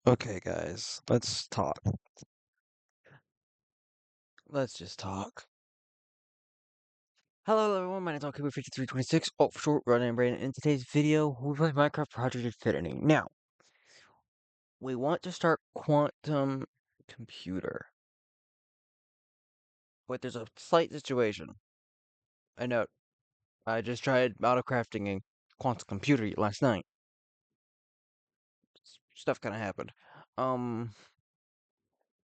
Okay, guys, let's talk. Let's just talk. Hello, everyone. My name is Alcuba5326, for short, running brain. In today's video, we play Minecraft Project Infinity. Now, we want to start quantum computer, but there's a slight situation. I know I just tried auto-crafting a quantum computer last night. Stuff kind of happened. Um,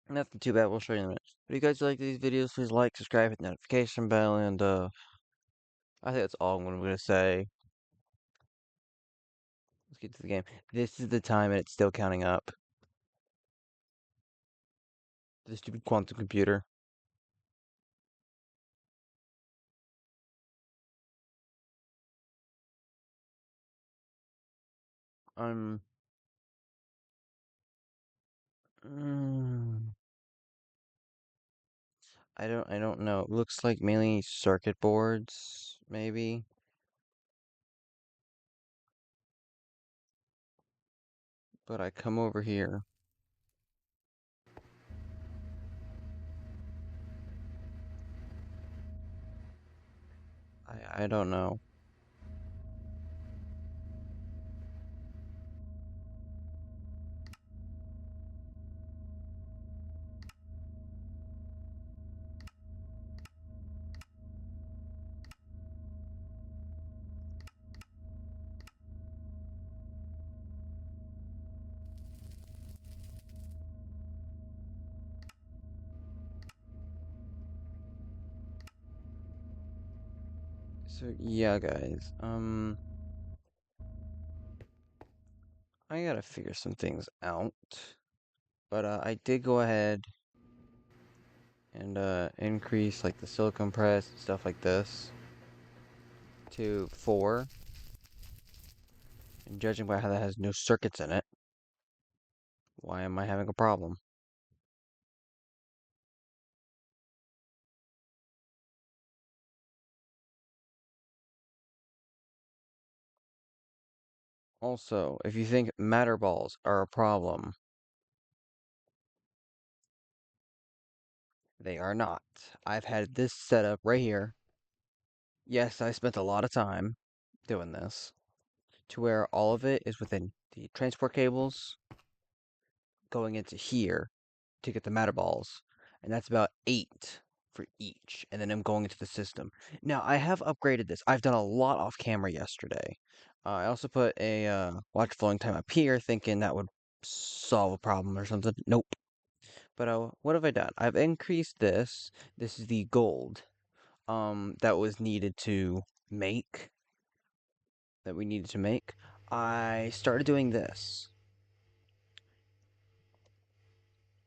Nothing too bad. We'll show you in a minute. But if you guys like these videos, please like, subscribe, hit the notification bell, and I think that's all I'm gonna say. Let's get to the game. This is the time and it's still counting up. The stupid quantum computer. Um, mm, I don't know. It looks like mainly circuit boards, maybe. But I come over here. I don't know. So yeah, guys. I gotta figure some things out. But I did go ahead and increase like the silicon press and stuff like this to 4. And judging by how that has no circuits in it, why am I having a problem? Also, if you think matter balls are a problem, they are not. I've had this set up right here. Yes, I spent a lot of time doing this to where all of it is within the transport cables going into here to get the matter balls. And that's about 8 for each. And then I'm going into the system. Now, I have upgraded this. I've done a lot off camera yesterday. I also put a watch flowing time up here thinking that would solve a problem or something. Nope. But what have I done? I've increased this. This is the gold that was needed to make, that we needed to make. I started doing this.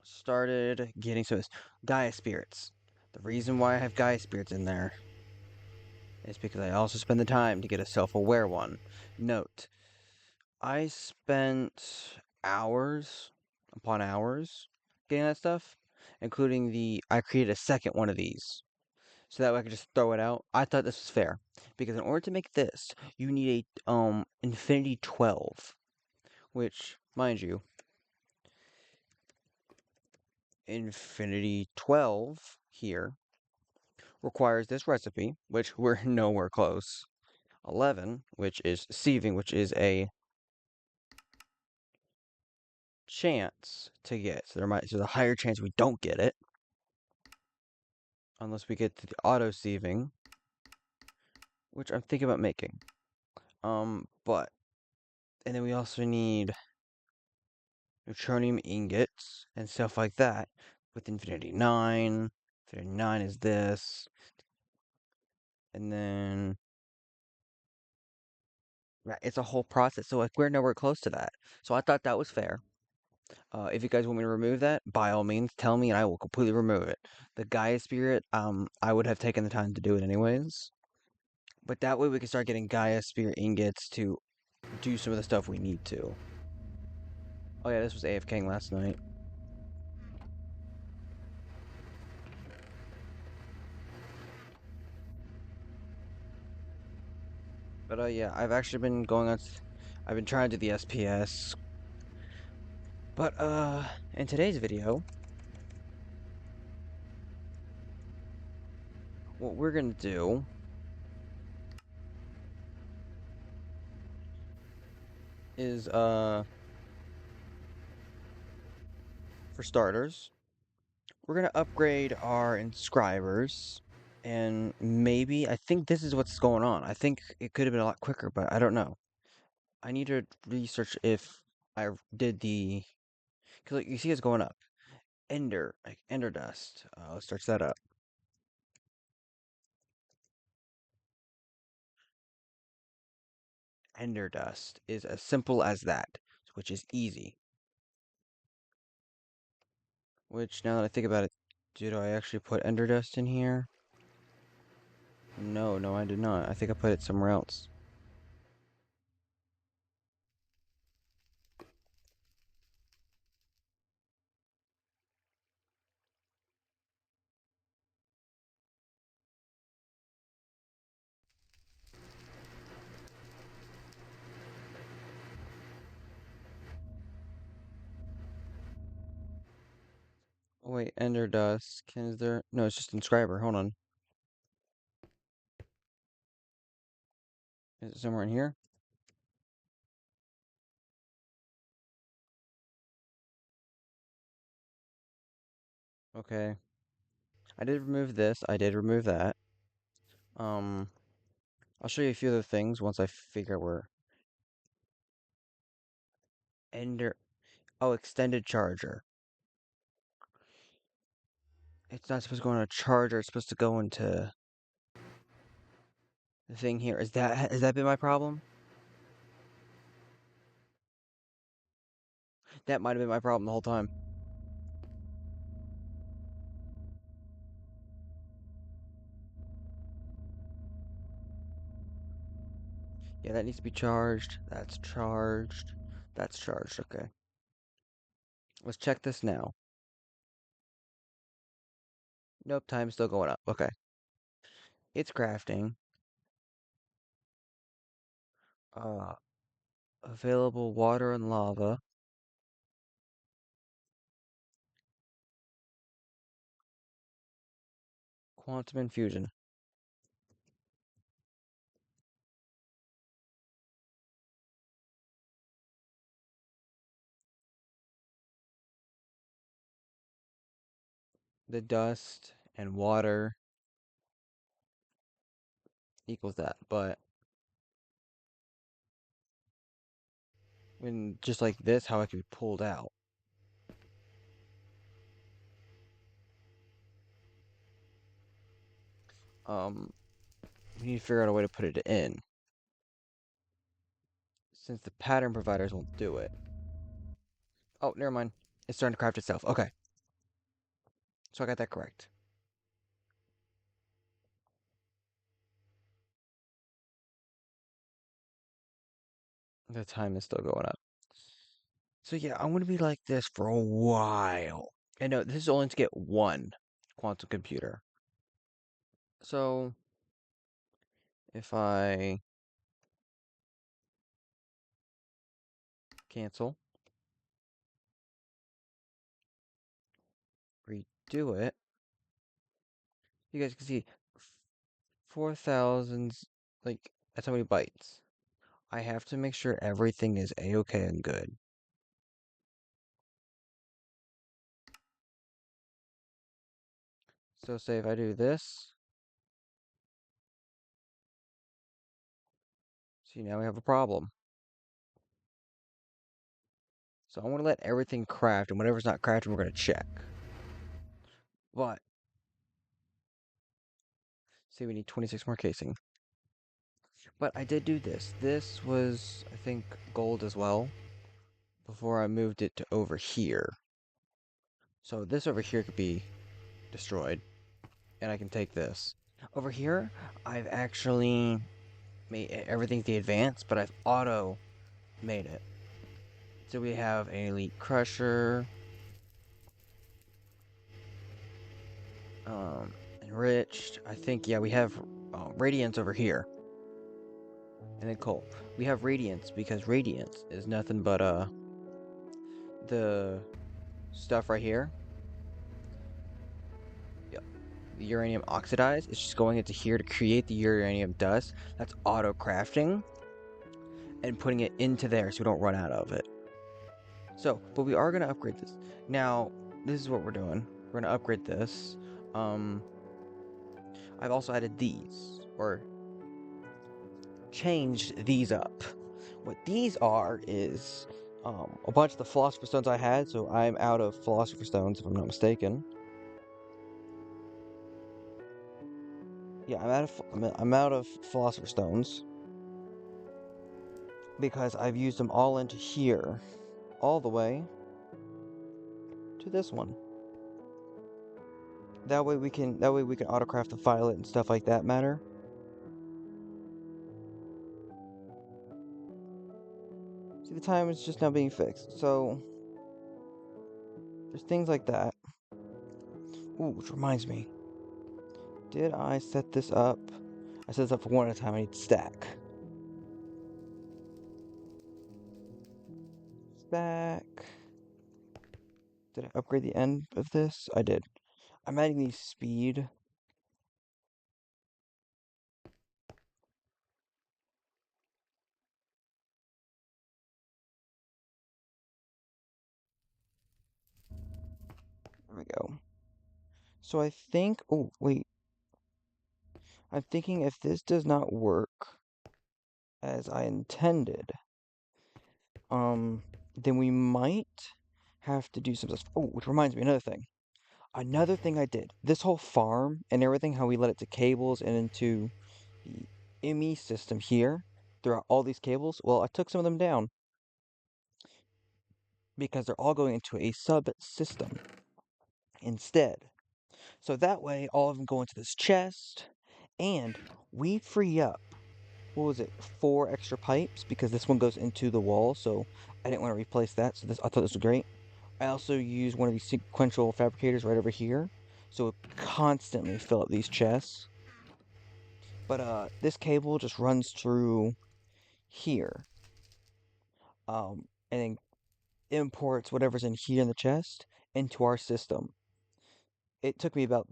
Started getting some Gaia spirits. The reason why I have Gaia spirits in there is because I also spend the time to get a self-aware one. Note, I spent hours upon hours getting that stuff, including I created a second one of these. So that way I could just throw it out. I thought this was fair because in order to make this, you need a Infinity 12, which, mind you, Infinity 12 here requires this recipe, which we're nowhere close. 11, which is sieving, which is a chance to get. So there's a higher chance we don't get it unless we get to the auto sieving, which I'm thinking about making. But and then we also need neutronium ingots and stuff like that with Infinity 9. Infinity 9 is this. And then right, it's a whole process. So like we're nowhere close to that. So I thought that was fair. If you guys want me to remove that, by all means tell me and I will completely remove it. The Gaia Spirit, I would have taken the time to do it anyways. But that way we can start getting Gaia Spirit ingots to do some of the stuff we need to. Oh yeah, this was AFKing last night. But yeah, I've actually been going on. I've been trying to do the SPS. But, in today's video, what we're gonna do is, for starters, we're gonna upgrade our inscribers, and maybe, I think this is what's going on. I think it could have been a lot quicker, but I don't know. I need to research if I did because like, you see it's going up. Like ender dust. Let's search that up. Ender dust is as simple as that, which is easy. Which, now that I think about it, did I actually put ender dust in here? No, I did not. I think I put it somewhere else. Oh, wait, ender dust. Is there? No, it's just inscriber. Hold on. Is it somewhere in here? Okay. I did remove this. I did remove that. Um, I'll show you a few other things once I figure out where ender. Oh, extended charger. It's not supposed to go in a charger. It's supposed to go into the thing here. Has that been my problem? That might have been my problem the whole time. Yeah, that needs to be charged. That's charged. That's charged. Okay. Let's check this now. Nope, time's still going up. Okay. It's crafting. Uh, Available water and lava. Quantum infusion. The dust and water equals that. But when just like this, how it can be pulled out. Um, we need to figure out a way to put it in. Since the pattern providers won't do it. Oh, never mind. It's starting to craft itself. Okay. So I got that correct. The time is still going up. So yeah, I'm gonna be like this for a while. And no, this is only to get one quantum computer. So if I cancel, redo it, you guys can see 4,000, like, that's how many bytes. I have to make sure everything is a-okay and good. So say if I do this, see, now we have a problem. So I want to let everything craft, and whatever's not crafted, we're going to check. But, see, we need 26 more casing. But I did do this. This was, I think, gold as well, before I moved it to over here. So this over here could be destroyed, and I can take this. Over here, I've actually made everything's the advanced, but I've auto made it. So we have an elite crusher, enriched. I think, yeah, we have radiance over here. And then coal. We have radiance because radiance is nothing but the stuff right here, yep, the uranium oxidized, it's just going into here to create the uranium dust. That's auto crafting and putting it into there so we don't run out of it. So, but we are gonna upgrade this. Now, this is what we're doing. We're gonna upgrade this. Um, I've also added these, or changed these up. What these are is a bunch of the philosopher stones I had, so I'm out of philosopher stones if I'm not mistaken. Yeah, I'm out of philosopher stones because I've used them all into here, all the way to this one. That way we can autocraft the violet and stuff like that matter. See, the time is just now being fixed. So there's things like that. Ooh, which reminds me. Did I set this up? I set this up for one at a time. I need to stack. Stack. Did I upgrade the end of this? I did. I'm adding the speed. There we go. So I think. Oh, wait. I'm thinking if this does not work as I intended, then we might have to do some stuff. Oh, which reminds me, another thing. Another thing I did. This whole farm and everything, how we let it to cables and into the ME system here throughout all these cables. Well, I took some of them down because they're all going into a subsystem instead. So that way, all of them go into this chest, and we free up, what was it, 4 extra pipes because this one goes into the wall. So I didn't want to replace that. So I thought this was great. I also use one of these sequential fabricators right over here, so it constantly fill up these chests. But this cable just runs through here, and then imports whatever's in here in the chest into our system. It took me about,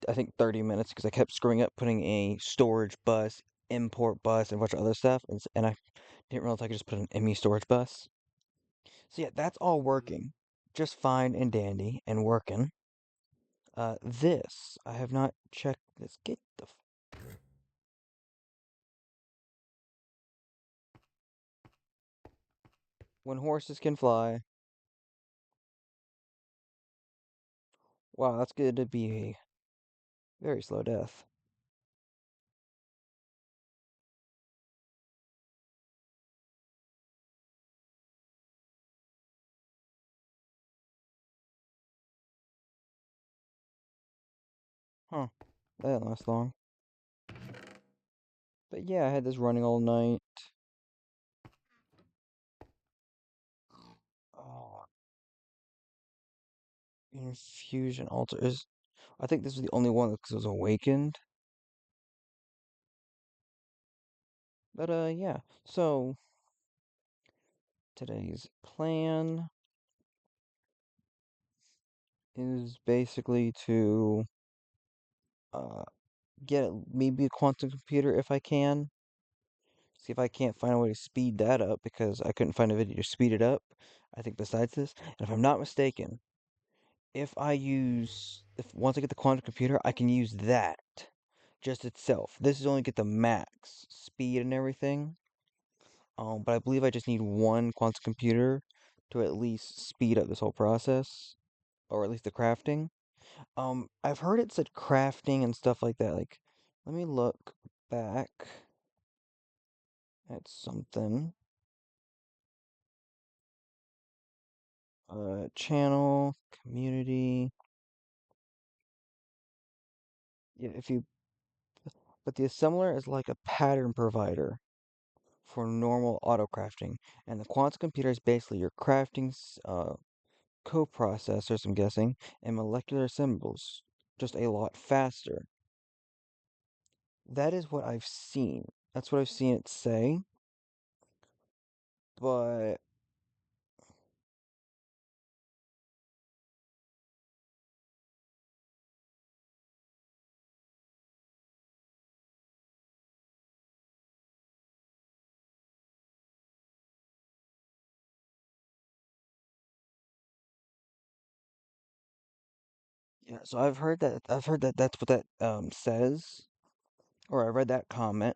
I think, 30 minutes because I kept screwing up putting a storage bus, import bus, and a bunch of other stuff, and I didn't realize I could just put an ME storage bus. So yeah, that's all working just fine and dandy and working. This I have not checked. This get the when horses can fly. Wow, that's good to be a very slow death. Huh, that didn't last long. But yeah, I had this running all night. Oh, infusion altar is. I think this was the only one because it was awakened. But yeah. So today's plan is basically to uh get maybe a quantum computer if I can. See if I can't find a way to speed that up because I couldn't find a video to speed it up. I think besides this, and if I'm not mistaken, if once I get the quantum computer, I can use that just itself. This is only get the max speed and everything. But I believe I just need one quantum computer to at least speed up this whole process, or at least the crafting. I've heard it said crafting and stuff like that. Like, let me look back at something. Channel, community. Yeah, but the assembler is like a pattern provider for normal auto crafting, and the quantum computer is basically your crafting coprocessors, I'm guessing, and molecular symbols, just a lot faster. That is what I've seen. That's what I've seen it say. But Yeah, so I've heard that that's what that says, or I read that comment,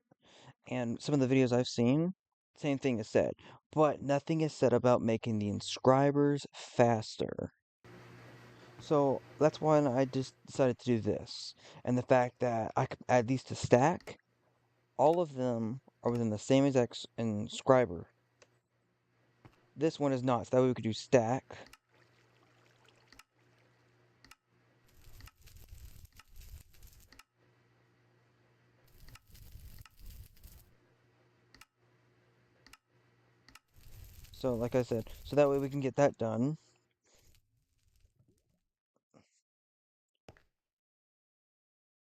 and some of the videos I've seen, same thing is said, but nothing is said about making the inscribers faster. So that's why I just decided to do this, and the fact that I could add these to stack, all of them are within the same exact inscriber. This one is not, so that way we could do stack. So like I said, so that way we can get that done.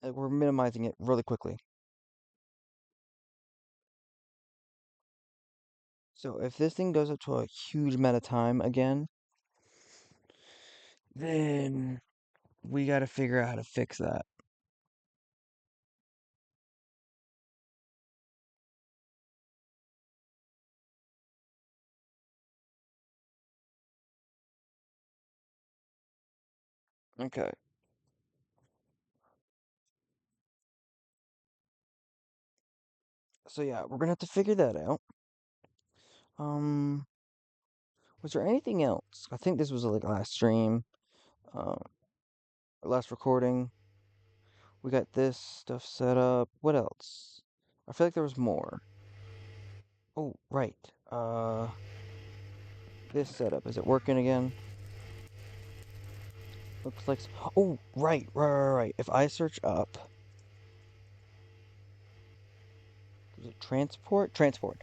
We're minimizing it really quickly. So if this thing goes up to a huge amount of time again, then we got to figure out how to fix that. Okay. So yeah, we're gonna have to figure that out. Um, was there anything else? I think this was like last stream, um, last recording. We got this stuff set up. What else? I feel like there was more. Oh, right. This setup, is it working again? Looks like. Oh, right. If I search up, is it transport? Transport.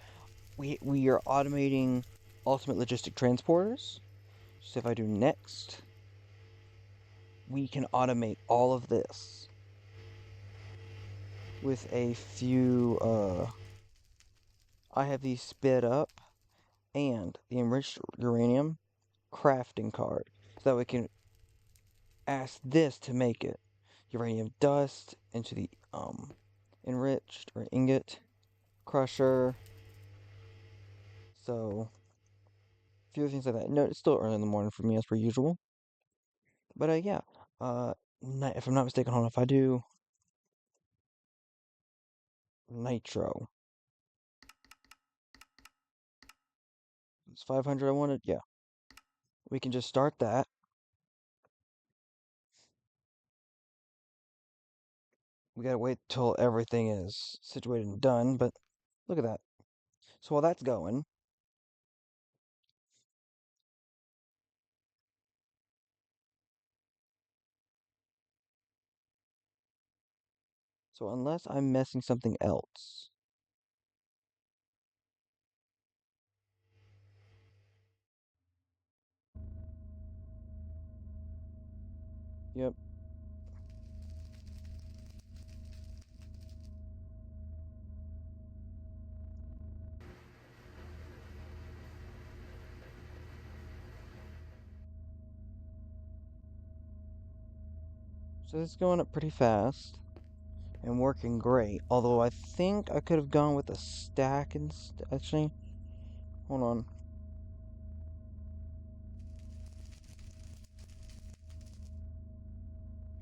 We are automating ultimate logistic transporters. So if I do next, we can automate all of this with a few. I have these sped up and the enriched uranium crafting card, so that we can ask this to make it uranium dust into the enriched or ingot crusher. So a few things like that. No, it's still early in the morning for me as per usual. But yeah. Uh, if I'm not mistaken, hold on. If I do nitro, it's 500 I wanted. Yeah, we can just start that. We gotta wait till everything is situated and done. But look at that. So while that's going, so unless I'm messing something else, yep. So this is going up pretty fast and working great. Although I think I could have gone with a stack instead. Actually, hold on.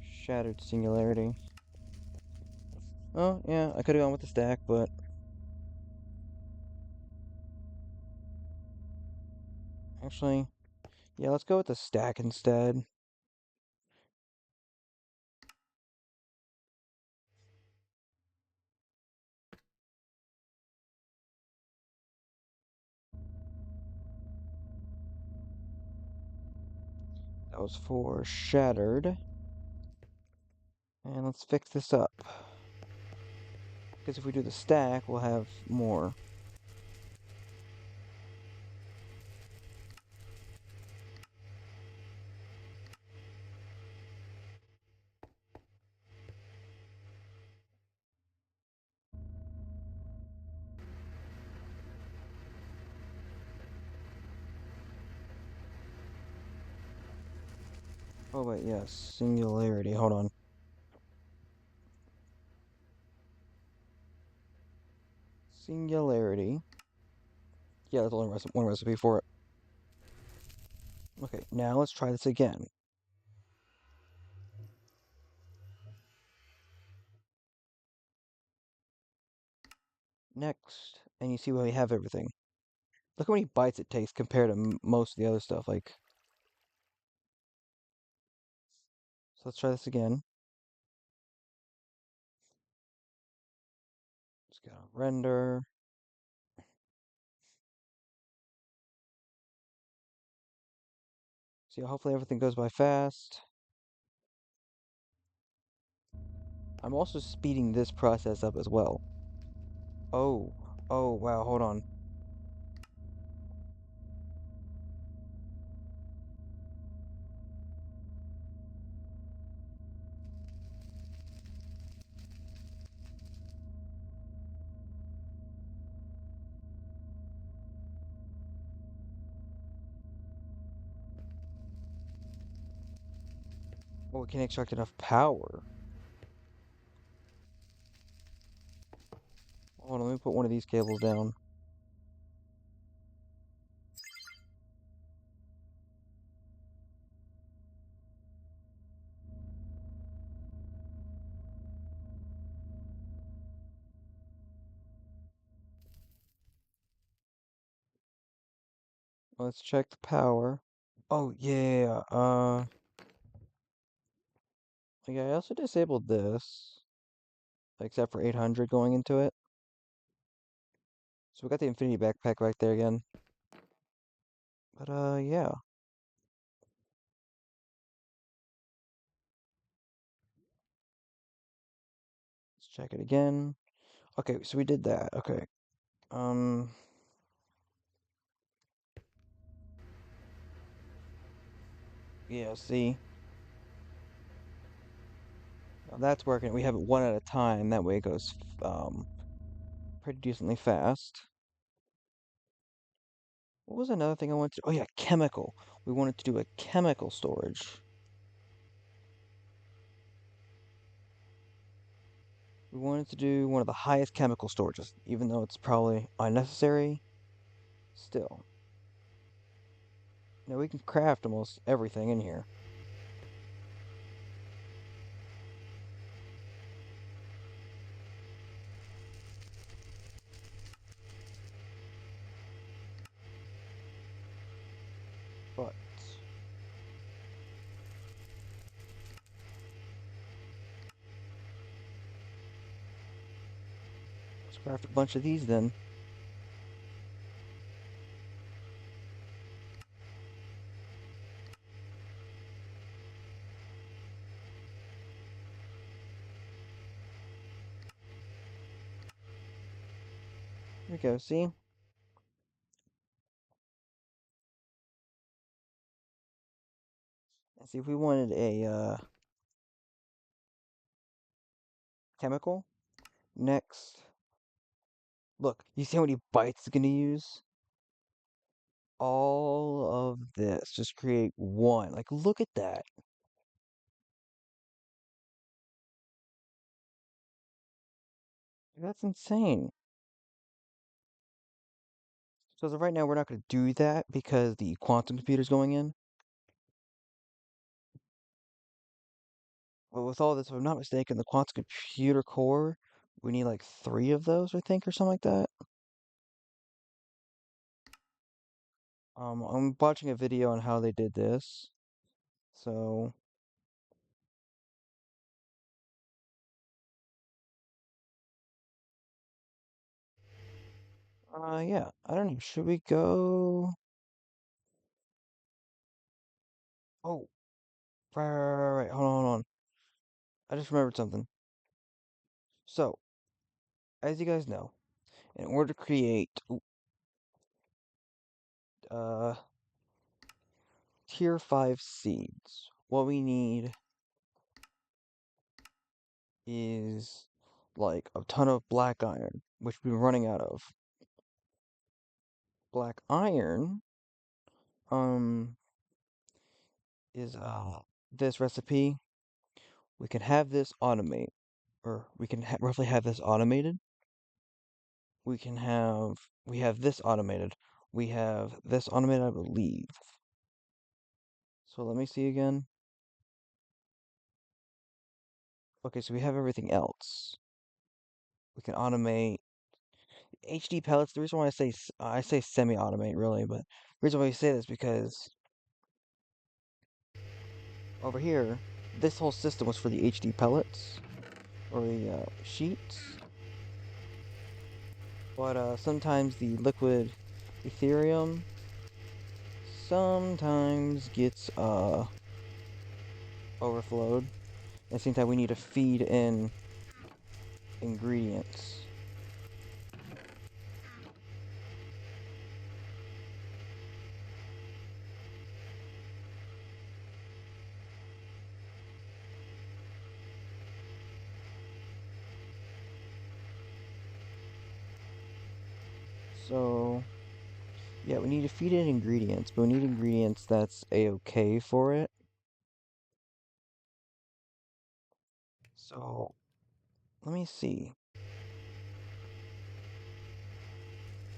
Shattered singularity. Oh yeah, I could have gone with the stack, but actually, yeah, let's go with the stack instead. That was for shattered. And let's fix this up. Because if we do the stack, we'll have more. Oh wait, yes, singularity. Hold on. Singularity. Yeah, there's only one recipe for it. Okay, now let's try this again. Next, and you see where we have everything. Look how many bytes it takes compared to most of the other stuff. Like, so let's try this again. Just gotta render. See, hopefully everything goes by fast. I'm also speeding this process up as well. Oh, oh, wow, hold on. Oh, we can extract enough power. Hold on, let me put one of these cables down. Let's check the power. Oh, yeah, yeah, I also disabled this, except for 800 going into it. So we got the Infinity Backpack right there again. But, yeah. Let's check it again. Okay, so we did that. Okay. Um, yeah, see? Now that's working. We have it one at a time. That way it goes, pretty decently fast. What was another thing I wanted to... Oh, yeah, chemical. We wanted to do a chemical storage. We wanted to do one of the highest chemical storages, even though it's probably unnecessary. Still. Now we can craft almost everything in here. But let's craft a bunch of these then. Here we go, see? And see if we wanted a chemical. Next. Look, you see how many bytes it's gonna use? All of this. Just create one. Like, look at that. That's insane. So as of right now, we're not gonna do that because the quantum computer's going in. But with all this, if I'm not mistaken, the quantum computer core, we need like three of those, I think, or something like that. I'm watching a video on how they did this. So, yeah, I don't know. Should we go? Oh, right. Hold on. I just remembered something. So, as you guys know, in order to create uh tier 5 seeds, what we need is like a ton of black iron, which we're running out of. Black iron, um, is this recipe. We can have this automate, or we can roughly have this automated. We have this automated. We have this automated, I believe. So let me see again. Okay, so we have everything else. We can automate. HD pellets. The reason why I say semi-automate really, but the reason why I say this because over here, this whole system was for the HD pellets or the sheets, but sometimes the liquid Ethereum sometimes gets overflowed. At the same time, we need to feed in ingredients. So, yeah, we need to feed in ingredients, but we need ingredients that's a-okay for it. So, let me see.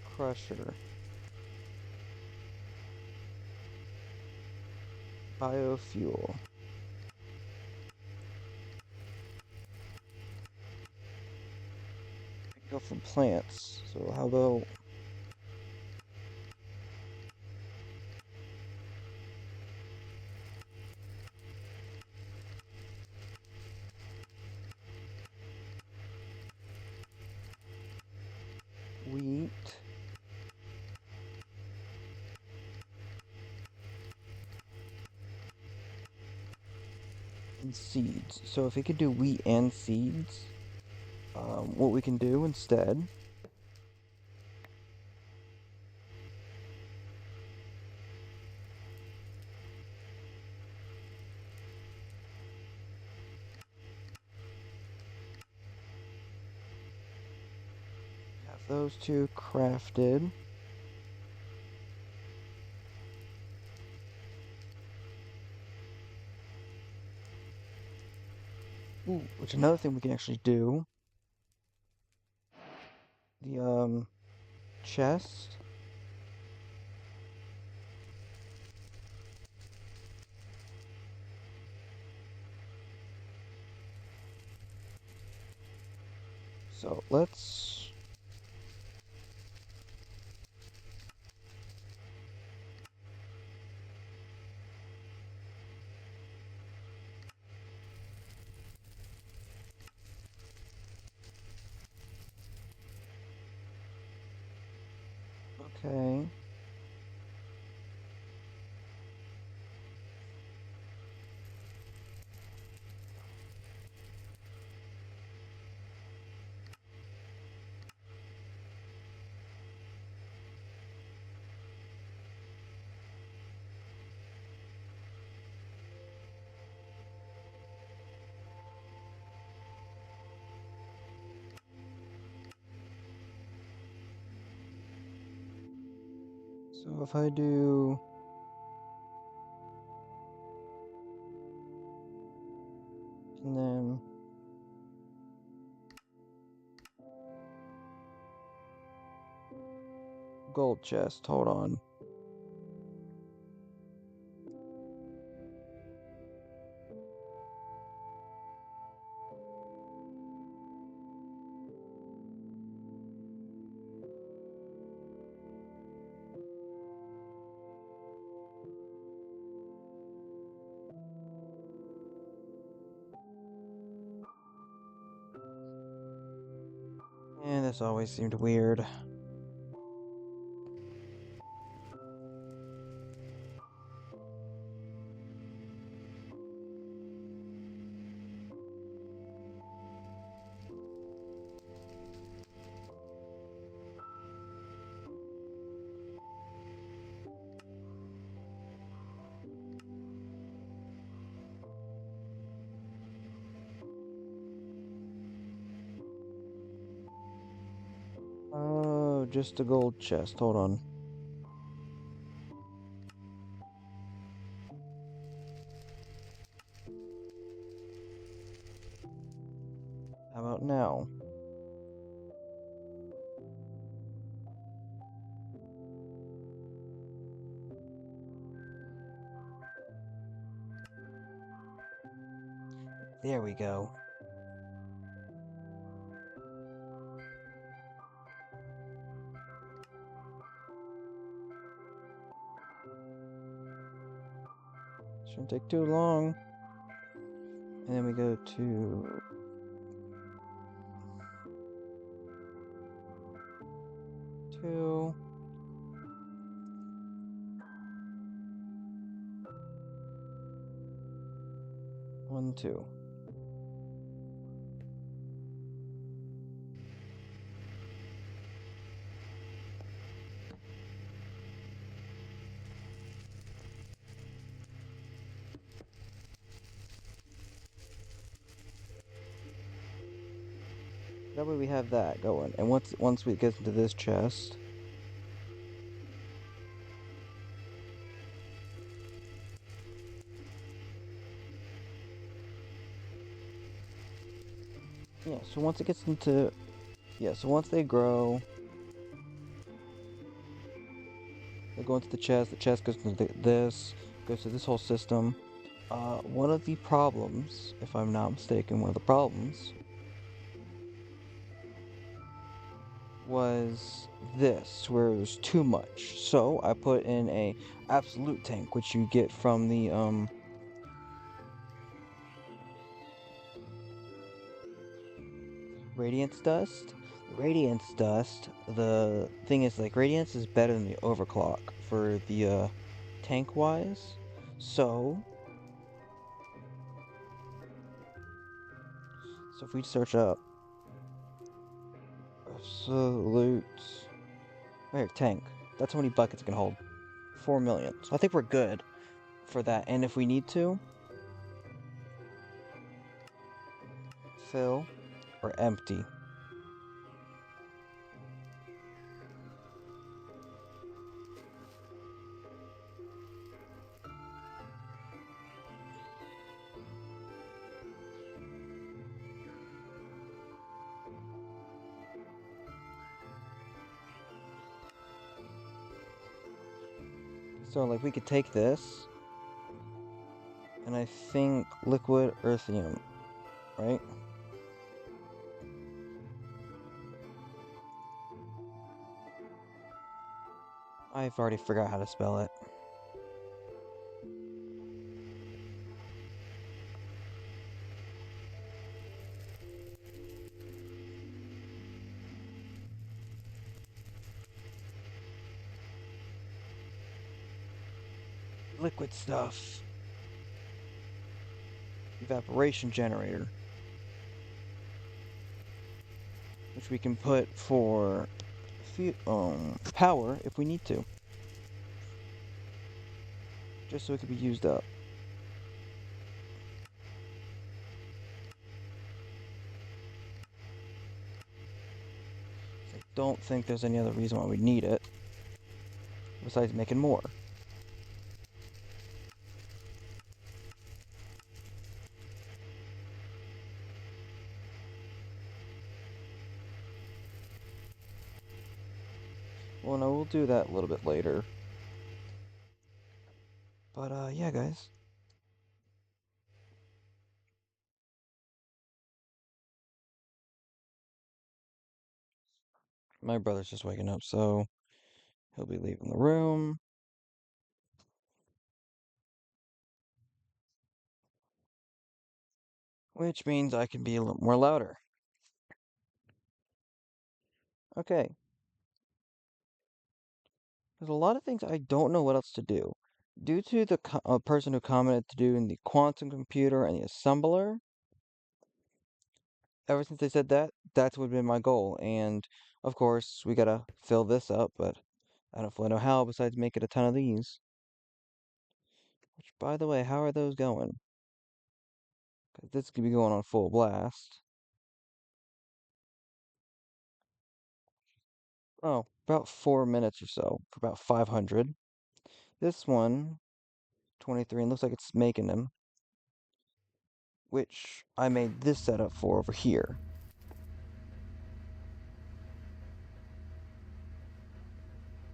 Crusher. Biofuel. We go for plants. So how about wheat? And seeds. So if we could do wheat and seeds, what we can do instead have those two crafted. Ooh, which another thing we can actually do. The chest. So let's okay. So if I do and then gold chest, hold on. And this always seemed weird. Oh, just a gold chest, hold on. How about now? There we go. Shouldn't take too long. And then we go to 2. 1, 2. That way we have that going. And once we get into this chest, yeah, so once it gets into, yeah, so once they grow, they go into the chest goes into this, goes to this whole system. One of the problems, if I'm not mistaken, one of the problems was this, where it was too much. So I put in a absolute tank, which you get from the radiance dust. Radiance dust, the thing is, like, radiance is better than the overclock for the tank wise. So if we search up absolute, right here, tank, that's how many buckets it can hold. 4 million. So I think we're good for that. And if we need to, fill or empty. So, like, we could take this, and I think liquid earthium, right? I've already forgot how to spell it. Liquid stuff. Evaporation generator. Which we can put for power if we need to. Just so it can be used up. I don't think there's any other reason why we need it. Besides making more. Well, no, we'll do that a little bit later. But, yeah, guys. My brother's just waking up, so he'll be leaving the room. Which means I can be a little more louder. Okay. There's a lot of things I don't know what else to do. Due to the person who commented to do in the quantum computer and the assembler, ever since they said that, that's what been my goal. And of course, we gotta fill this up, but I don't fully know how besides making a ton of these. Which, by the way, how are those going? Because this could be going on full blast. Oh, about 4 minutes or so for about 500. This one, 23, and looks like it's making them, which I made this setup for over here.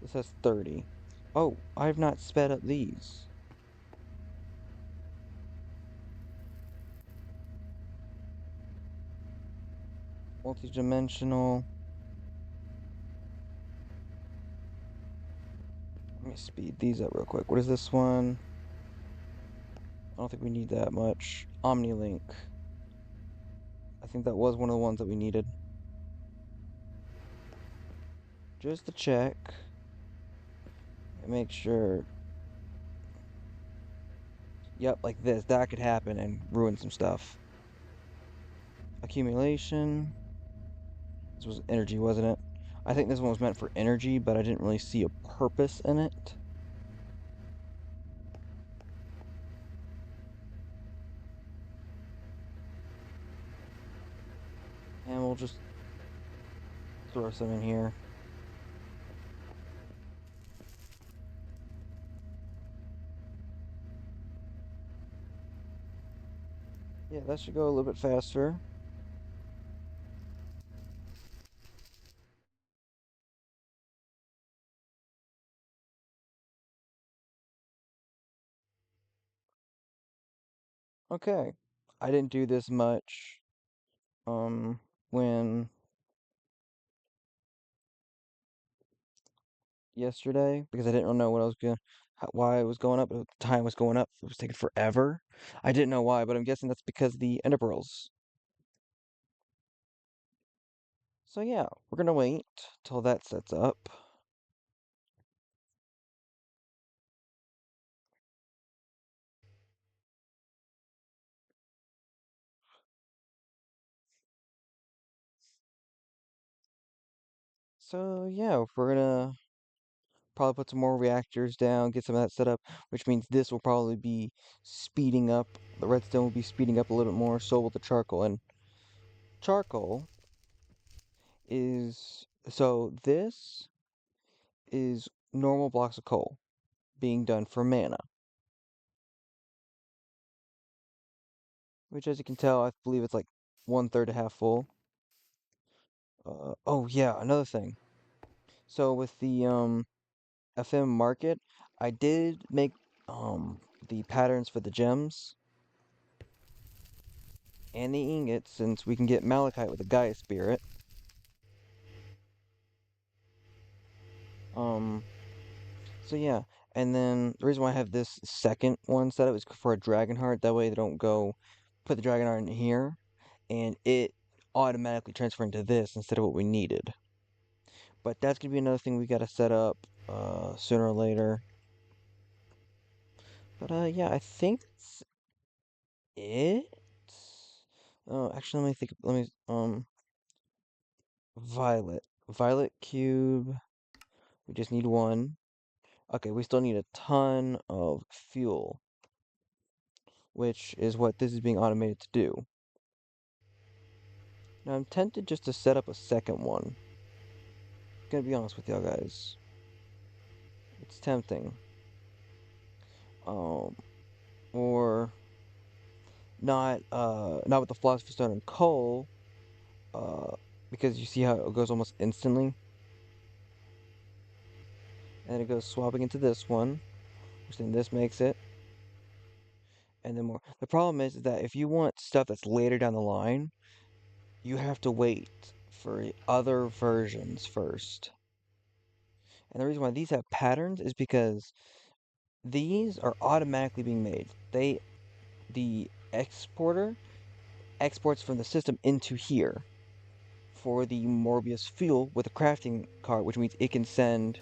This has 30. Oh, I've not sped up these. Multi-dimensional. Let me speed these up real quick. What is this one? I don't think we need that much. Omnilink. I think that was one of the ones that we needed. Just to check and make sure. Yep, like this. That could happen and ruin some stuff. Accumulation. This was energy, wasn't it? I think this one was meant for energy, but I didn't really see a purpose in it. And we'll just throw some in here. Yeah, that should go a little bit faster. Okay. I didn't do this much when yesterday because I didn't know what I was gonna why it was going up, but the time was going up. It was taking forever. I didn't know why, but I'm guessing that's because of the ender pearls. So yeah, we're gonna wait till that sets up. So yeah, we're gonna probably put some more reactors down, get some of that set up, which means this will probably be speeding up. The redstone will be speeding up a little bit more, so will the charcoal. And charcoal is so this is normal blocks of coal being done for mana, which as you can tell, I believe it's like 1/3 to half full. Oh yeah, another thing. So with the FM market, I did make the patterns for the gems and the ingots since we can get malachite with the Gaia spirit. Um, so yeah, and then the reason why I have this second one set up is for a dragon heart. That way they don't go put the dragon heart in here and it automatically transfer into this instead of what we needed. But that's gonna be another thing we gotta set up sooner or later. But yeah, I think that's it. Oh, actually, let me think. Let me violet, violet cube. We just need one. Okay, we still need a ton of fuel, which is what this is being automated to do. Now I'm tempted just to set up a second one. Gonna be honest with y'all guys. It's tempting. Um, or not with the philosopher's stone and coal, uh, because you see how it goes almost instantly, and it goes swapping into this one, which then this makes it, and then more. The problem is that if you want stuff that's later down the line, you have to wait for other versions first. And the reason why these have patterns is because these are automatically being made. The exporter exports from the system into here for the Morbius fuel with a crafting cart, which means it can send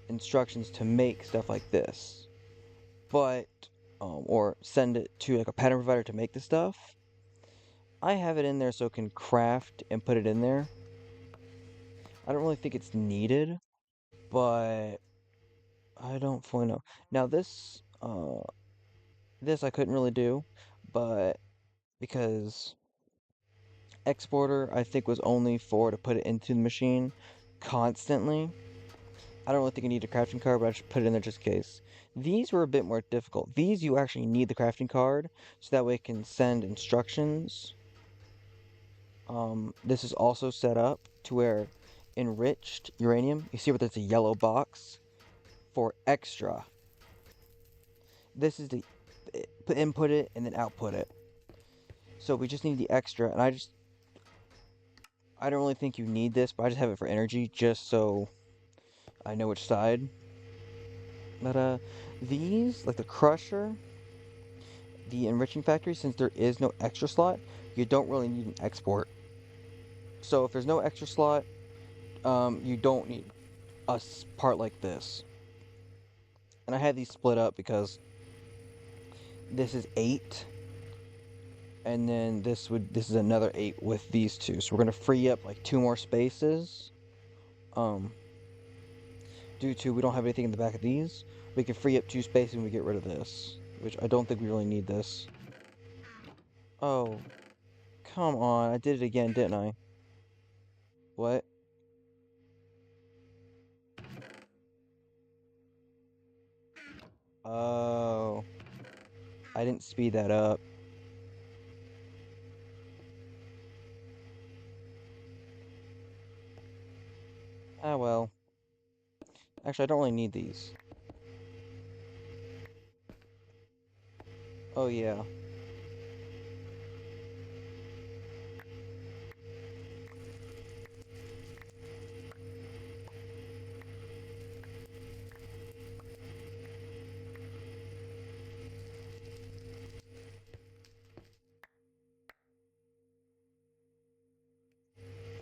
instructions to make stuff like this. But or send it to like a pattern provider to make the stuff. I have it in there so it can craft and put it in there. I don't really think it's needed, but I don't fully know. Now this I couldn't really do, but because exporter I think was only for to put it into the machine constantly. I don't really think I need a crafting card, but I should put it in there just in case. These were a bit more difficult. These you actually need the crafting card, so that way it can send instructions. This is also set up to where enriched uranium, you see where there's a yellow box for extra. This is the input it and then output it. So we just need the extra, and I don't really think you need this, but I just have it for energy, just so I know which side. But these, like the crusher, the enriching factory, since there is no extra slot, you don't really need an export. So if there's no extra slot, you don't need a part like this. And I had these split up because this is 8, and then this is another 8 with these two. So we're gonna free up like 2 more spaces. Due to we don't have anything in the back of these, we can free up 2 spaces when we get rid of this, which I don't think we really need this. Oh, come on! I did it again, didn't I? What? Oh, I didn't speed that up. Ah well. Actually, I don't really need these. Oh yeah.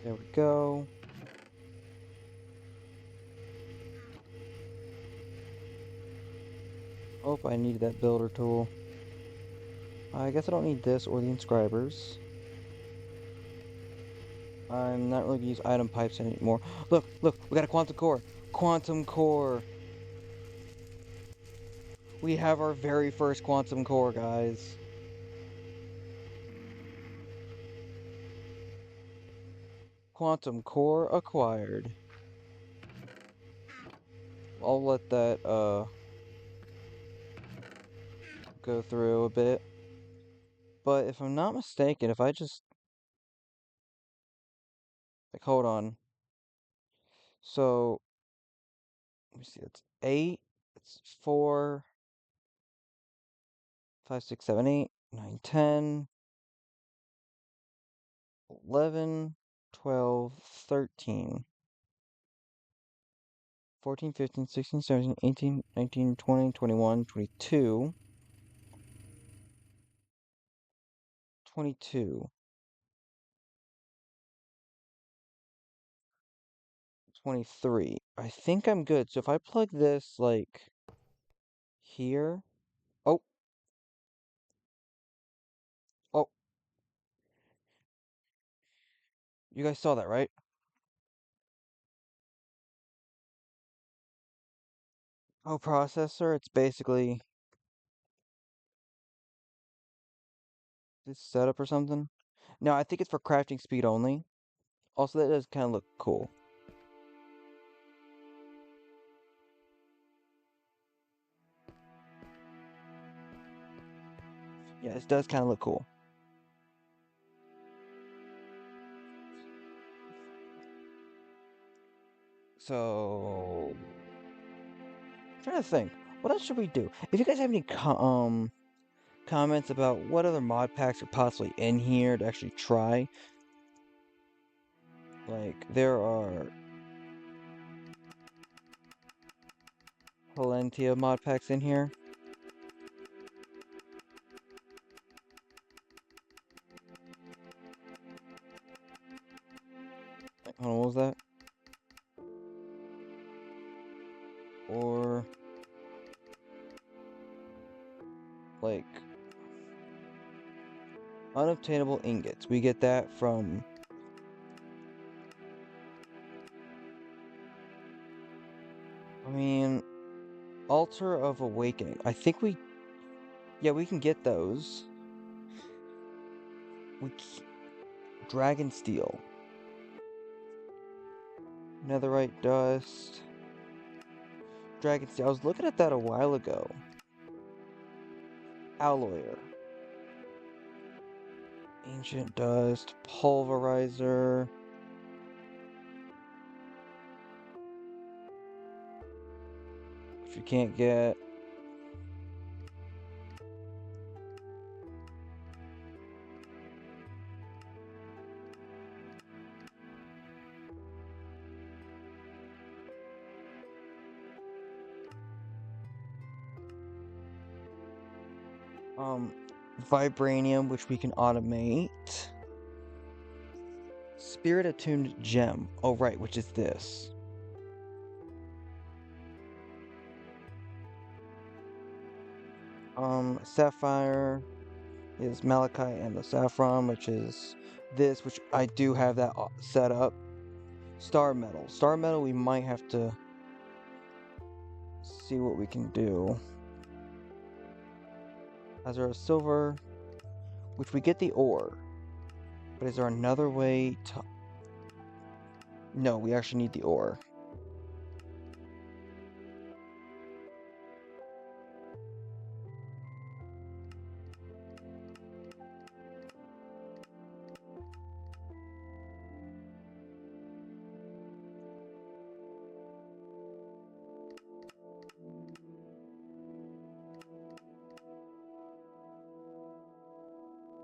There we go. Oh, I needed that builder tool. I guess I don't need this or the inscribers. I'm not really gonna use item pipes anymore. Look, look, we got a quantum core. Quantum core. We have our very first quantum core, guys. Quantum core acquired. I'll let that go through a bit. But if I'm not mistaken, if I just like hold on. So let me see, it's 8, it's 4, 5, 6, 7, 8, 9, 10, 11, 12, 13, 14, 15, 16, 17, 18, 19, 20, 21, 22, 22, 23. I think I'm good. So if I plug this like here. Oh, oh, you guys saw that, right? Oh, processor, it's basically this setup or something. No, I think it's for crafting speed only. Also, that does kind of look cool. Yeah, it does kind of look cool. So, I'm trying to think. What else should we do? If you guys have any comments about what other mod packs are possibly in here to actually try, like there are plenty of mod packs in here. Hold on, what was that? Or like unobtainable ingots. We get that from I mean Altar of Awakening. I think yeah, we can get those. Dragon Steel. Netherite Dust. Dragon Steel. I was looking at that a while ago. Alloyer. Ancient Dust. Pulverizer. If you can't get. Vibranium, which we can automate. Spirit attuned gem. Oh, right, which is this. Sapphire is malachite and the saffron, which is this, which I do have that set up. Star metal. Star metal, we might have to see what we can do. As there a silver, which we get the ore. But is there another way to... No, we actually need the ore.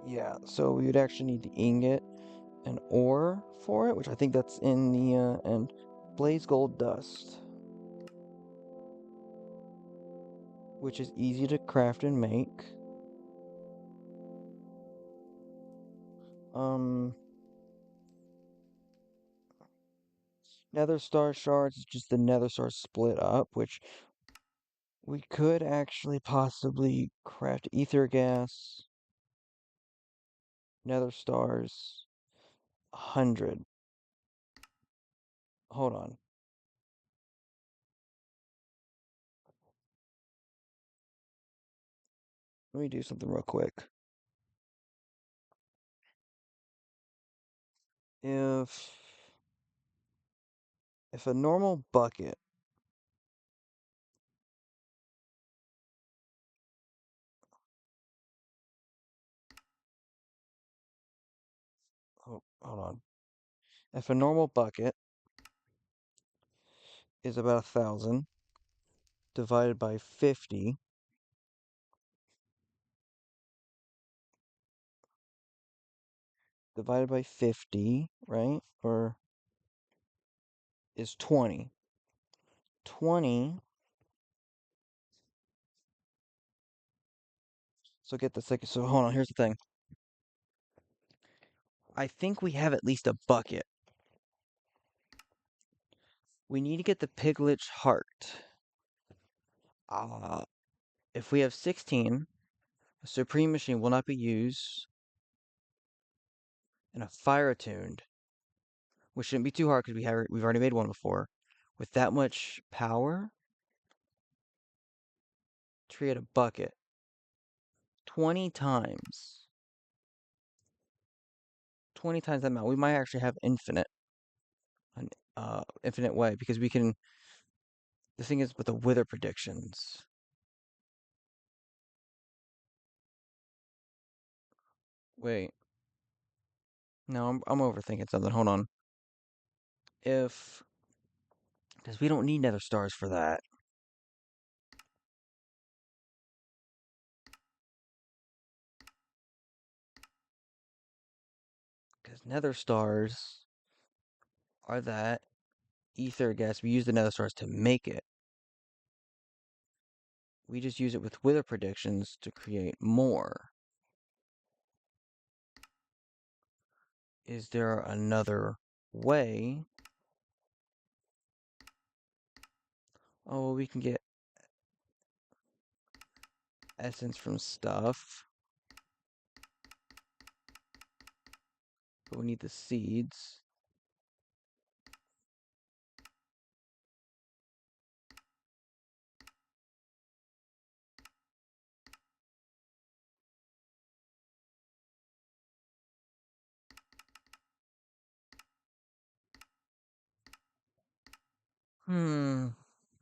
Yeah, so we would actually need the ingot and ore for it, which I think that's in the, and blaze gold dust, which is easy to craft and make. Nether star shards is just the nether star split up, which we could actually possibly craft ether gas, nether stars, 100. Hold on. Let me do something real quick. If a normal bucket, hold on. If a normal bucket is about 1,000 divided by 50, right? Or is 20. 20. So get the second. So hold on. Here's the thing. I think we have at least a bucket. We need to get the piglet's heart. If we have 16, a supreme machine will not be used, and a fire attuned, which shouldn't be too hard because we've already made one before. With that much power, to create a bucket 20 times. 20 times that amount. We might actually have an infinite way because we can. The thing is with the wither predictions. Wait, no, I'm overthinking something. Hold on. If because we don't need nether stars for that. Because nether stars are that ether gas. We use the nether stars to make it. We just use it with wither predictions to create more. Is there another way? Oh, we can get essence from stuff. But we need the seeds.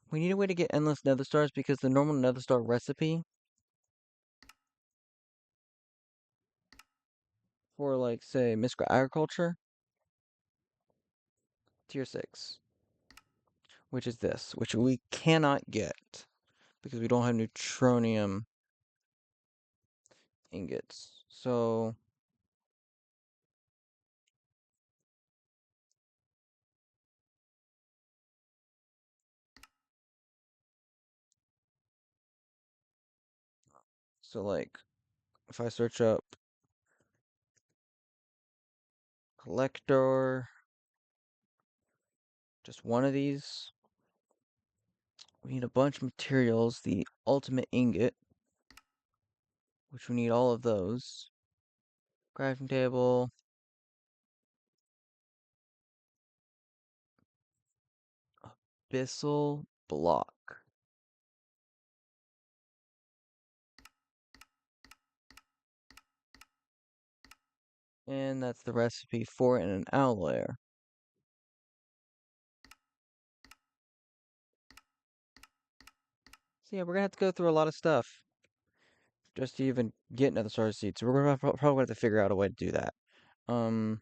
We need a way to get endless nether stars because the normal nether star recipe for, like, say, Mystical Agriculture, tier 6, which is this, which we cannot get because we don't have neutronium ingots. So, like, if I search up collector, just one of these, we need a bunch of materials, the ultimate ingot, which we need all of those. Crafting table. Abyssal block. And that's the recipe for it in an alloy. So yeah, we're gonna have to go through a lot of stuff just to even get another starter seed. So we're gonna probably gonna have to figure out a way to do that. Um,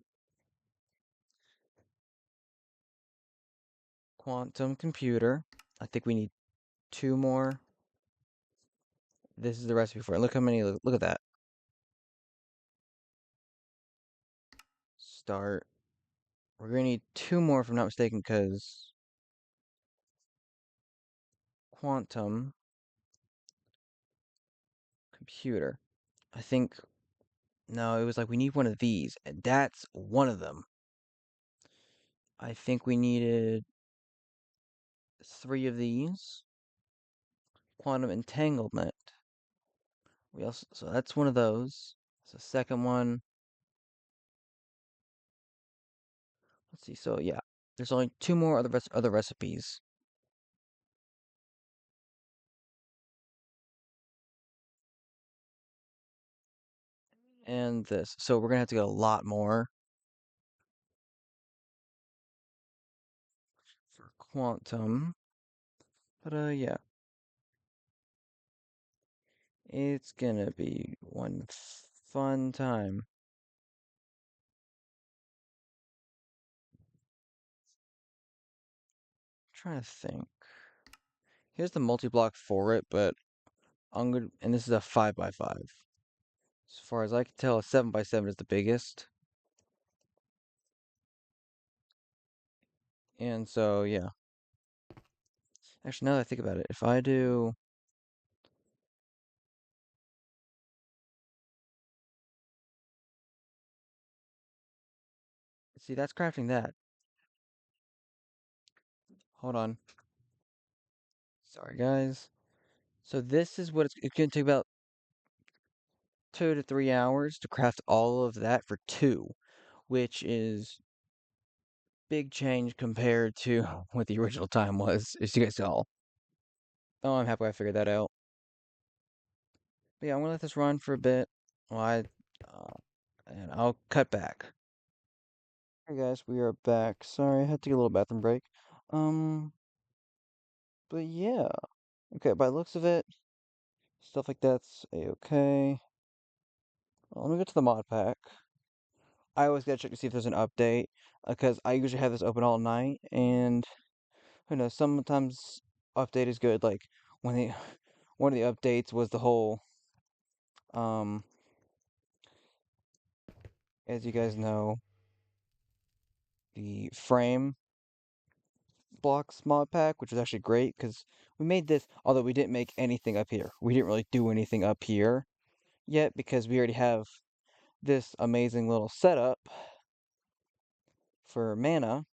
quantum computer. I think we need two more. This is the recipe for it. Look how many. Look at that. Start. We're gonna need two more, if I'm not mistaken, because quantum computer. I think no, it was like we need one of these, and that's one of them. I think we needed three of these. Quantum entanglement. We also so that's one of those. So second one. Let's see. So yeah, there's only two more other recipes. And this. So we're gonna have to get a lot more for quantum. But yeah. It's gonna be one fun time. I'm trying to think. Here's the multi-block for it, but I'm gonna and this is a 5x5. As far as I can tell, a 7x7 is the biggest. And so yeah. Actually, now that I think about it, if I do see that's crafting that. Hold on. Sorry guys. So this is what it's gonna take about 2 to 3 hours to craft all of that for two, which is big change compared to what the original time was, as you guys saw. Oh, I'm happy I figured that out. But yeah, I'm gonna let this run for a bit. Well, and I'll cut back. Hey guys, we are back. Sorry, I had to get a little bathroom break. Um, but yeah. Okay, by the looks of it, stuff like that's a-okay. Well, let me go to the mod pack. I always gotta check to see if there's an update, because I usually have this open all night, and who knows, sometimes update is good. Like when the one of the updates was the whole um as you guys know, the frame blocks mod pack, which was actually great because we made this, although we didn't make anything up here. We didn't really do anything up here yet because we already have this amazing little setup for mana.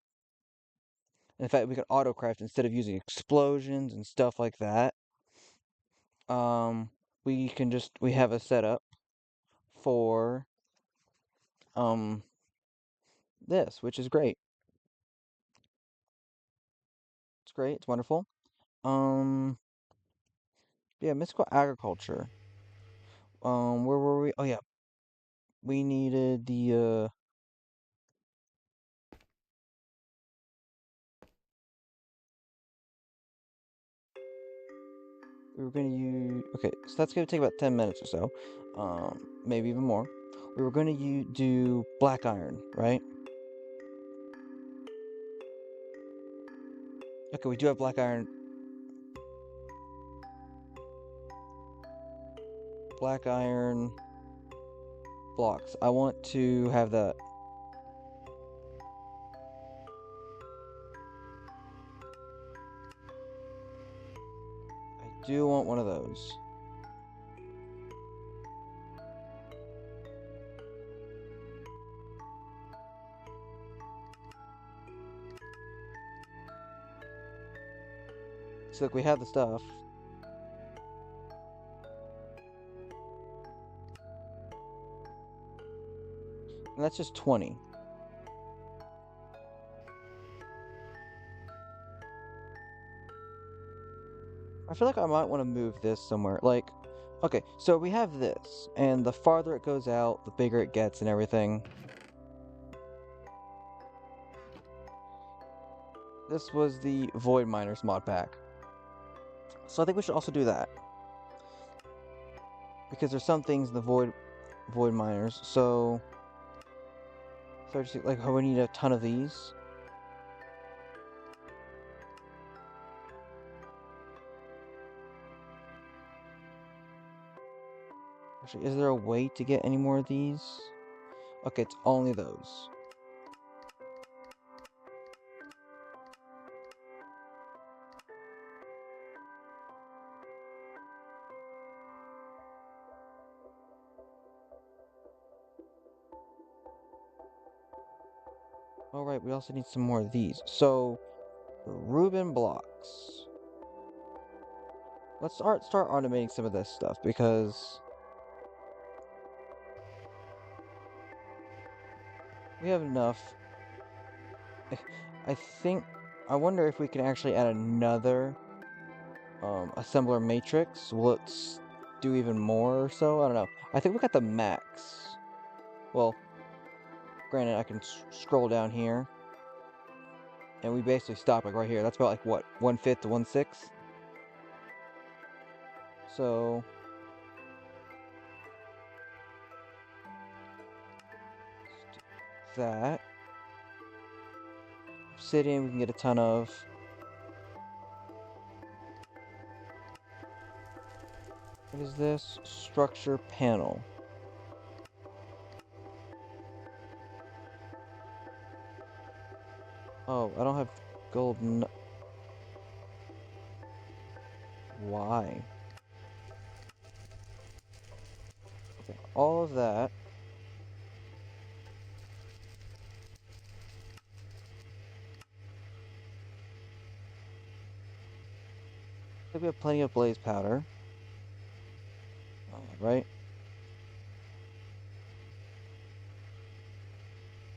In fact, we can autocraft instead of using explosions and stuff like that. Um, we have a setup for this, which is great. It's great. It's wonderful. Um, yeah, mystical agriculture. Where were we? Oh yeah, we needed the we were gonna use. Okay, so that's gonna take about 10 minutes or so. Maybe even more. We were gonna do black iron, right? Okay, we do have black iron. Black iron blocks. I want to have that. I do want one of those. So look, we have the stuff. And that's just 20. I feel like I might want to move this somewhere. Like, okay, so we have this, and the farther it goes out, the bigger it gets and everything. This was the Void Miners mod pack. So I think we should also do that. Because there's some things in the Void Miners. So, like, oh, we need a ton of these. Actually, is there a way to get any more of these? Okay, it's only those. All right, we also need some more of these. So, Rubin blocks. Let's start automating some of this stuff because we have enough. I think I wonder if we can actually add another assembler matrix. Will it do even more or so? I don't know. I think we got the max. Well, granted, I can scroll down here, and we basically stop like right here. That's about like what, 1/5 to 1/6. So that obsidian we can get a ton of. What is this? Structure panel. Oh, I don't have gold. Why? Okay, all of that. I think we have plenty of blaze powder. Right?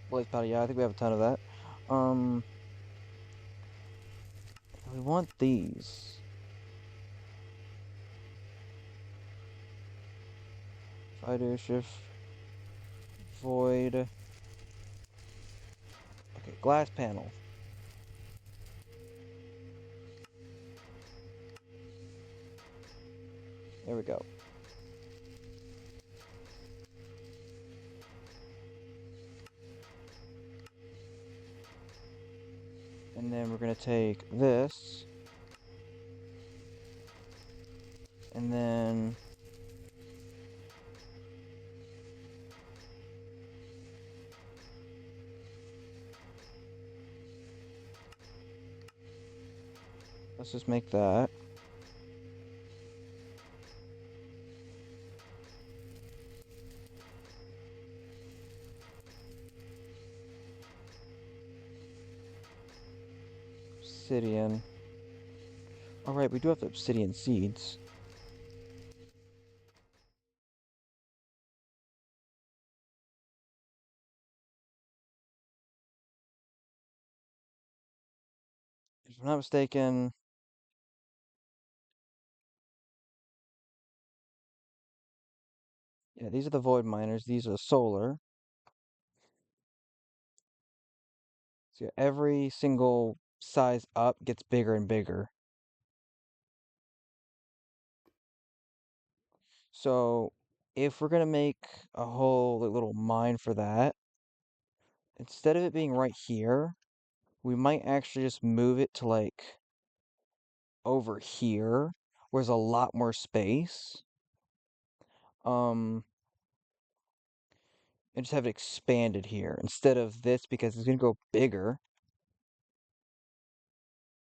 Blaze powder, yeah, I think we have a ton of that. Um, we want these. Fighter shift. Void. Okay, glass panel. There we go. And then we're gonna take this. And then let's just make that. Obsidian. Alright, we do have the obsidian seeds. If I'm not mistaken. Yeah, these are the void miners. These are solar. So yeah, every single size up gets bigger and bigger. So if we're gonna make a whole little mine for that, instead of it being right here, we might actually just move it to like over here, where there's a lot more space. Um, and just have it expanded here instead of this because it's gonna go bigger.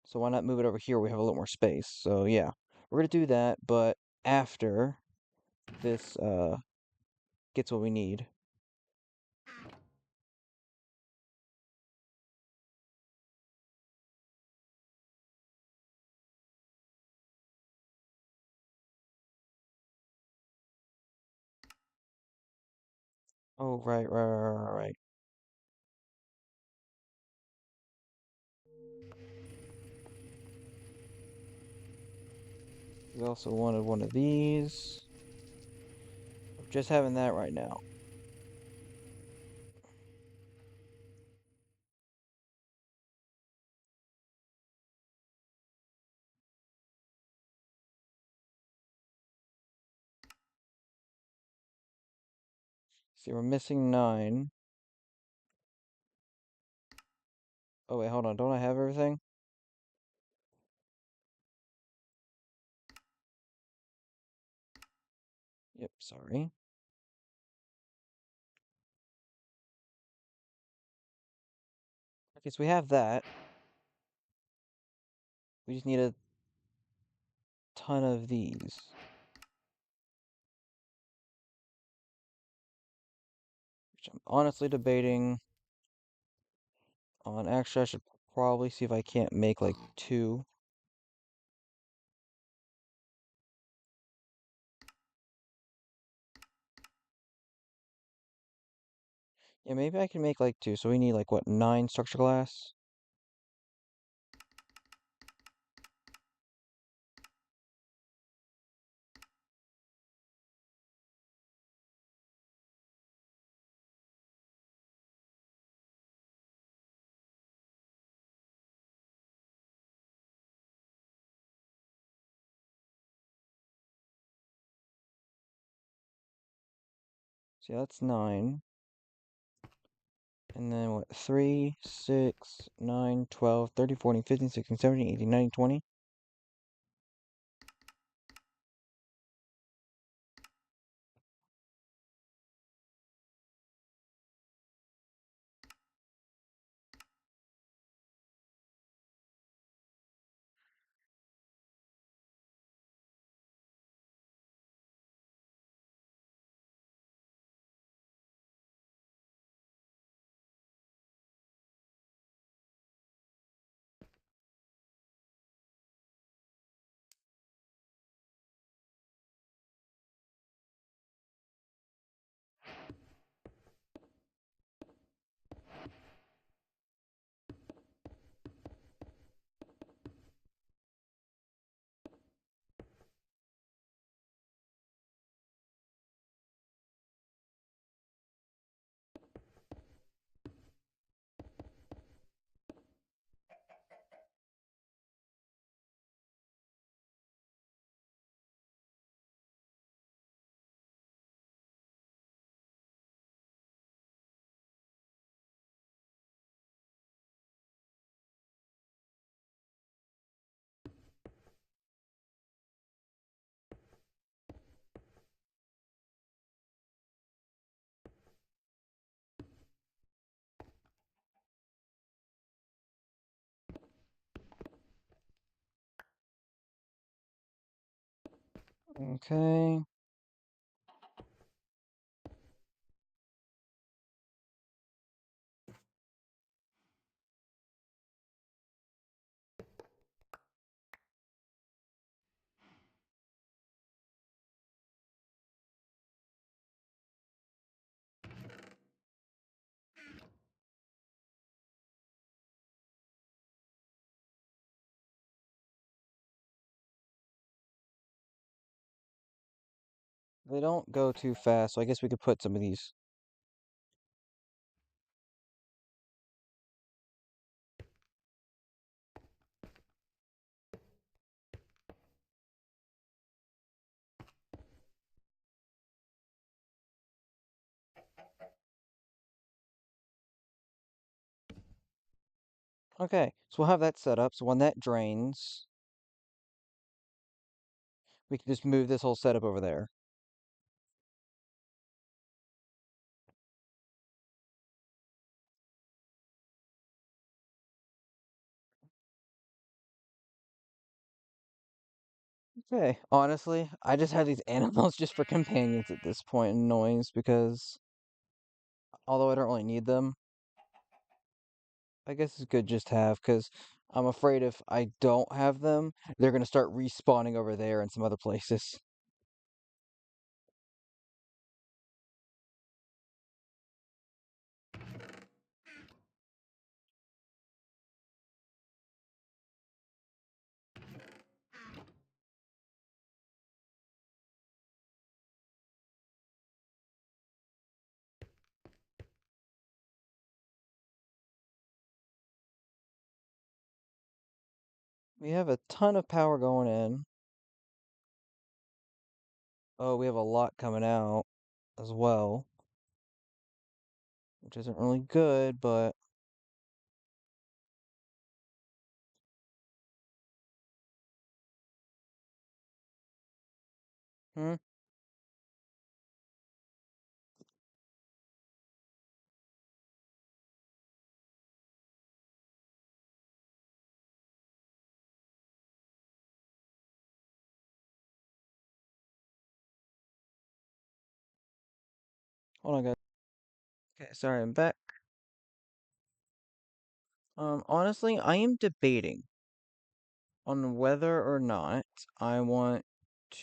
So why not move it over here? We have a little more space. So yeah, we're gonna do that, but after this gets what we need. Oh, right. We also wanted one of these. We're just having that right now. See, we're missing 9. Oh, wait, hold on. Don't I have everything? Yep, sorry. Okay, so we have that. We just need a ton of these. Which I'm honestly debating on. Actually, I should probably see if I can't make like 2. Yeah, maybe I can make like 2. So we need like what, 9 structure glass? See, that's 9. And then what? 3, 6, 9, 12, 13, 14, 15, 16, 17, 18, 19, 20. Okay. They don't go too fast, so I guess we could put some of these. Okay, so we'll have that set up. So when that drains, we can just move this whole setup over there. Okay, honestly, I just have these animals just for companions at this point and noise because although I don't really need them, I guess it's good just to have because I'm afraid if I don't have them, they're gonna start respawning over there and some other places. We have a ton of power going in. Oh, we have a lot coming out as well, which isn't really good, but hmm. Hold on, guys. Okay, sorry, I'm back. Honestly, I am debating on whether or not I want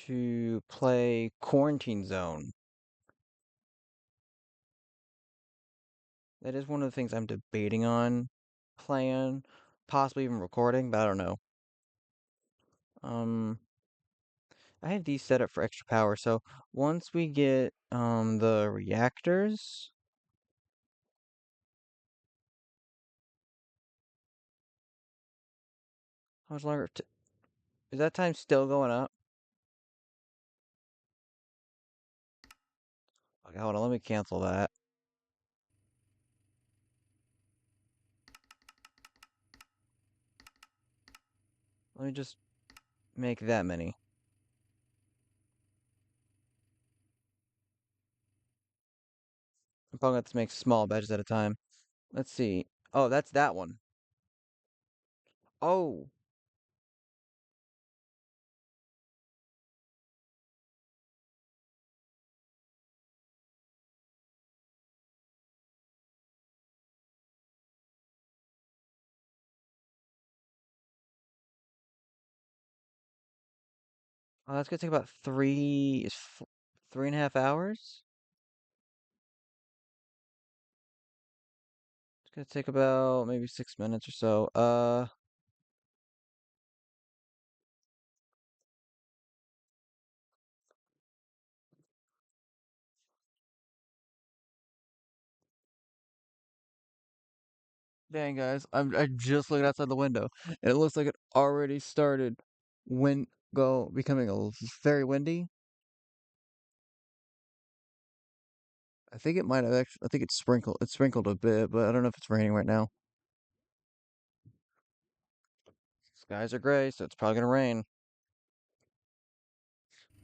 to play Quarantine Zone. That is one of the things I'm debating on playing, possibly even recording, but I don't know. Um, I have these set up for extra power, so once we get the reactors, how much longer is that time still going up? Okay, hold on, let me cancel that. Let me just make that many. I'm probably going to make small batches at a time. Let's see. Oh, that's that one. Oh, oh, that's gonna take about 3.5 hours. It's gonna take about maybe 6 minutes or so. Dang guys, I just looked outside the window and it looks like it already started becoming very windy. I think it might have actually. I think it sprinkled a bit, but I don't know if it's raining right now. Skies are gray, so it's probably gonna rain.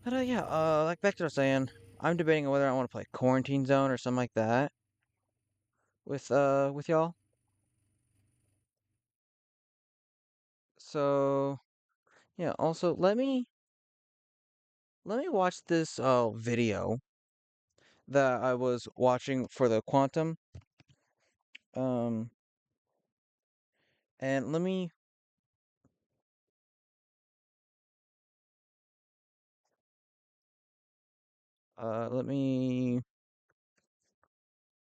But yeah, like back to what I was saying, I'm debating on whether I want to play Quarantine Zone or something like that with y'all. So yeah, also let me watch this video that I was watching for the quantum. Um and let me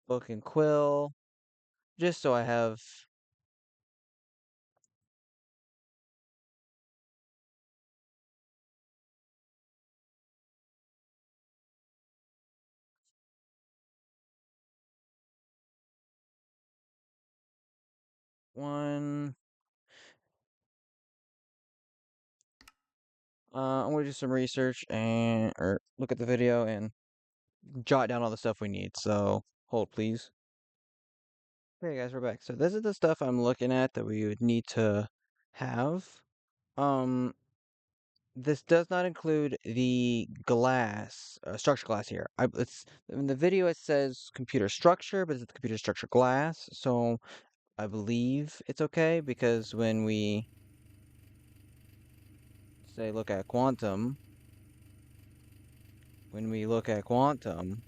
book and quill just so I have one. I'm gonna do some research and or look at the video and jot down all the stuff we need. So hold please. Okay guys, we're back. So this is the stuff I'm looking at that we would need to have. Um this does not include the glass, structure glass here. It's in the video. It says computer structure, but it's the computer structure glass. So I believe it's okay because when we say look at quantum, when we look at quantum,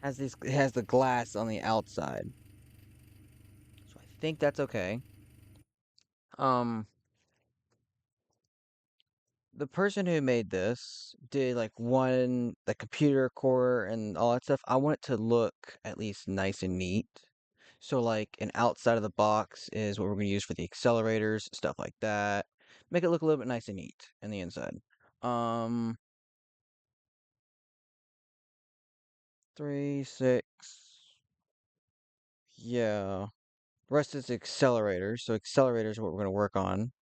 it has the glass on the outside. So I think that's okay. Um, the person who made this did like the computer core and all that stuff. I want it to look at least nice and neat. So like an outside of the box is what we're gonna use for the accelerators, stuff like that. Make it look a little bit nice and neat in the inside. Um, 3, 6. Yeah. Rest is accelerators, so accelerators are what we're going to work on.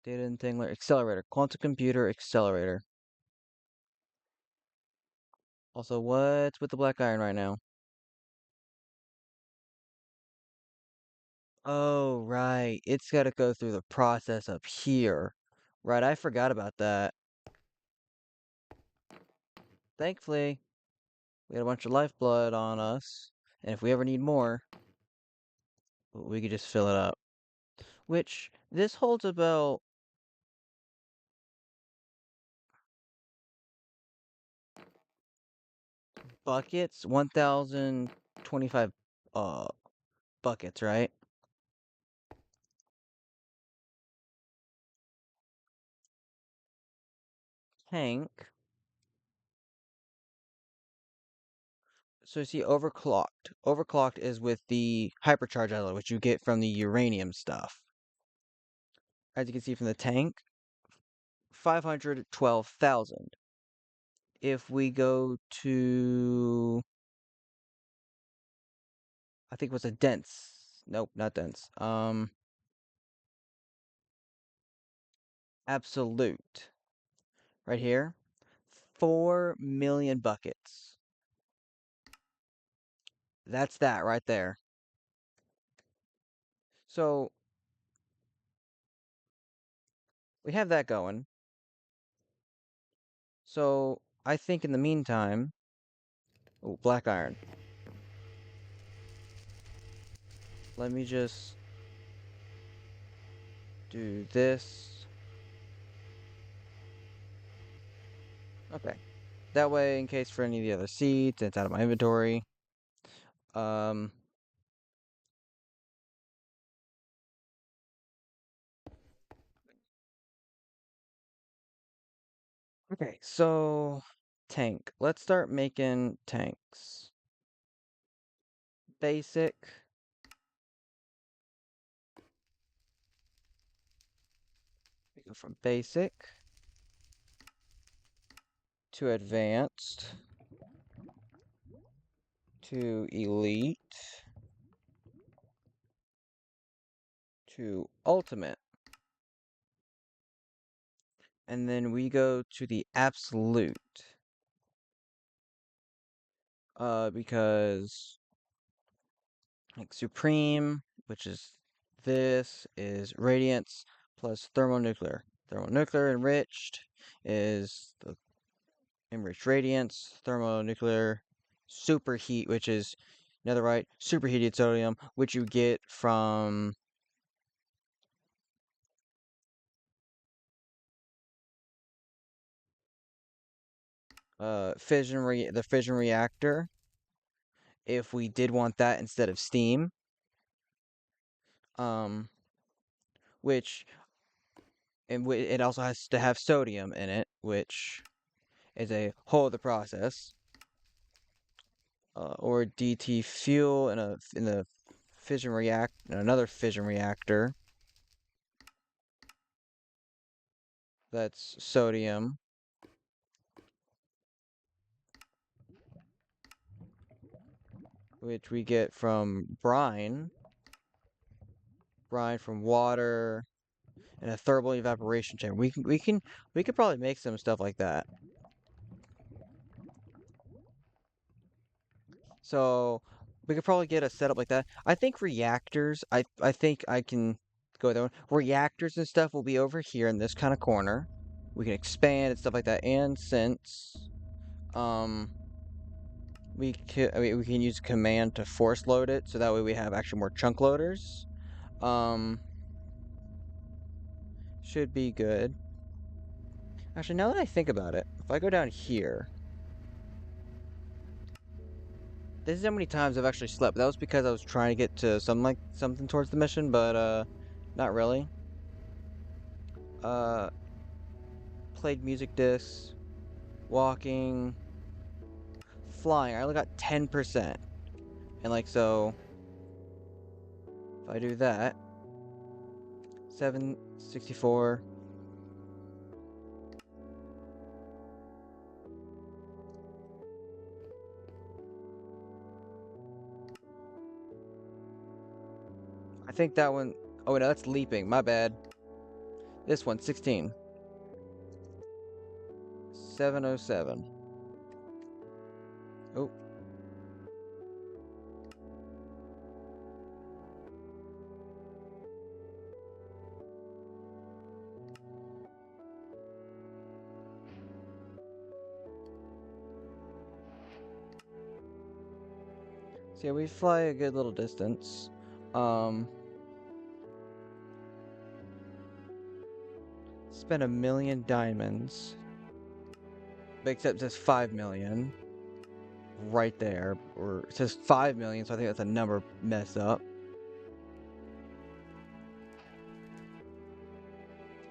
Data entangler, accelerator, quantum computer accelerator. Also, what's with the black iron right now? Oh, right. It's got to go through the process up here. Right, I forgot about that. Thankfully, we had a bunch of lifeblood on us, and if we ever need more, we could just fill it up. Which, this holds about buckets, 1,025 buckets, right? Tank. So you see overclocked. Overclocked is with the hypercharge alloy, which you get from the uranium stuff. As you can see from the tank, 512,000. If we go to, I think it was a dense. Nope, not dense. Absolute. Right here, 4 million buckets. That's that right there. So we have that going. So I think in the meantime, oh, black iron. Let me just do this. Okay. That way, in case for any of the other seeds, it's out of my inventory. Um, okay, so tank. Let's start making tanks. Basic. We go from basic to advanced to elite to ultimate. And then we go to the absolute. Because like supreme, which is this, is radiance plus thermonuclear. Thermonuclear enriched is the enriched radiance, thermonuclear superheat, which is netherite, superheated sodium, which you get from the fission reactor. If we did want that instead of steam, um, which and it also has to have sodium in it, which is a whole other process. Or DT fuel in the another fission reactor. That's sodium, which we get from brine from water, and a thermal evaporation chamber. We could probably make some stuff like that. So we could probably get a setup like that. I think reactors. I think I can go there. Reactors and stuff will be over here in this kind of corner. We can expand and stuff like that. And since um we can use command to force load it, so that way we have actually more chunk loaders. Um, should be good. Actually, now that I think about it, if I go down here, this is how many times I've actually slept. That was because I was trying to get to something towards the mission, but not really. Uh, played music discs, walking, flying. I only got 10%, and like so, if I do that, 764. I think that one. Oh, no, that's leaping. My bad. This one, 16. 707. Oh, so yeah, we fly a good little distance. Um, spend 1,000,000 diamonds. Except it says 5,000,000 right there. Or it says 5,000,000, so I think that's a number messed up.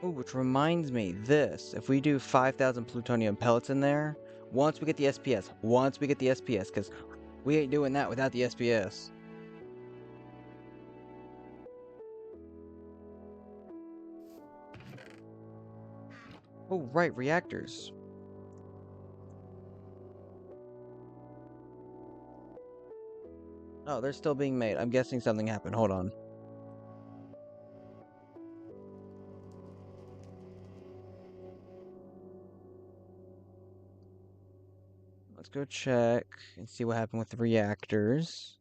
Ooh, which reminds me, this, if we do 5,000 plutonium pellets in there, once we get the SPS, because we ain't doing that without the SPS. Oh, right, reactors. Oh, they're still being made. I'm guessing something happened. Hold on. Let's go check and see what happened with the reactors.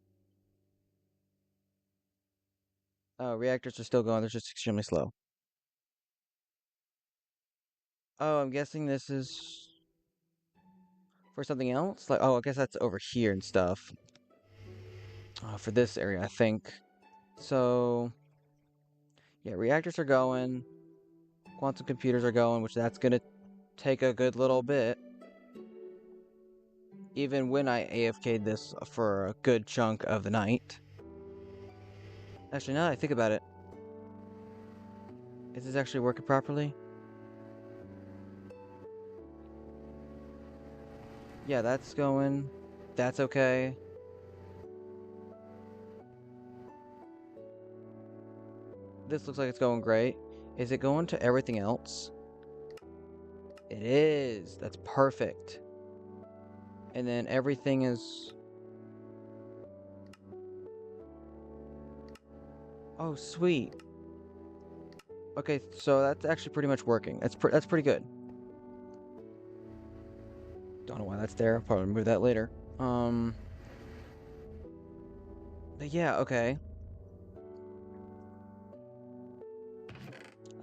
Oh, reactors are still going. They're just extremely slow. Oh, I'm guessing this is for something else? Like, oh, I guess that's over here and stuff. For this area, I think. So, yeah, reactors are going. Quantum computers are going, which that's gonna take a good little bit. Even when I AFK'd this for a good chunk of the night. Actually, now that I think about it, is this actually working properly? Yeah, that's going. That's okay. This looks like it's going great. Is it going to everything else? It is. That's perfect. And then everything is. Oh, sweet. Okay, so that's actually pretty much working. That's pretty good. Don't know why that's there. I'll probably remove that later. Um, but yeah, okay.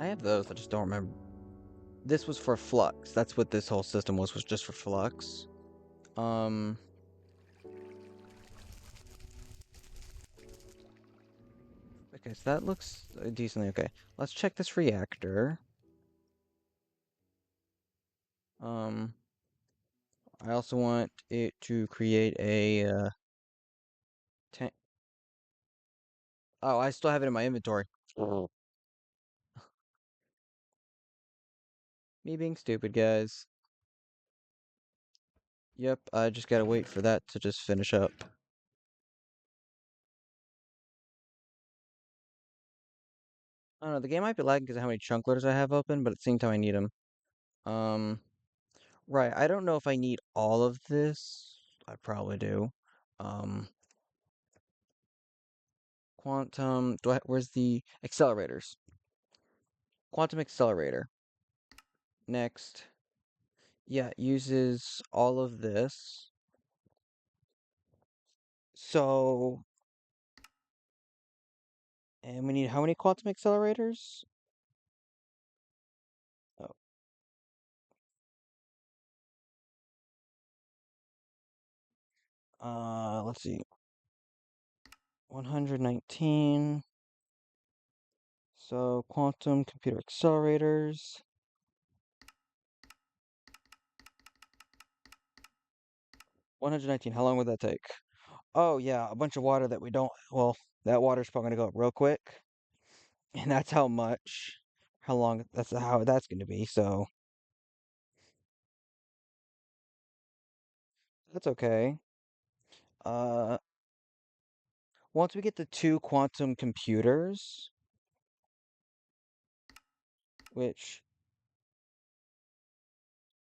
I have those. I just don't remember. This was for flux. That's what this whole system was just for flux. Um, okay, so that looks decently okay. Let's check this reactor. Um, I also want it to create a tank. Oh, I still have it in my inventory. Me being stupid, guys. Yep, I just gotta wait for that to just finish up. I don't know, the game might be lagging because of how many chunk loaders I have open, but at the same time I need them. Um, right, I don't know if I need all of this. I probably do. Um, quantum, where's the accelerators? Quantum accelerator. Next. Yeah, it uses all of this. So, and we need how many quantum accelerators? Oh, let's see. 119. So, quantum computer accelerators. 119. How long would that take? Oh, yeah, a bunch of water that we don't. Well, that water's probably gonna go up real quick. And that's how much. How long. That's how that's gonna be. So, that's okay. Uh, once we get the two quantum computers, which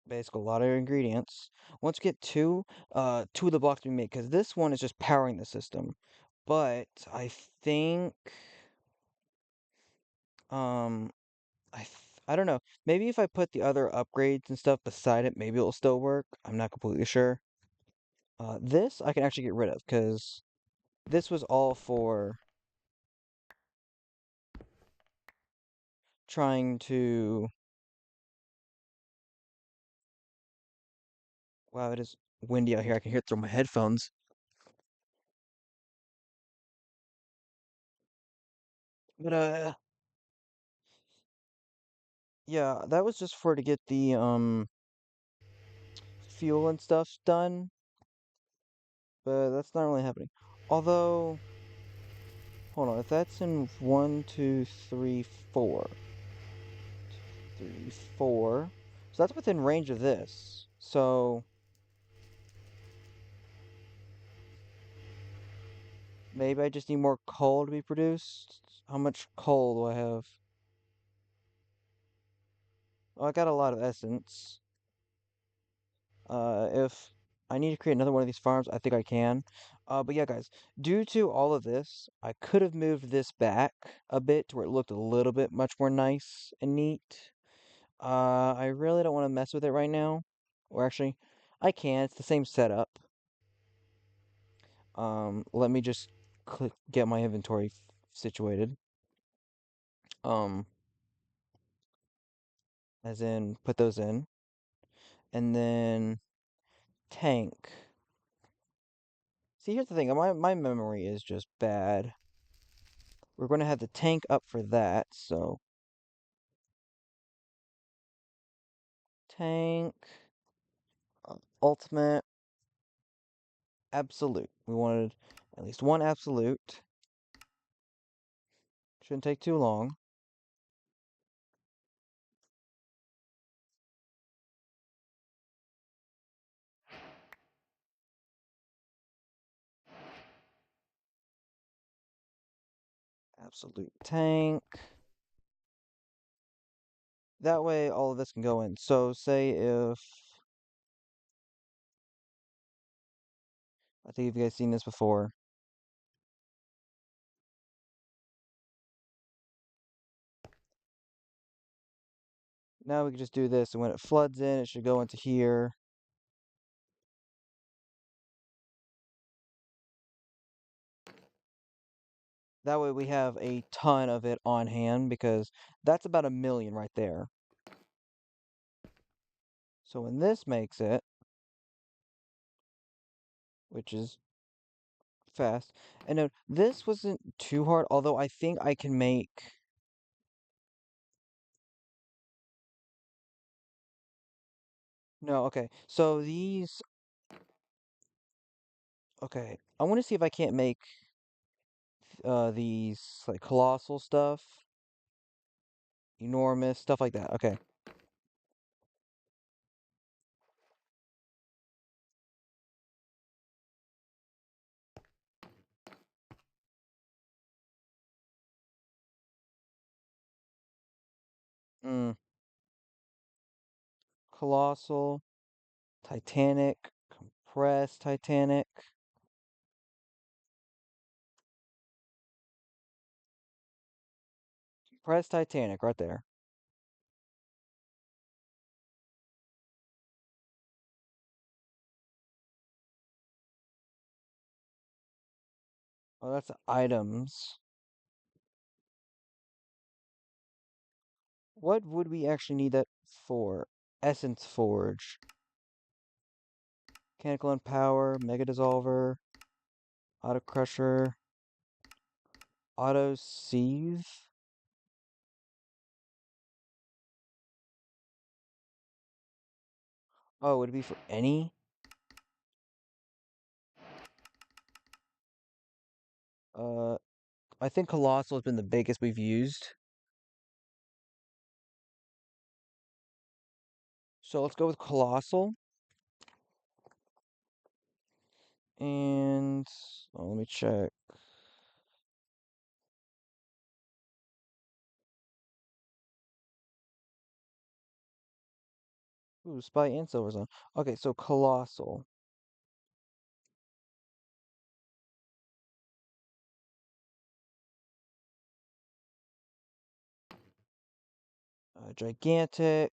basically a lot of ingredients. Once we get two of the blocks we make, because this one is just powering the system. But I think Um, I don't know. Maybe if I put the other upgrades and stuff beside it, maybe it'll still work. I'm not completely sure. This I can actually get rid of because this was all for trying to. Wow, it is windy out here. I can hear it through my headphones. But yeah, that was just for to get the fuel and stuff done, but that's not really happening. Although, hold on, if that's in one, two, three, four, three, four, so that's within range of this. So maybe I just need more coal to be produced. How much coal do I have? Oh, I got a lot of essence. If I need to create another one of these farms, I think I can. But yeah, guys, due to all of this, I could have moved this back a bit to where it looked a little bit much more nice and neat. I really don't want to mess with it right now. Or actually, I can. It's the same setup. Let me just get my inventory situated. Um, as in put those in, and then tank. See, here's the thing. My memory is just bad. We're going to have the tank up for that, so tank, ultimate, absolute. We wanted at least one absolute. Shouldn't take too long. Absolute tank. That way all of this can go in. So say if, I think you guys seen this before. Now we can just do this, and when it floods in, it should go into here. That way we have a ton of it on hand because that's about 1 million right there. So when this makes it, which is fast, and no, this wasn't too hard, although I think I can make. No, okay. So these, okay. I want to see if I can't make these like colossal stuff, enormous stuff like that. Okay. Mm, colossal, Titanic, compressed Titanic, compressed Titanic right there. Oh, that's items. What would we actually need that for? Essence Forge, Mechanical and Power, Mega Dissolver, Auto Crusher, Auto Sieve. Oh, would it be for any? Uh, I think Colossal has been the biggest we've used. So let's go with Colossal. And let me check. Ooh, Spy and Silver Zone. Okay, so Colossal. gigantic.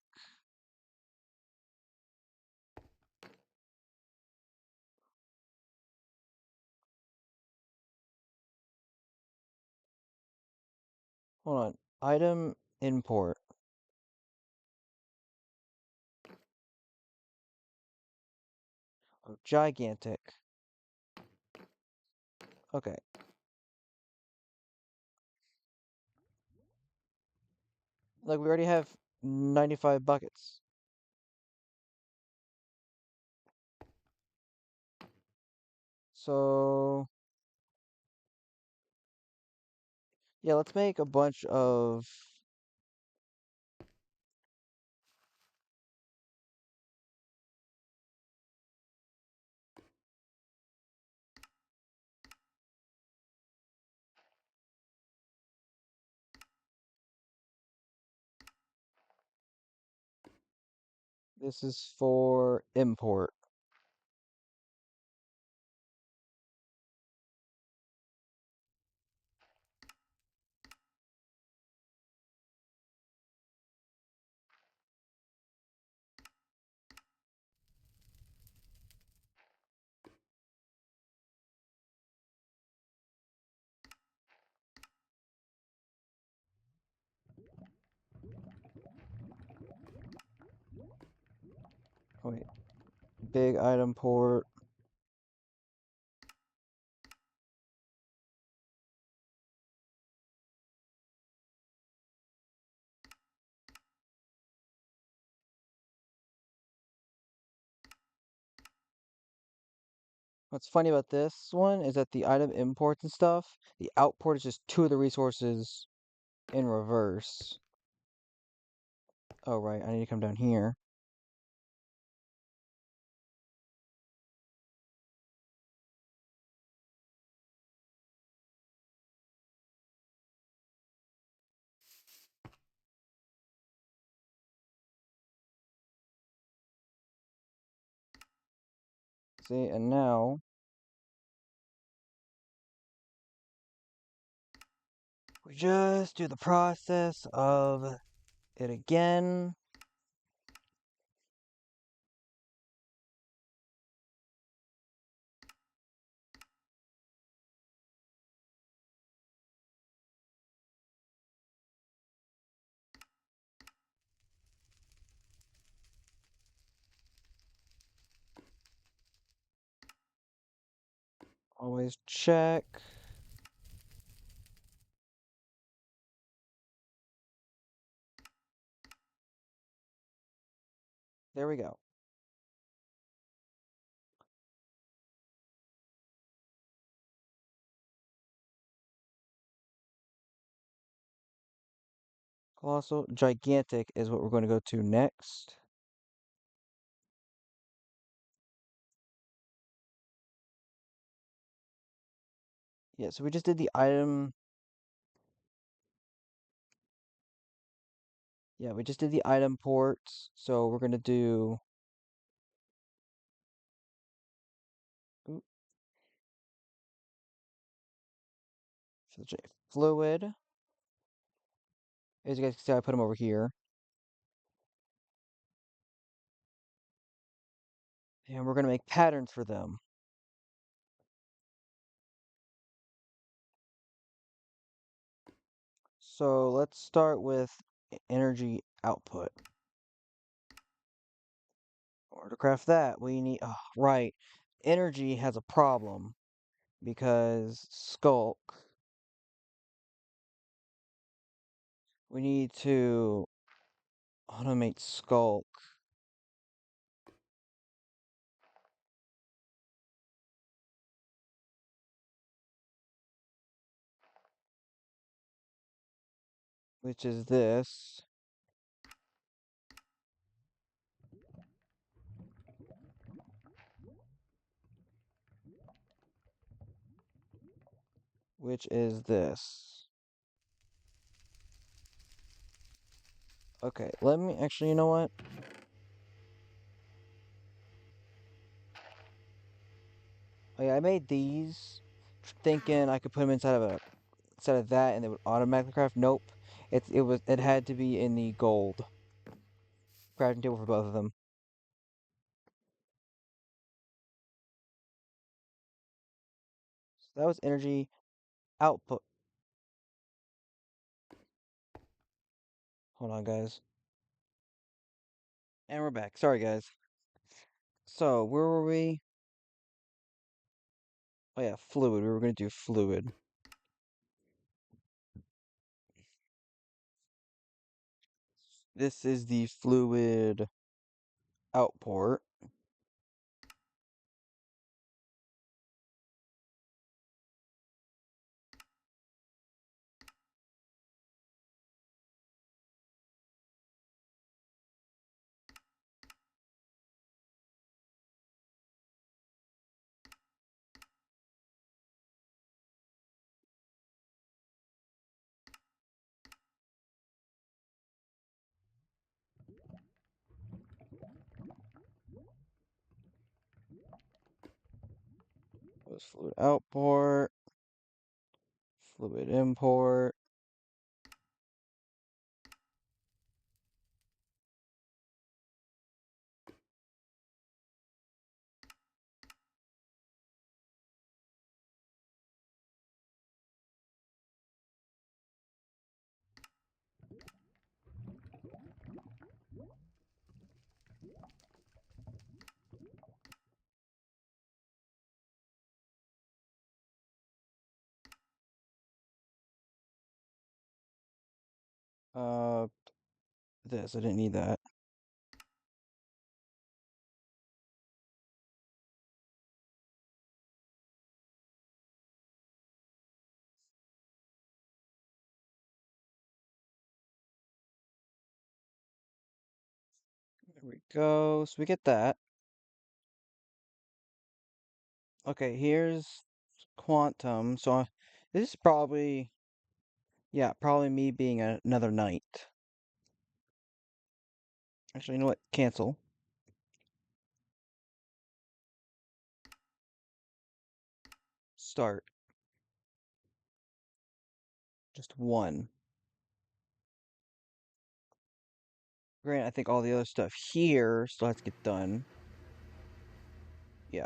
Hold on. Item import. Oh, gigantic. Okay. Like we already have 95 buckets. So yeah, let's make a bunch of. This is for import. Oh, wait. Big item port. What's funny about this one is that the item imports and stuff, the output is just two of the resources in reverse. Oh, right, I need to come down here. See, and now we just do the process of it again. Always check. There we go. Colossal, gigantic is what we're going to go to next. Yeah, so we just did the item. Yeah, we just did the item ports. So we're going to do. Oop, fluid. As you guys can see, I put them over here. And we're going to make patterns for them. So let's start with energy output. Or to craft that, we need. Oh, right. Energy has a problem because Skulk. We need to automate Skulk. Which is this. Which is this. Okay, let me actually, you know what? Oh, yeah, I made these thinking I could put them inside of that and they would automatically craft. Nope. It had to be in the gold crafting table for both of them. So that was energy output. Hold on, guys. And we're back. Sorry, guys. So, where were we? Oh yeah, fluid. We were gonna do fluid. This is the fluid outport. That was fluid outport, fluid import. Uh, this, I didn't need that. There we go. So we get that. Okay, here's quantum. This is probably, yeah, probably me being another knight. Actually, you know what? Cancel. Start. Just one. Granted, I think all the other stuff here still has to get done. Yeah.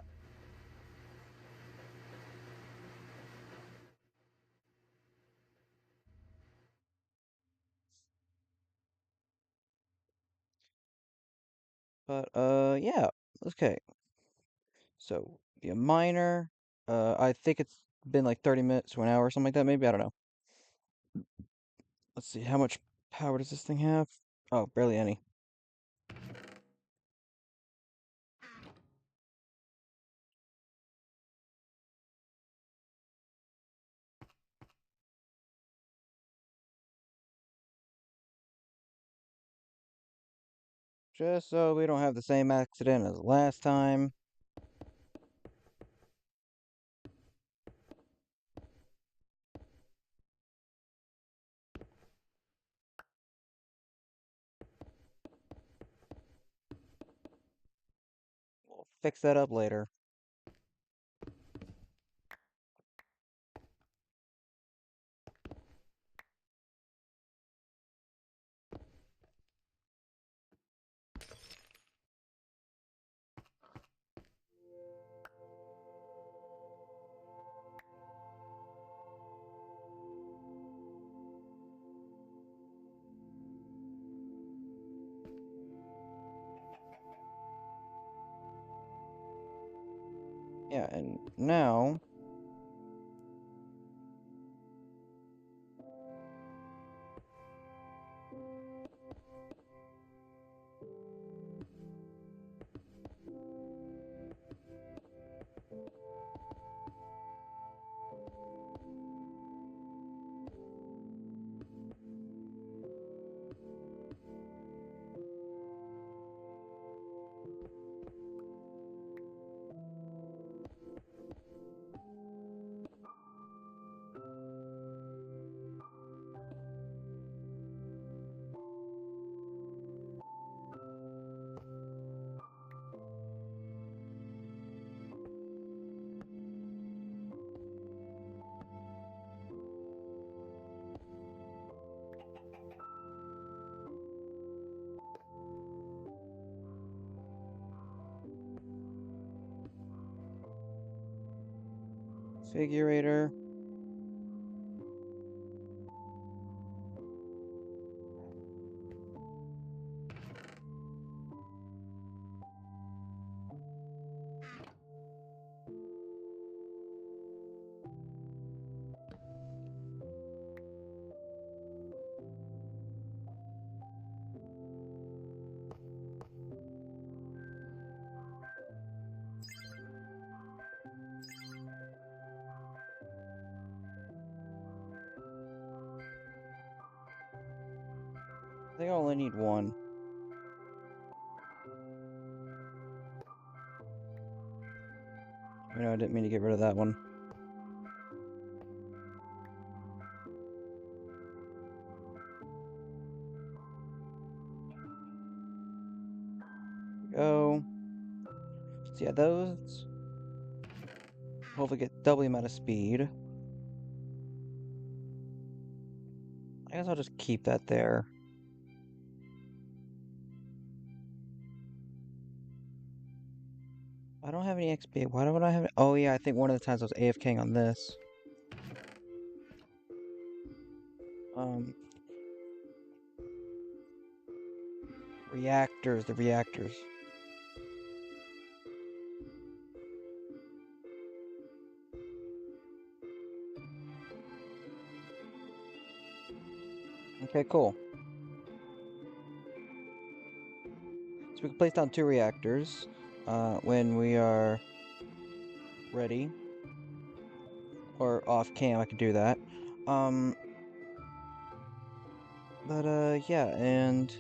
But, yeah. Okay. So, be a miner. I think it's been like 30 minutes to an hour or something like that, maybe. I don't know. Let's see, how much power does this thing have? Oh, barely any. Just so we don't have the same accident as last time. We'll fix that up later. Yeah, and now Configurator. I think I only need one. I didn't mean to get rid of that one. Go. So yeah, those hopefully get double the amount of speed. I guess I'll just keep that there. I don't have any XP. Why don't I have? Oh yeah, I think one of the times I was AFKing on this. Um, reactors. The reactors. Okay, cool. So we can place down 2 reactors. When we are ready or off cam, I can do that. Um, but yeah, and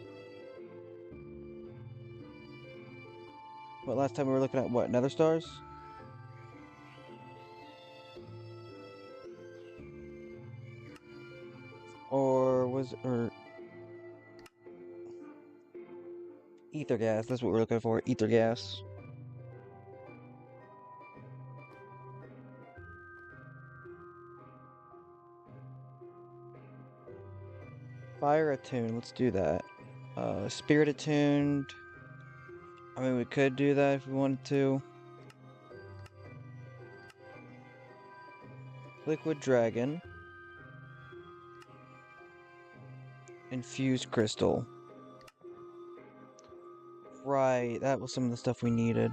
what last time we were looking at what Nether stars? Or was or ether gas? That's what we're looking for. Ether gas. Fire attuned. Let's do that. Spirit attuned. I mean, we could do that if we wanted to. Liquid dragon. Infused crystal. Right, that was some of the stuff we needed.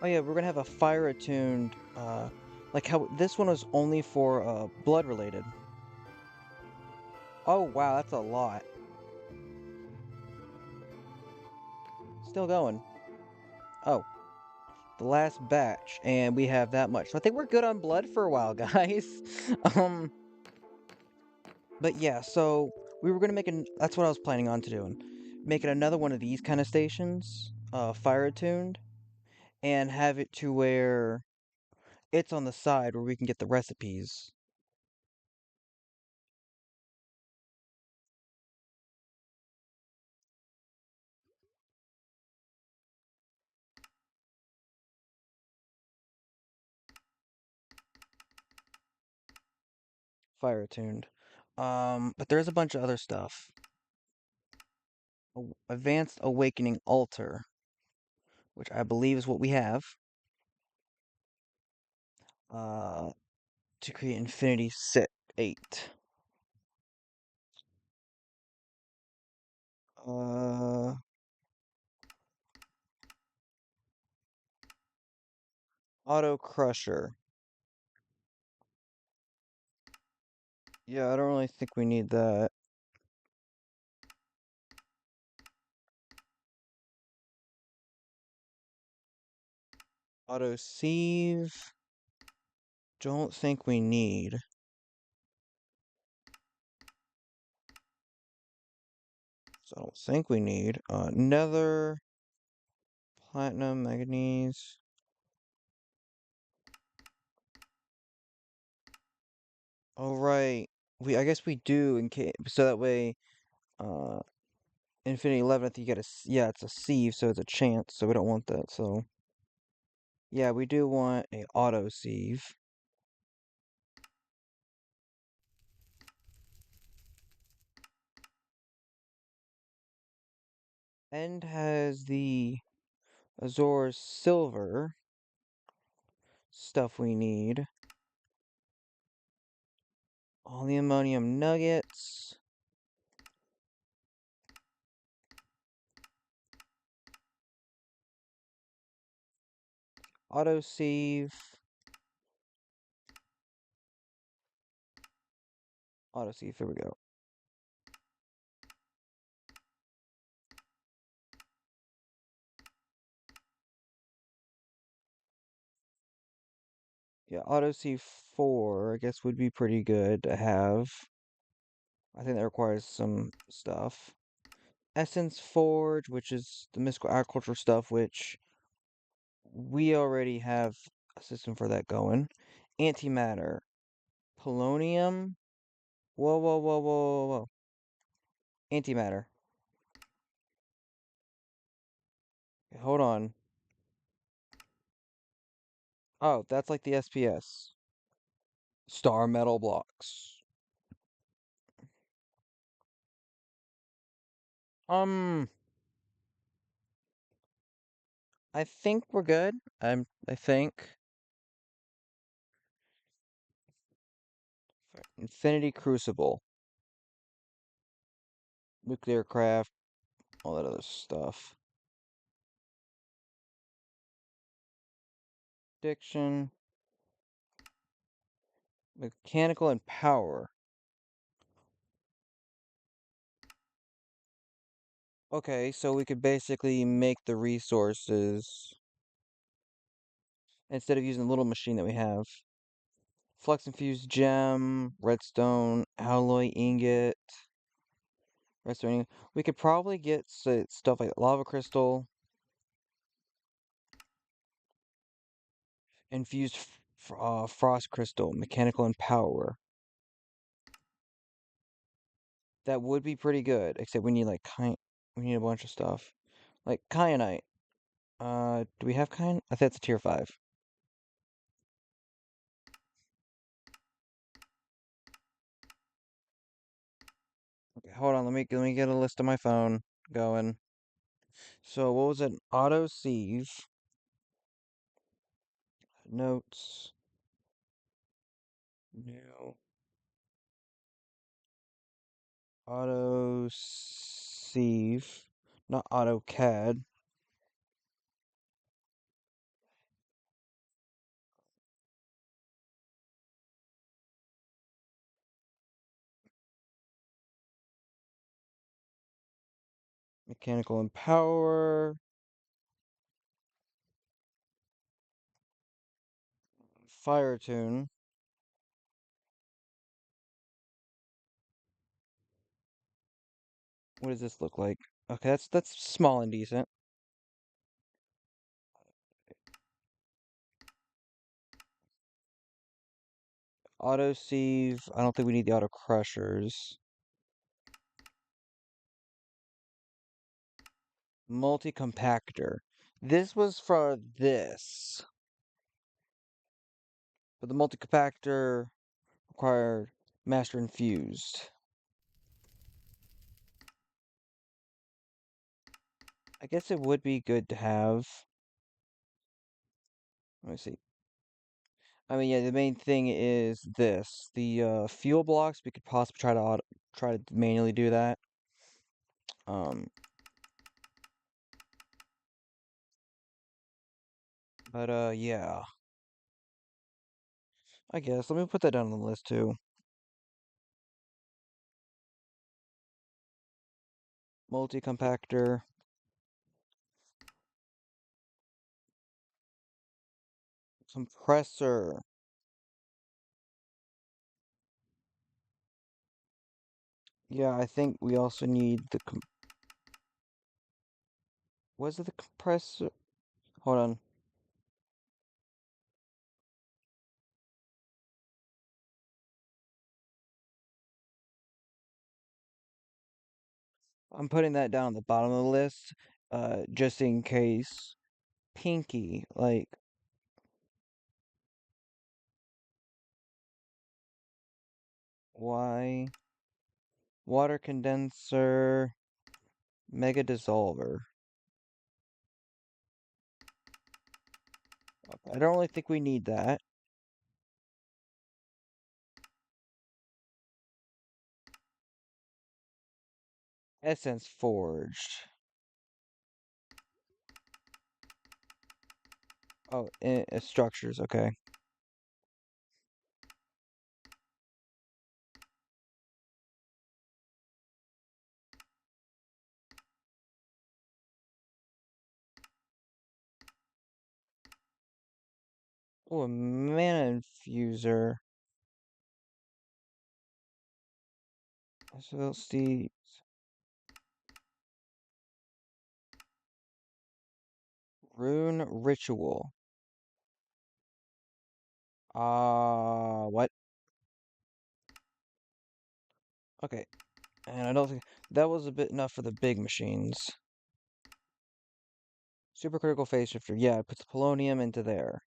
Oh yeah, we're gonna have a fire attuned, like how this one was only for blood related. Oh wow, that's a lot. Still going. Oh, the last batch, and we have that much. So I think we're good on blood for a while, guys. um, but yeah, so we were gonna make an. That's what I was planning on to doing, making another one of these kind of stations, fire attuned, and have it to where it's on the side where we can get the recipes. Fire attuned. But there's a bunch of other stuff. Advanced Awakening Altar, which I believe is what we have. Uh, to create Infinity Set 8. Uh, Auto Crusher. Yeah, I don't really think we need that. Auto Sieve. Don't think we need. So I don't think we need. Nether. Platinum, Manganese. Oh, right. I guess we do in case, so that way, uh, Infinity 11th, you get yeah, it's a sieve, so it's a chance, so we don't want that, so. Yeah, we do want a auto sieve. and has the Azure silver stuff we need. All the ammonium nuggets. Autosave. Autosave, here we go. Yeah, autosave 4, I guess, would be pretty good to have. I think that requires some stuff. Essence Forge, which is the mystical agriculture stuff, which we already have a system for that going. Antimatter. Polonium. Whoa, whoa, whoa, whoa, whoa, whoa. Antimatter. Okay, hold on. Oh, that's like the SPS. Star metal blocks. Um, I think we're good. I think. Infinity Crucible. Nuclear craft. All that other stuff. Addiction. Mechanical and power. Okay, so we could basically make the resources instead of using the little machine that we have. Flux infused gem, redstone, alloy ingot, redstone ingot. We could probably get stuff like lava crystal, infused frost crystal, mechanical and power. That would be pretty good, except we need like we need a bunch of stuff. Like kyanite. Do we have kyanite? I think it's a tier 5. Okay, hold on, let me get a list on my phone going. So what was it? Auto save. Notes. New. Auto save. Not AutoCAD. Mechanical and power. Fire tune. What does this look like? Okay, that's small and decent. Auto save. I don't think we need the auto crushers. Multi compactor. This was for this. But the multi compactor required master infused. I guess it would be good to have. Let me see. I mean, yeah, the main thing is this. The fuel blocks, we could possibly try to manually do that. Um, but yeah. I guess let me put that down on the list too. Multi-compactor, compressor. Yeah, I think we also need the was it the compressor? Hold on. I'm putting that down at the bottom of the list, just in case. Pinky, like why? Water condenser, Mega Dissolver. I don't really think we need that. Essence Forged. Oh, structures, okay. Oh, a mana infuser. So let's see. Rune Ritual. What? Okay. And I don't think that was a bit enough for the big machines. Supercritical phase shifter. Yeah, it puts polonium into there.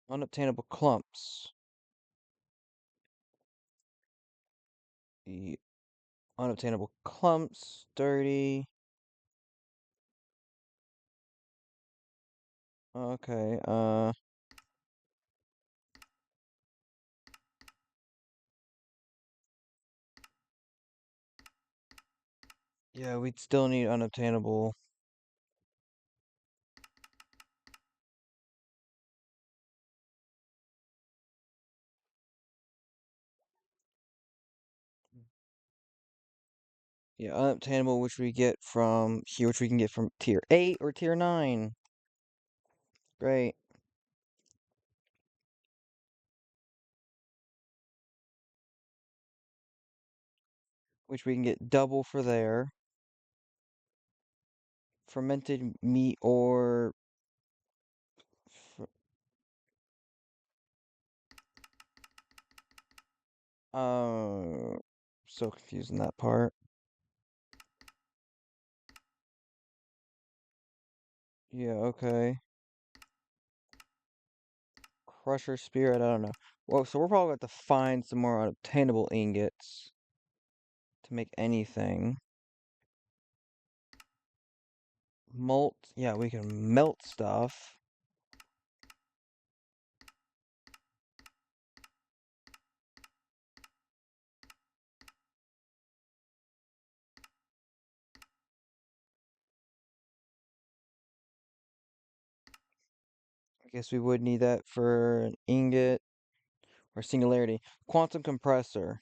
Unobtainable clumps. The unobtainable clumps. Dirty. Okay. Yeah, we'd still need unobtainable. Yeah, unobtainable, which we get from here, which we can get from tier 8 or tier 9. Great. Which we can get double for there. Fermented meat or uh so confused in that part. Yeah, okay. Crusher Spirit, I don't know. Well, so we're probably going to have to find some more unobtainable ingots to make anything. Malt, yeah, we can melt stuff. I guess we would need that for an ingot or singularity. Quantum compressor.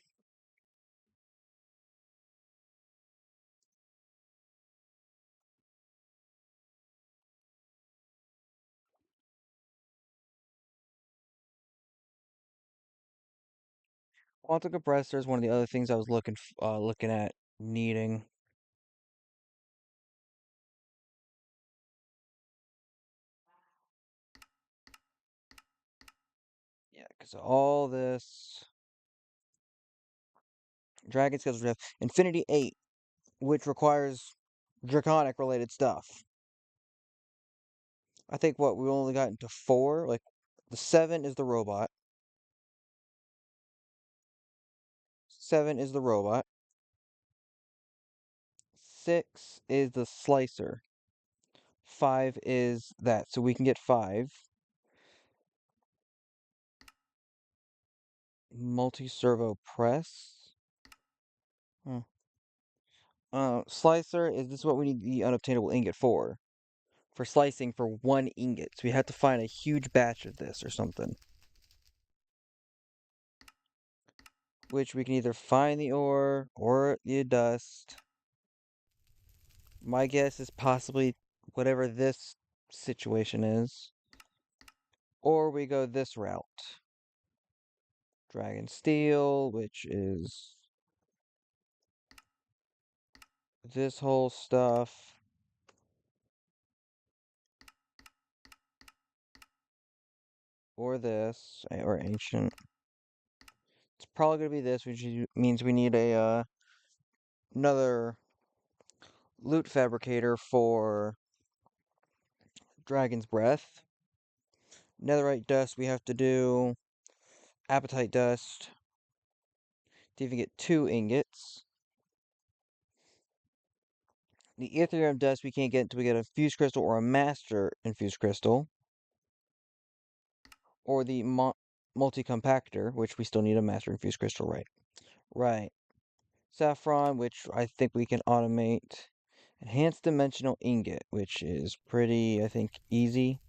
Quantum compressor is one of the other things I was looking at needing. Yeah, because all this Dragon Skills we have Infinity 8, which requires Draconic related stuff. I think what we only got into 4, like the 7 is the robot. 7 is the robot. 6 is the slicer. 5 is that, so we can get 5. Multi-servo press. Hmm. Slicer is this what we need the unobtainable ingot for? For slicing for 1 ingot. So we have to find a huge batch of this or something. Which we can either find the ore or the dust. My guess is possibly whatever this situation is. Or we go this route. Dragon Steel, which is this whole stuff. Or this, or ancient. It's probably gonna be this, which means we need a another loot fabricator for Dragon's Breath. Netherite dust, we have to do apatite dust to even get 2 ingots. The Ethereum dust we can't get until we get a fused crystal or a master infused crystal. Or the multi-compactor, which we still need a master infused crystal, right? Right. Saffron, which I think we can automate. Enhanced dimensional ingot, which is pretty, I think, easy.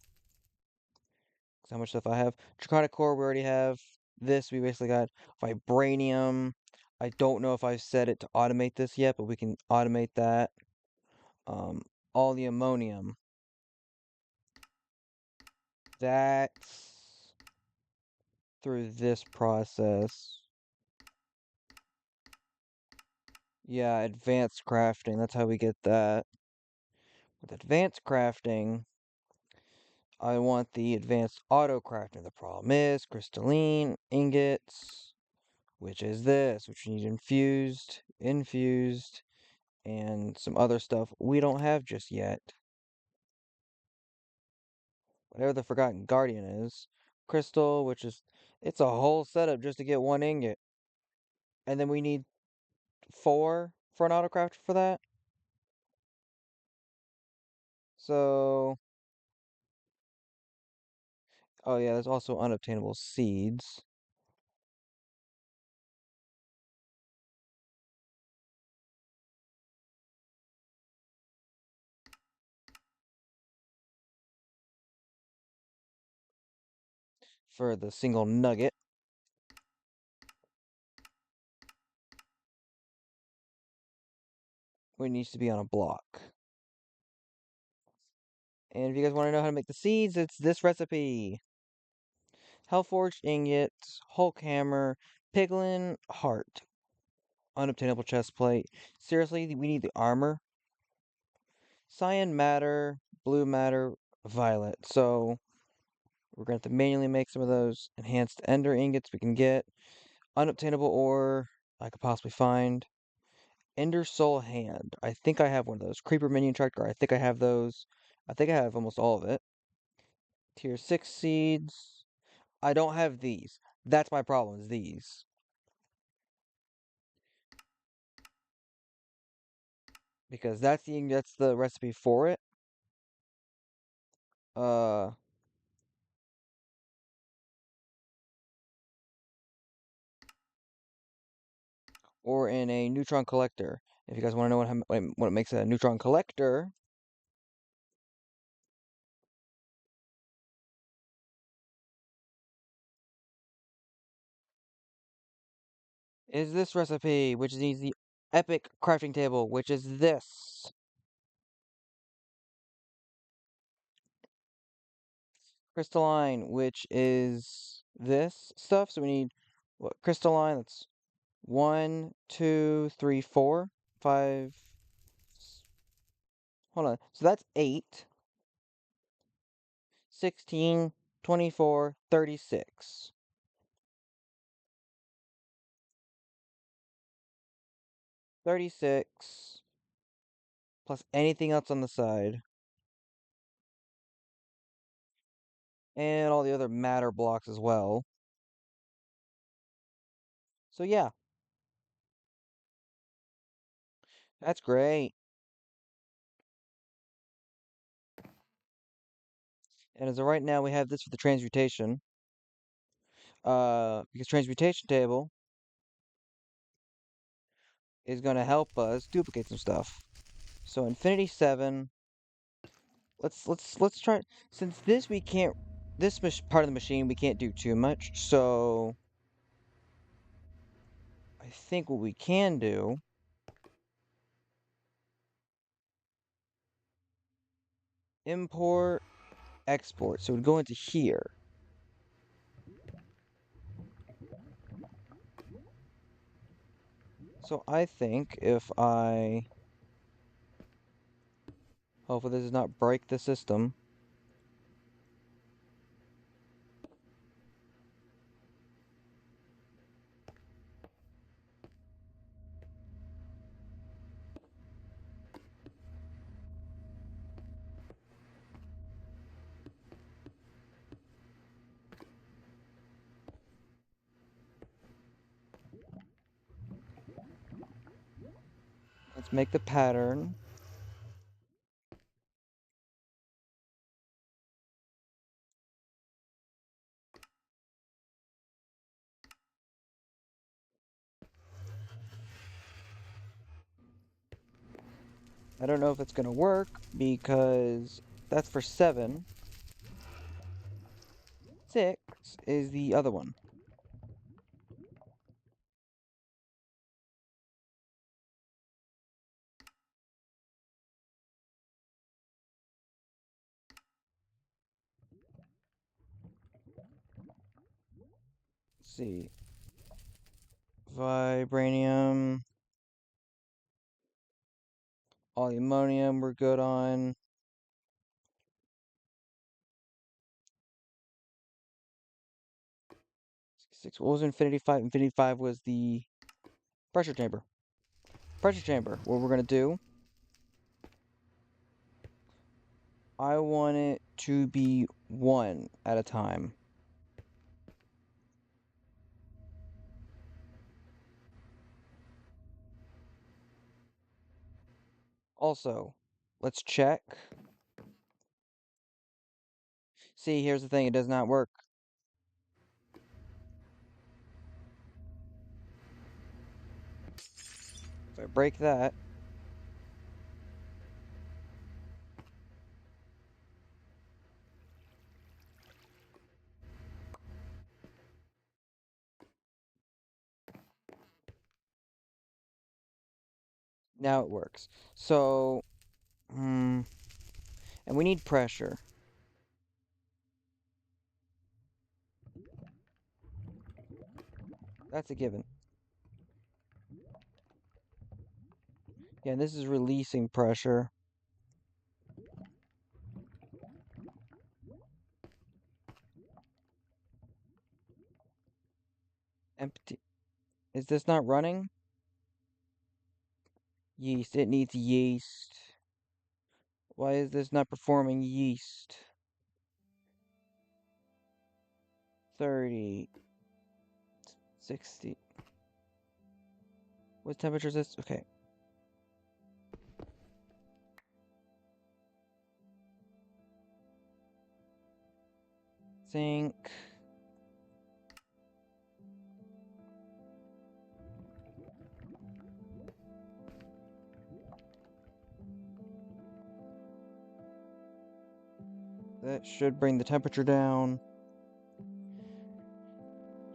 How much stuff I have? Draconic core, we already have. This, we basically got vibranium. I don't know if I've set it to automate this yet, but we can automate that. All the ammonium. That's through this process. Yeah, advanced crafting. That's how we get that. With advanced crafting, I want the advanced auto crafting. The problem is crystalline ingots, which is this, which we need infused, and some other stuff we don't have just yet. Whatever the Forgotten Guardian is. Crystal, which is, it's a whole setup just to get 1 ingot. And then we need 4 for an autocraft for that. So, oh yeah, there's also unobtainable seeds. For the single nugget. It needs to be on a block. And if you guys want to know how to make the seeds, it's this recipe. Hellforged ingot, Hulk hammer, piglin heart, unobtainable chest plate. Seriously, we need the armor. Cyan matter, blue matter, violet. So we're going to have to manually make some of those enhanced ender ingots we can get. Unobtainable ore I could possibly find. Ender soul hand. I think I have one of those. Creeper minion tractor. I think I have those. I think I have almost all of it. Tier 6 seeds. I don't have these. That's my problem, is these. Because that's the recipe for it. Uh or in a neutron collector. If you guys want to know what makes a neutron collector, is this recipe, which needs the epic crafting table, which is this. Crystalline, which is this stuff. So we need what crystalline? That's 1, 2, 3, 4, 5. Hold on. So that's 8, 16, 24, 36. 36 plus anything else on the side. And all the other matter blocks as well. So yeah, that's great. And as of right now, we have this for the transmutation. Because transmutation table is going to help us duplicate some stuff. So Infinity 7. Let's try, since this we can't, this part of the machine we can't do too much. So I think what we can do, import, export. So we'd go into here. So I think if I, hopefully this does not break the system. Let's make the pattern. I don't know if it's gonna work because that's for 7. 6 is the other one. Let's see. Vibranium. All the ammonium we're good on. 6. What was Infinity 5? Infinity 5 was the pressure chamber. Pressure chamber. What we're gonna do, I want it to be 1 at a time. Also, let's check. See, here's the thing, it does not work. If I break that, now it works. So, and we need pressure. That's a given. Yeah, and this is releasing pressure. Empty. Is this not running? Yeast. It needs yeast. Why is this not performing yeast? 30. 60. What temperature is this? Okay. Zinc. That should bring the temperature down.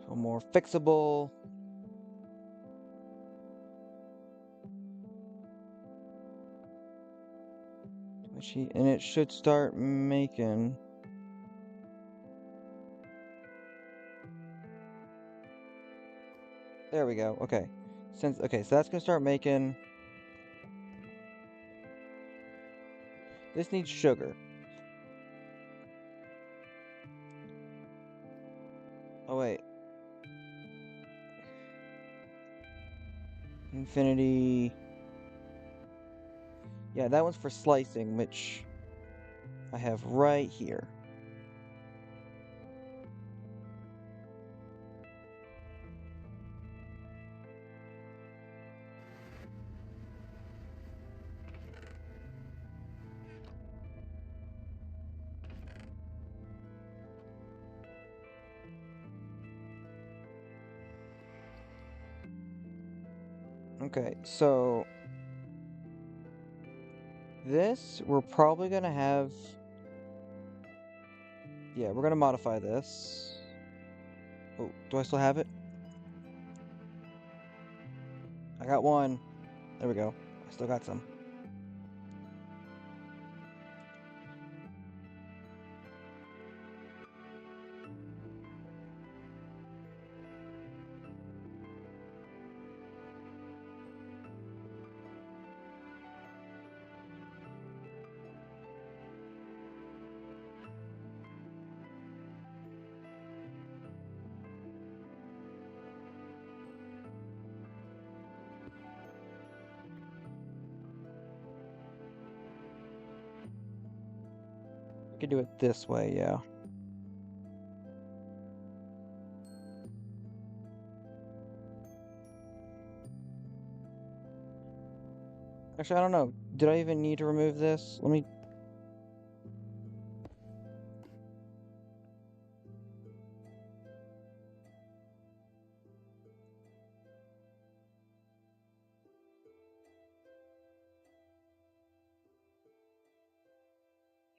So more fixable. And it should start making. There we go. Okay. Okay, so that's gonna start making. This needs sugar. Oh wait. Infinity. Yeah, that one's for slicing, which I have right here. Okay, so this we're probably gonna have. Yeah, we're gonna modify this. Oh, do I still have it? I got one. There we go. I still got some. I could do it this way, yeah. Actually, I don't know. Did I even need to remove this? Let me.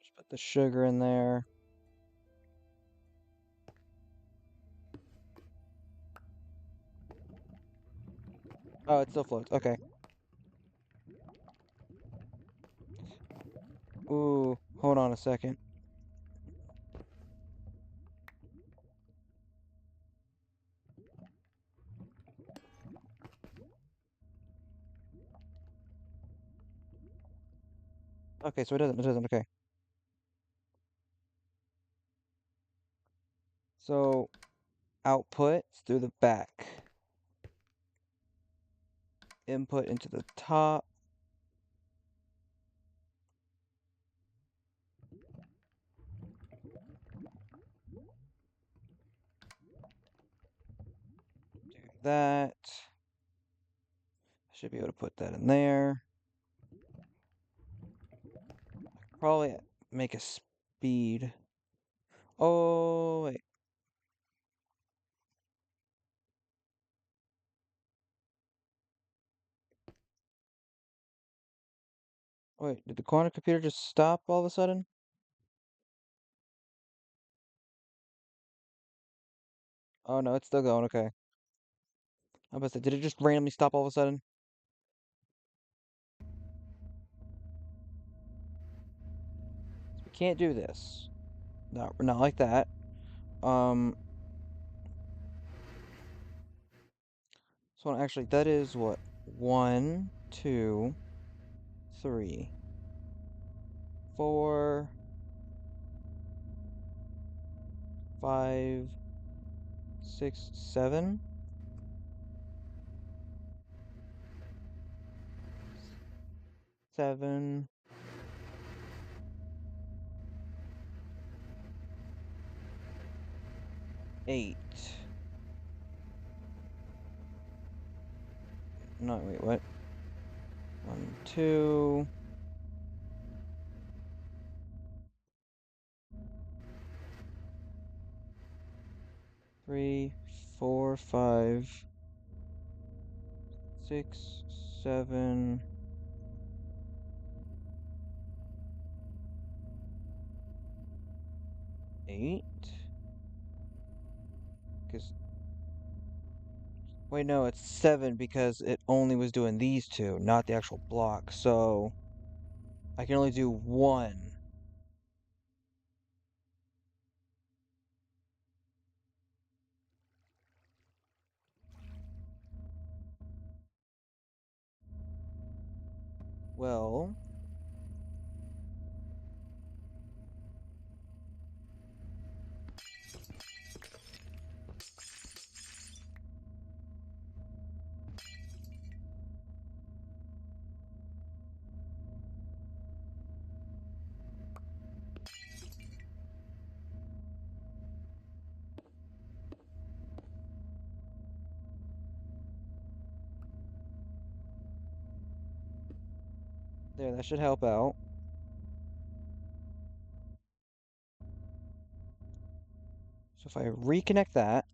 Just put the sugar in there. Oh, it still floats. Okay. Ooh, hold on a second. Okay, so it doesn't, okay. So, output is through the back. Input into the top. Do that. Should be able to put that in there. Probably make a speed. Oh, wait. Wait, did the quantum computer just stop all of a sudden? Oh no, it's still going, okay. I was about to say, did it just randomly stop all of a sudden? We can't do this. Not like that. Um, so actually, that is what? One, two, three, four, 5, 6, 7, 7, 8. No, wait, what? 1, 2, 3, 4, 5, 6, 7, 8. Because wait, no, it's 7 because it only was doing these two, not the actual block. So I can only do one. Well, there, that should help out. So if I reconnect that,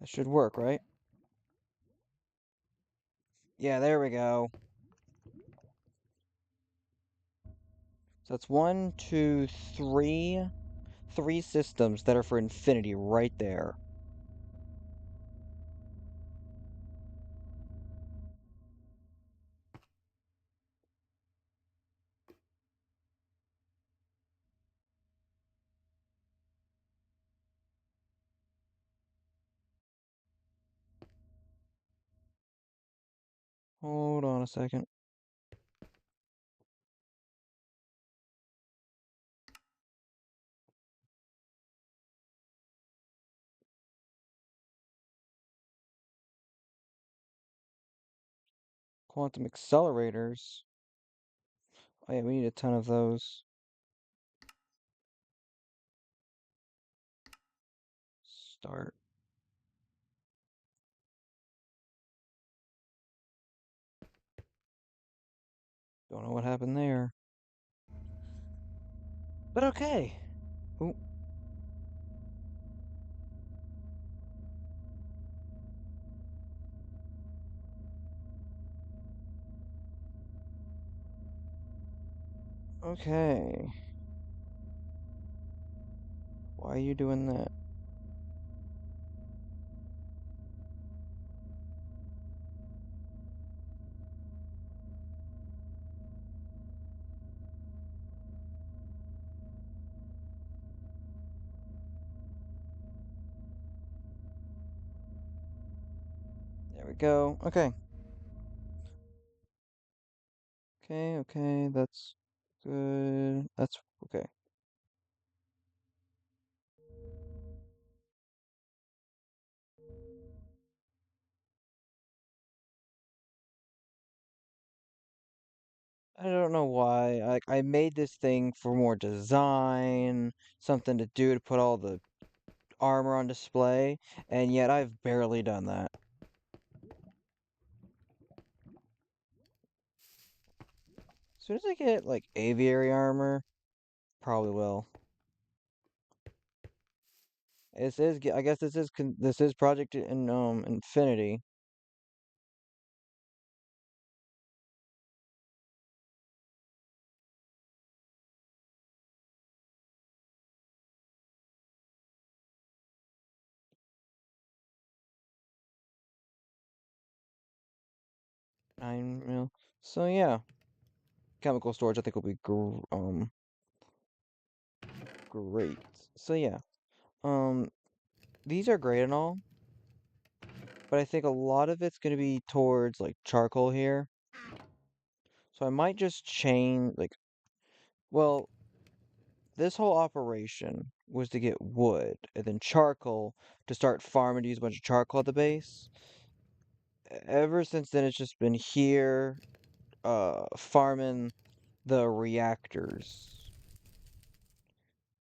that should work, right? Yeah, there we go. So that's one, two, three systems that are for infinity right there. Hold on a second. Quantum accelerators. Oh yeah, we need a ton of those. Start. Don't know what happened there. But okay. Ooh, okay. Why are you doing that? There we go. Okay. Okay, okay, that's good. That's okay. I don't know why. I made this thing for more design, something to do to put all the armor on display, and yet I've barely done that. As soon as I get like aviary armor, probably will. I guess this is Project in Infinity. 9 mil. So yeah, chemical storage I think will be great. So yeah, um these are great and all, but I think a lot of it's gonna be towards like charcoal here. So I might just chain like, well, this whole operation was to get wood and then charcoal to start farming to use a bunch of charcoal at the base. Ever since then, it's just been here, farming the reactors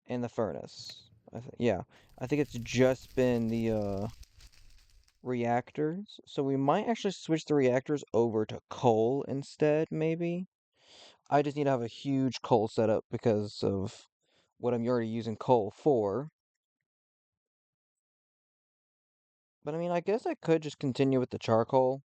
and the furnace. Yeah, I think it's just been the reactors. So we might actually switch the reactors over to coal instead, maybe. I just need to have a huge coal setup because of what I'm already using coal for. But I mean, I guess I could just continue with the charcoal.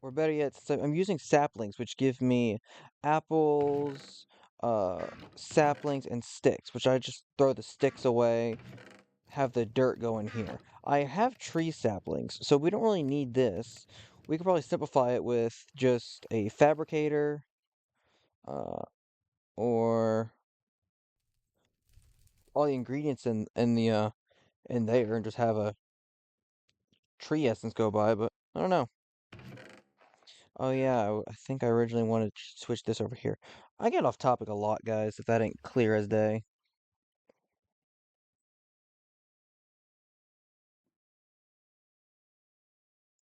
Or better yet, so I'm using saplings, which give me apples, uh, saplings, and sticks, which I just throw the sticks away, have the dirt go in here. I have tree saplings, so we don't really need this. We could probably simplify it with just a fabricator, uh, or all the ingredients in there, and just have a tree essence go by. But I don't know. Oh yeah, I think I originally wanted to switch this over here. I get off topic a lot, guys, if that ain't clear as day.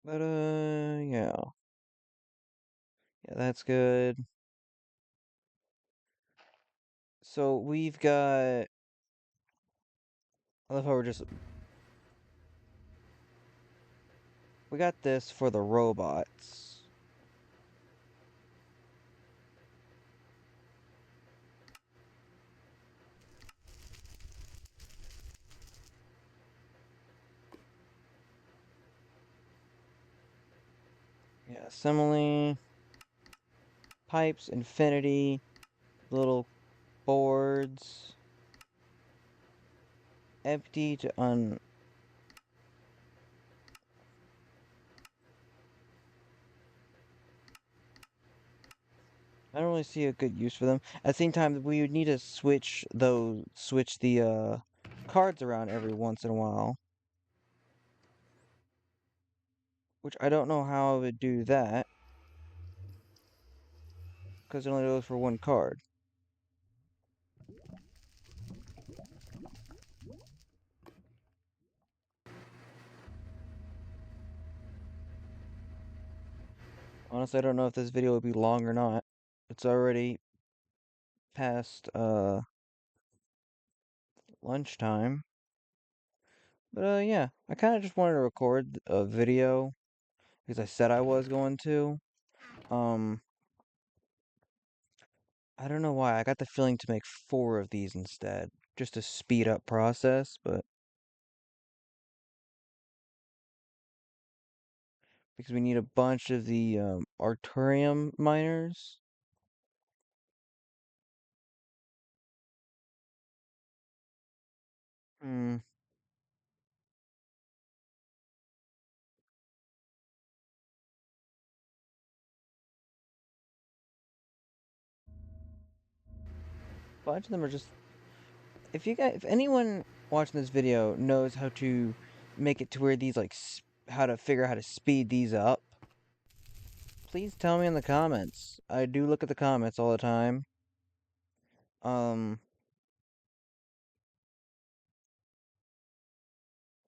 But yeah. Yeah, that's good. So we've got I love how we got this for the robots. Yeah, simile, pipes, infinity, little boards, empty to un I don't really see a good use for them. At the same time, we would need to switch the cards around every once in a while, which I don't know how I would do that because it only goes for one card. Honestly, I don't know if this video would be long or not. It's already past lunchtime. But yeah, I kind of just wanted to record a video because I said I was going to. Um, I don't know why. I got the feeling to make four of these instead, just to speed up process, but because we need a bunch of the Arturium miners. Hmm. A bunch of them are just. If anyone watching this video knows how to make it to where these how to figure out how to speed these up, please tell me in the comments. I do look at the comments all the time. Um,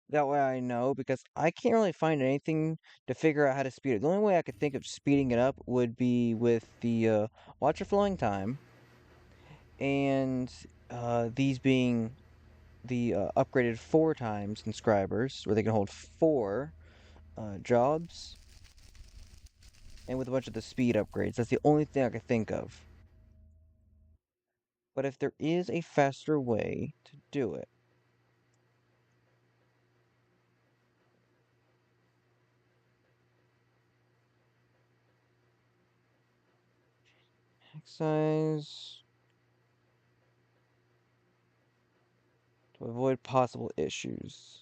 that way I know because I can't really find anything to figure out how to speed it. The only way I could think of speeding it up would be with the water flowing time and these being the upgraded 4 times inscribers where they can hold 4 jobs and with a bunch of the speed upgrades. That's the only thing I could think of. But if there is a faster way to do it, size to avoid possible issues.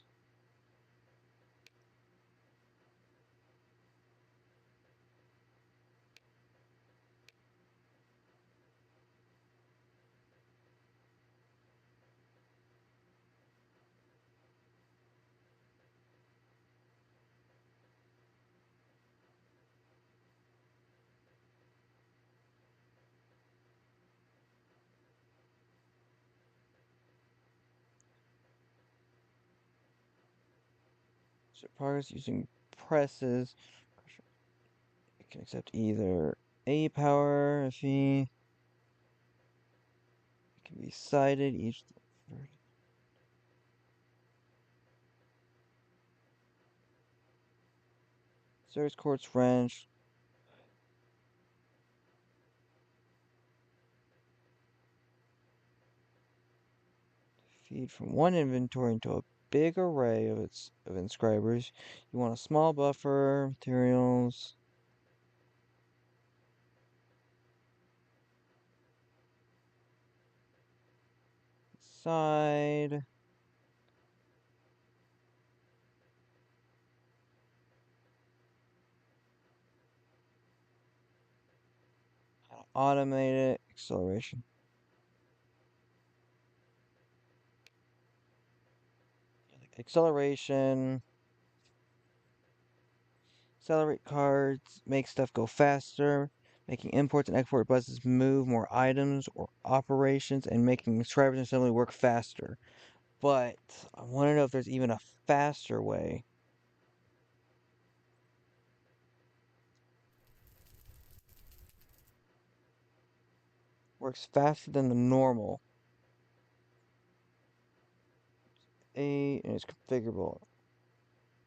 So progress using presses. It can accept either A power if he can be cited each Surge quartz wrench. Feed from one inventory into a big array of inscribers. You want a small buffer, materials, side. Automate it, acceleration. Acceleration, accelerate cards, make stuff go faster, making imports and export buses move more items or operations, and making inscribers and assembly work faster. But I want to know if there's even a faster way. Works faster than the normal. And it's configurable.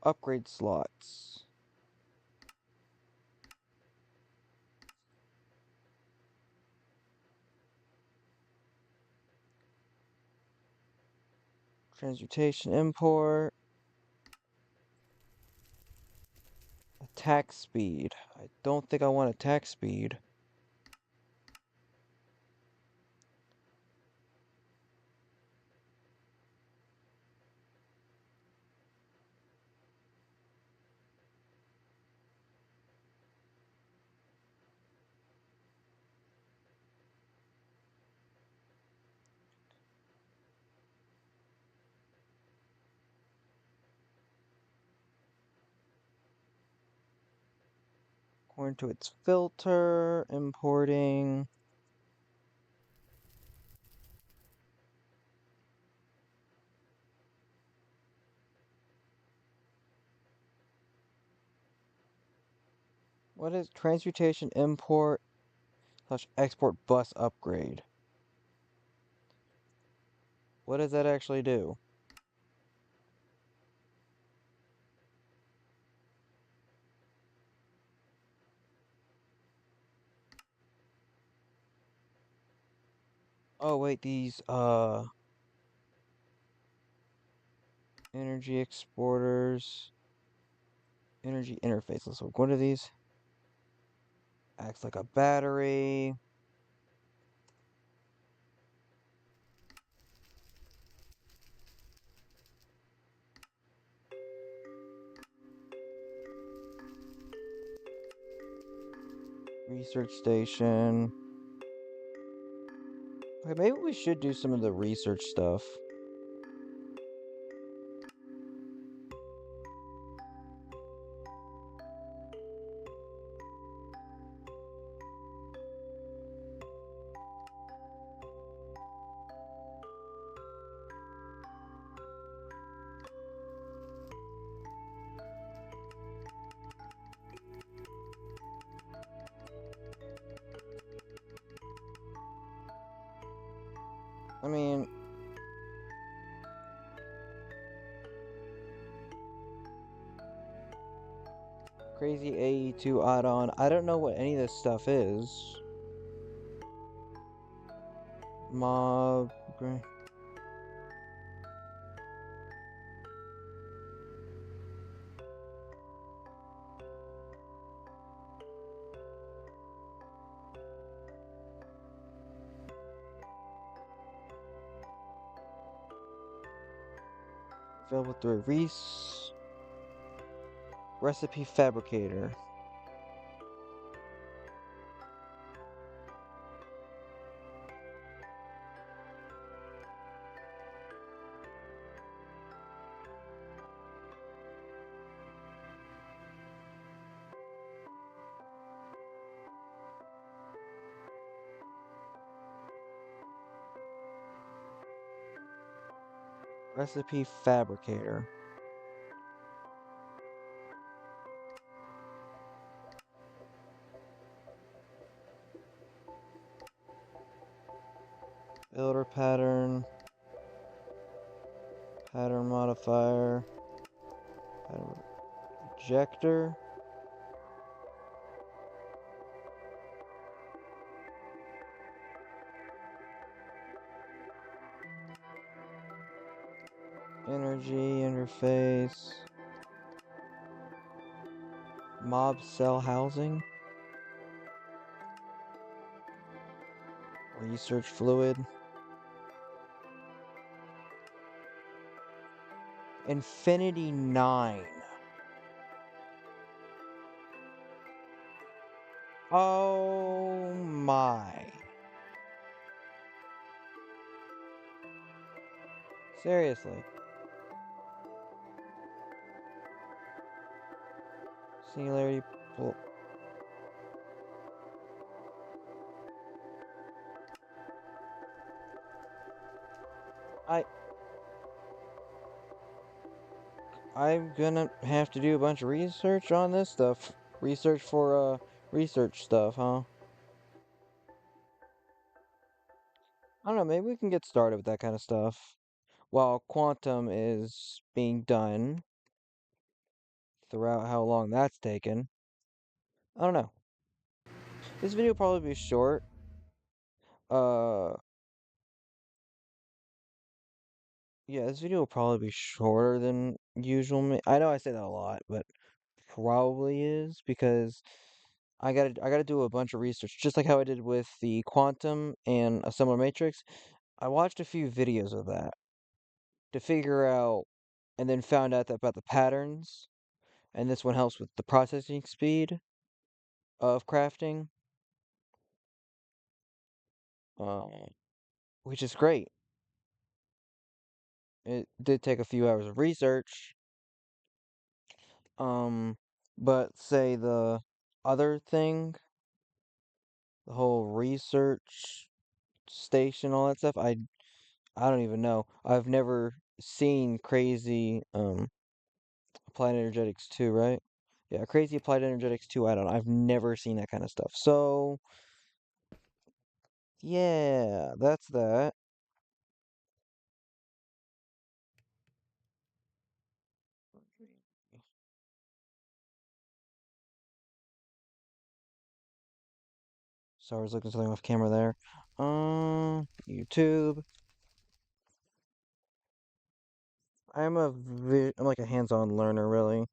Upgrade slots. Transmutation import. Attack speed. I don't think I want attack speed. According to its filter, importing. What is transmutation import slash export bus upgrade? What does that actually do? Oh wait, these energy exporters, energy interfaces. So what are these? Acts like a battery. Research station. Okay, maybe we should do some of the research stuff. I mean, crazy AE2 add-on. I don't know what any of this stuff is. Mob. Available through Reese. Recipe fabricator. Recipe fabricator. Builder pattern. Pattern modifier. Pattern ejector. Energy interface. Mob cell housing. Research fluid. Infinity 9. Oh my. Seriously. Singularity. I I'm gonna have to do a bunch of research on this stuff. Research for research stuff, huh? I don't know, maybe we can get started with that kind of stuff while quantum is being done throughout how long that's taken. I don't know. This video will probably be short. Uh yeah, this video will probably be shorter than usual. I know I say that a lot, but probably is because I gotta do a bunch of research, just like how I did with the quantum and a similar matrix. I watched a few videos of that to figure out, and then found out about the patterns, and this one helps with the processing speed of crafting, uh, which is great. It did take a few hours of research, um, but say the other thing, the whole research station, all that stuff, I don't even know. I've never seen crazy applied energetics 2, right? Yeah, crazy applied energetics 2 add-on. I've never seen that kind of stuff. So, yeah, that's that. Sorry, I was looking at something off camera there. YouTube. I'm like a hands-on learner, really.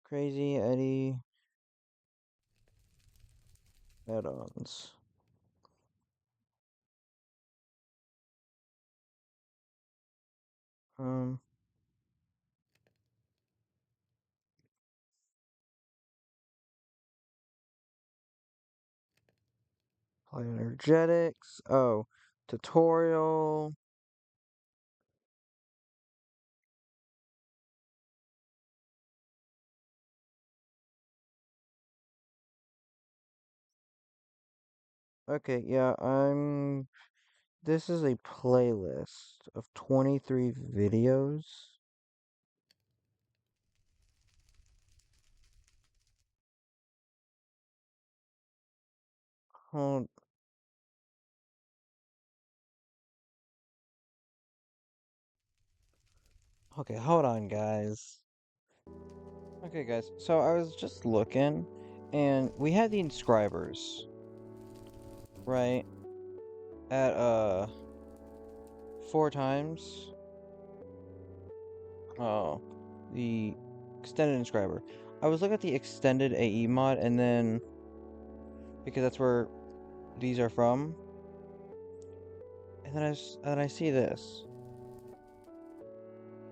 Crazy Eddie add-ons. Um, Play energetics. Oh, tutorial. Okay, yeah, This is a playlist of 23 videos. Hold. Okay, hold on, guys. Okay, guys. So I was just looking, and we had the inscribers, right? At 4 times. Oh, the extended inscriber. I was looking at the extended AE mod, and then because that's where these are from, and then I see this,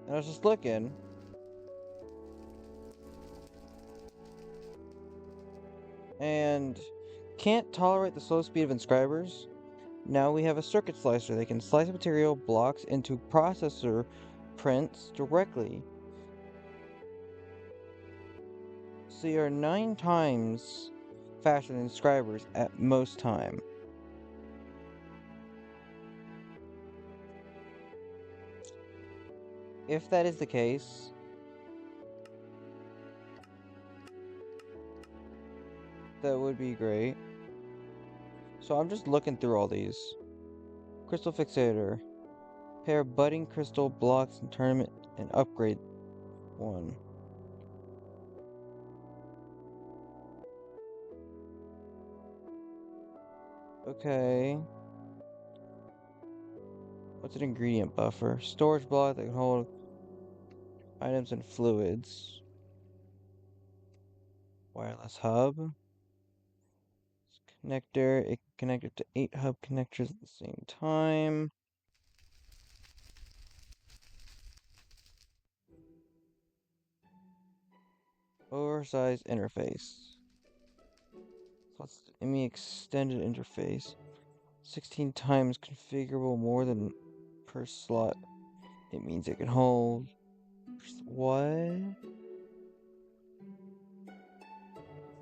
and I was just looking, and can't tolerate the slow speed of inscribers. Now we have a circuit slicer. They can slice material blocks into processor prints directly. So you're 9 times faster than inscribers at most time. If that is the case, that would be great. So I'm just looking through all these. Crystal fixator. Pair budding crystal blocks in tournament and upgrade one. Okay. What's an ingredient buffer? Storage block that can hold items and fluids. Wireless hub. Connector. It can connect up to 8 hub connectors at the same time. Oversized interface. Plus ME extended interface. 16 times configurable more than per slot. It means it can hold. What?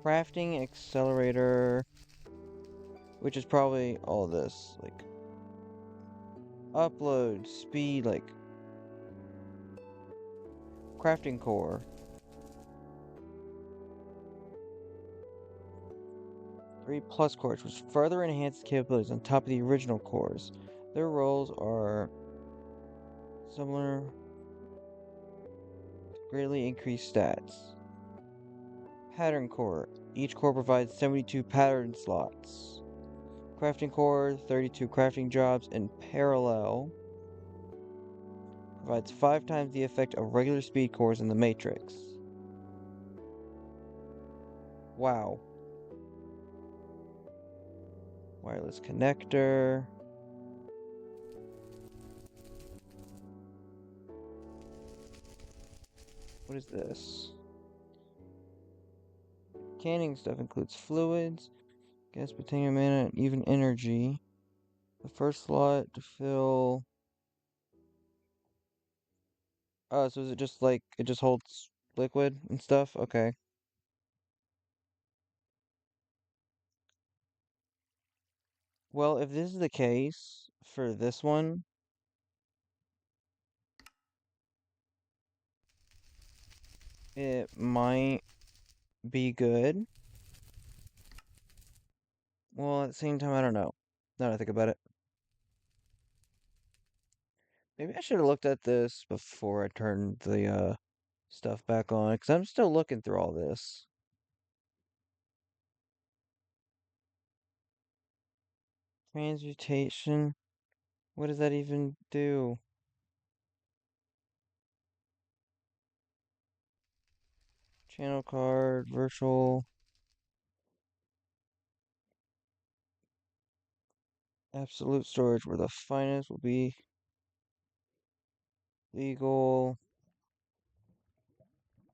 Crafting accelerator. Which is probably all this. Like, upload, speed, like, crafting core. 3+ cores, which further enhance capabilities on top of the original cores. Their roles are similar, greatly increased stats. Pattern core. Each core provides 72 pattern slots. Crafting core, 32 crafting jobs in parallel. Provides 5 times the effect of regular speed cores in the Matrix. Wow. Wireless connector. What is this? Canning stuff includes fluids, gas, potassium, mana, and even energy. The first slot to fill. Oh, so is it just like it just holds liquid and stuff? Okay. Well, if this is the case for this one, it might be good. Well, at the same time, I don't know. Now that I think about it. Maybe I should have looked at this before I turned the stuff back on, because I'm still looking through all this. Transmutation. What does that even do? Channel card, virtual, absolute storage, where the finest will be legal.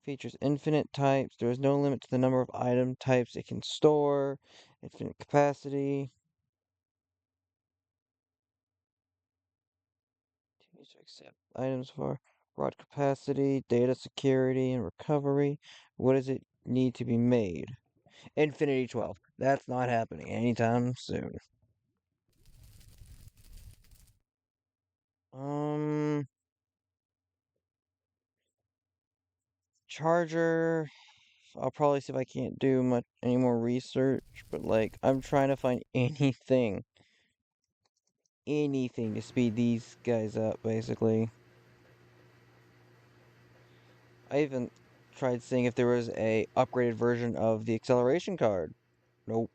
Features infinite types. There is no limit to the number of item types it can store. Infinite capacity. To accept items for broad capacity, data security, and recovery. What does it need to be made? Infinity 12. That's not happening anytime soon. Um, Charger. I'll probably see if I can't do much any more research, but like I'm trying to find anything to speed these guys up, basically. I even tried seeing if there was a upgraded version of the acceleration card. Nope.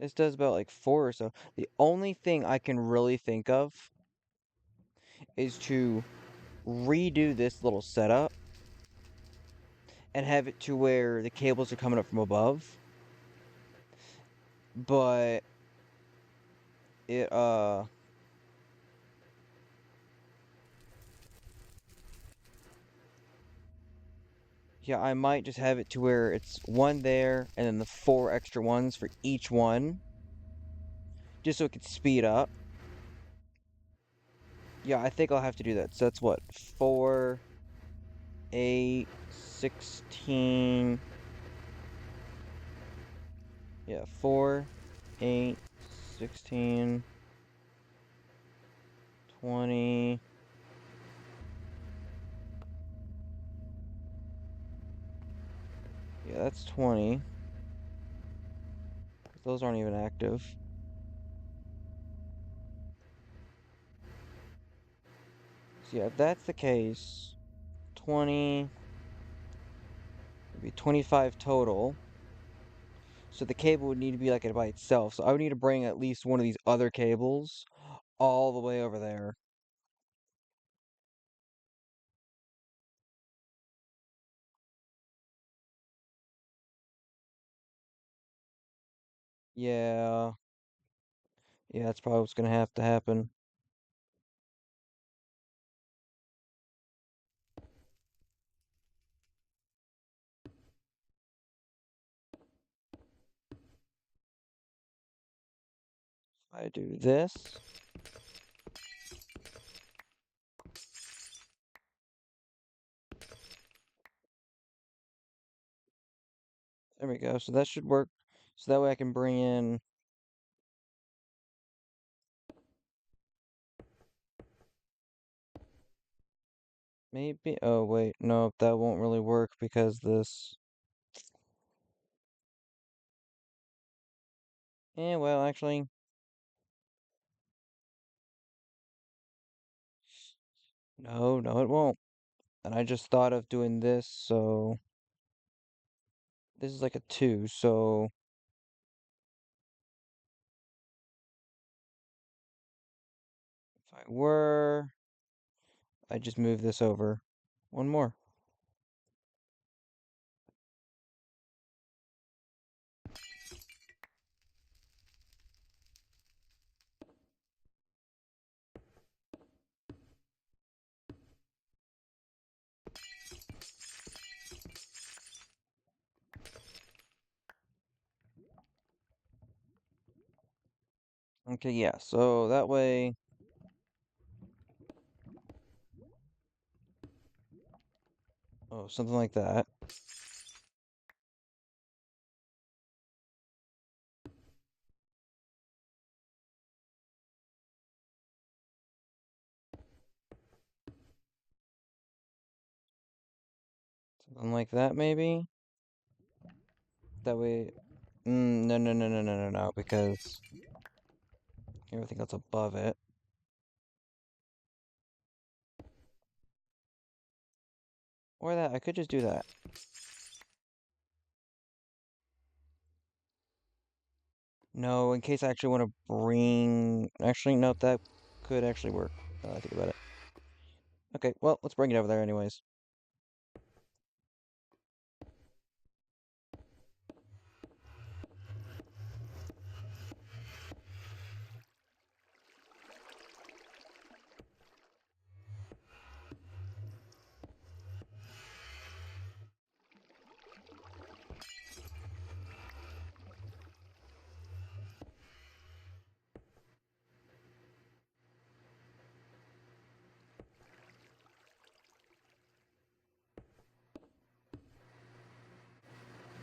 This does about like 4 or so. The only thing I can really think of is to redo this little setup and have it to where the cables are coming up from above. But it yeah, I might just have it to where it's one there and then the 4 extra ones for each one. Just so it could speed up. Yeah, I think I'll have to do that. So that's what? 4, 8, 16. Yeah, 4, 8, 16, 20. Yeah, that's 20. Those aren't even active. So yeah, if that's the case, 20 would be 25 total. So the cable would need to be like it by itself. So I would need to bring at least one of these other cables all the way over there. Yeah. Yeah, that's probably what's gonna have to happen. I do this. There we go. So that should work. So that way I can bring in maybe. Oh, wait. No, that won't really work because this. Well, actually. No, no, it won't. And I just thought of doing this, so. This is like a 2, so. If I were. I just move this over. One more. Okay, yeah, so that way. Oh, something like that. Something like that, maybe. That way. No, no, no, no, no, no, no, because everything else above it. Or that, I could just do that. No, in case I actually want to bring... Actually, no, that could actually work. I think about it. Okay, well, let's bring it over there anyways.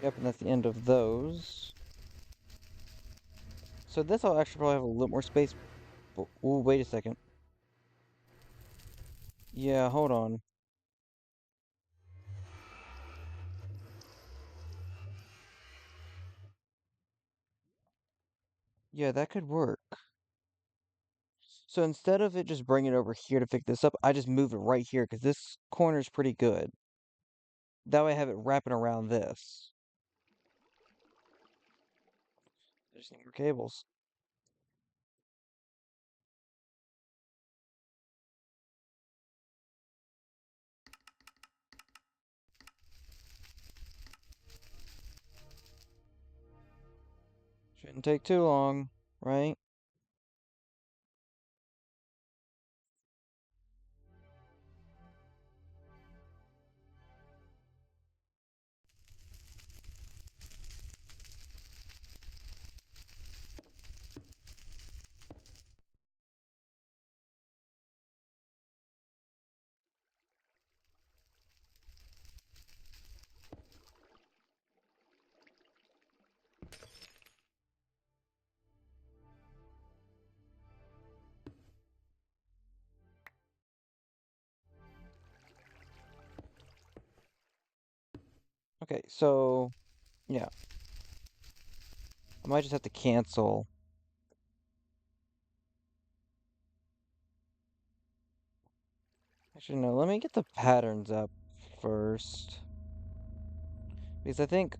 Yep, and that's the end of those. So this I'll actually probably have a little more space. Ooh, wait a second. Yeah, hold on. Yeah, that could work. So instead of it just bringing it over here to pick this up, I just move it right here because this corner is pretty good. That way I have it wrapping around this. There's more cables. Shouldn't take too long, right? Okay, so yeah, I might just have to cancel. Actually, no, let me get the patterns up first. Because I think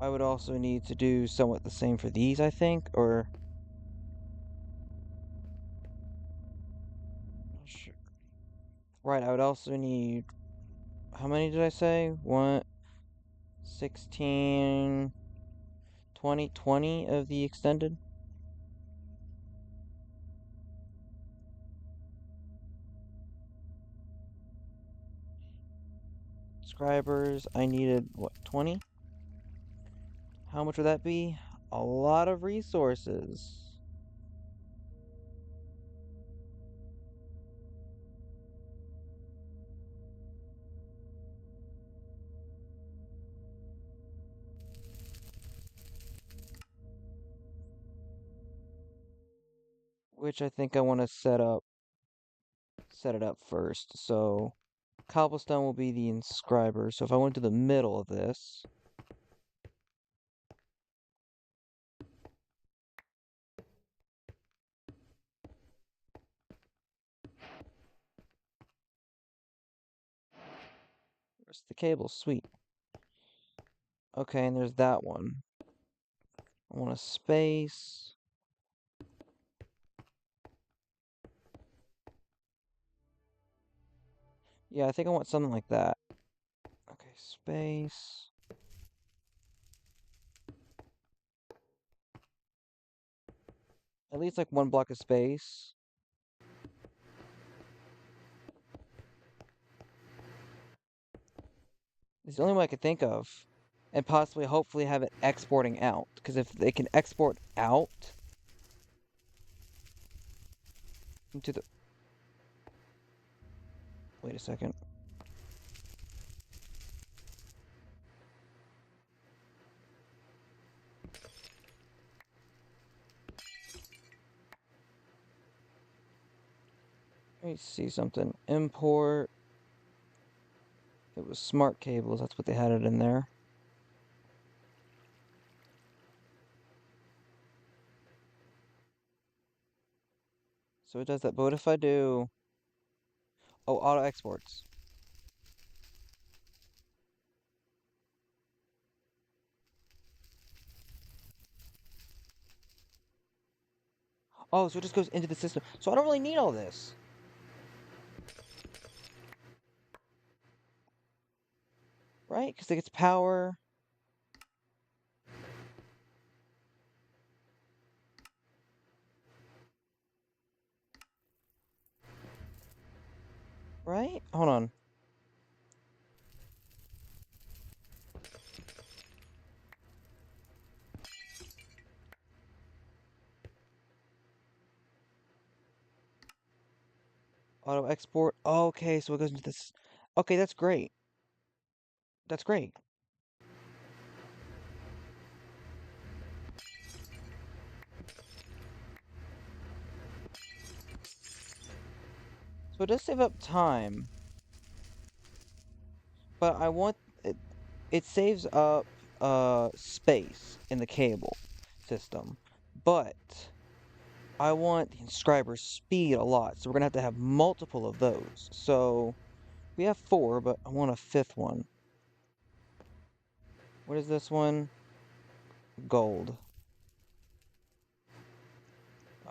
I would also need to do somewhat the same for these, I think, or... Sure. Right, I would also need... How many did I say? 1, 16, 20, 20 of the extended? Subscribers, I needed, what, 20? How much would that be? A lot of resources. Which I think I want to set it up first. So cobblestone will be the inscriber. So if I went to the middle of this, where's the cable? Sweet. Okay, and there's that one. I want a space. Yeah, I think I want something like that. Okay, space. At least like one block of space. It's the only way I could think of. And possibly, hopefully, have it exporting out. Because if they can export out into the... Wait a second. Let me see something. Import. It was smart cables. That's what they had it in there. So it does that. But what if I do... Oh, auto exports. Oh, so it just goes into the system. So I don't really need all this. Right? Because it gets power. Right? Hold on. Auto export. Okay, so it goes into this. Okay, that's great. That's great. So it does save up time, but I want it. It saves up space in the cable system, but I want the inscriber's speed a lot, so we're gonna have multiple of those. So we have four, but I want a fifth one. What is this one? Gold.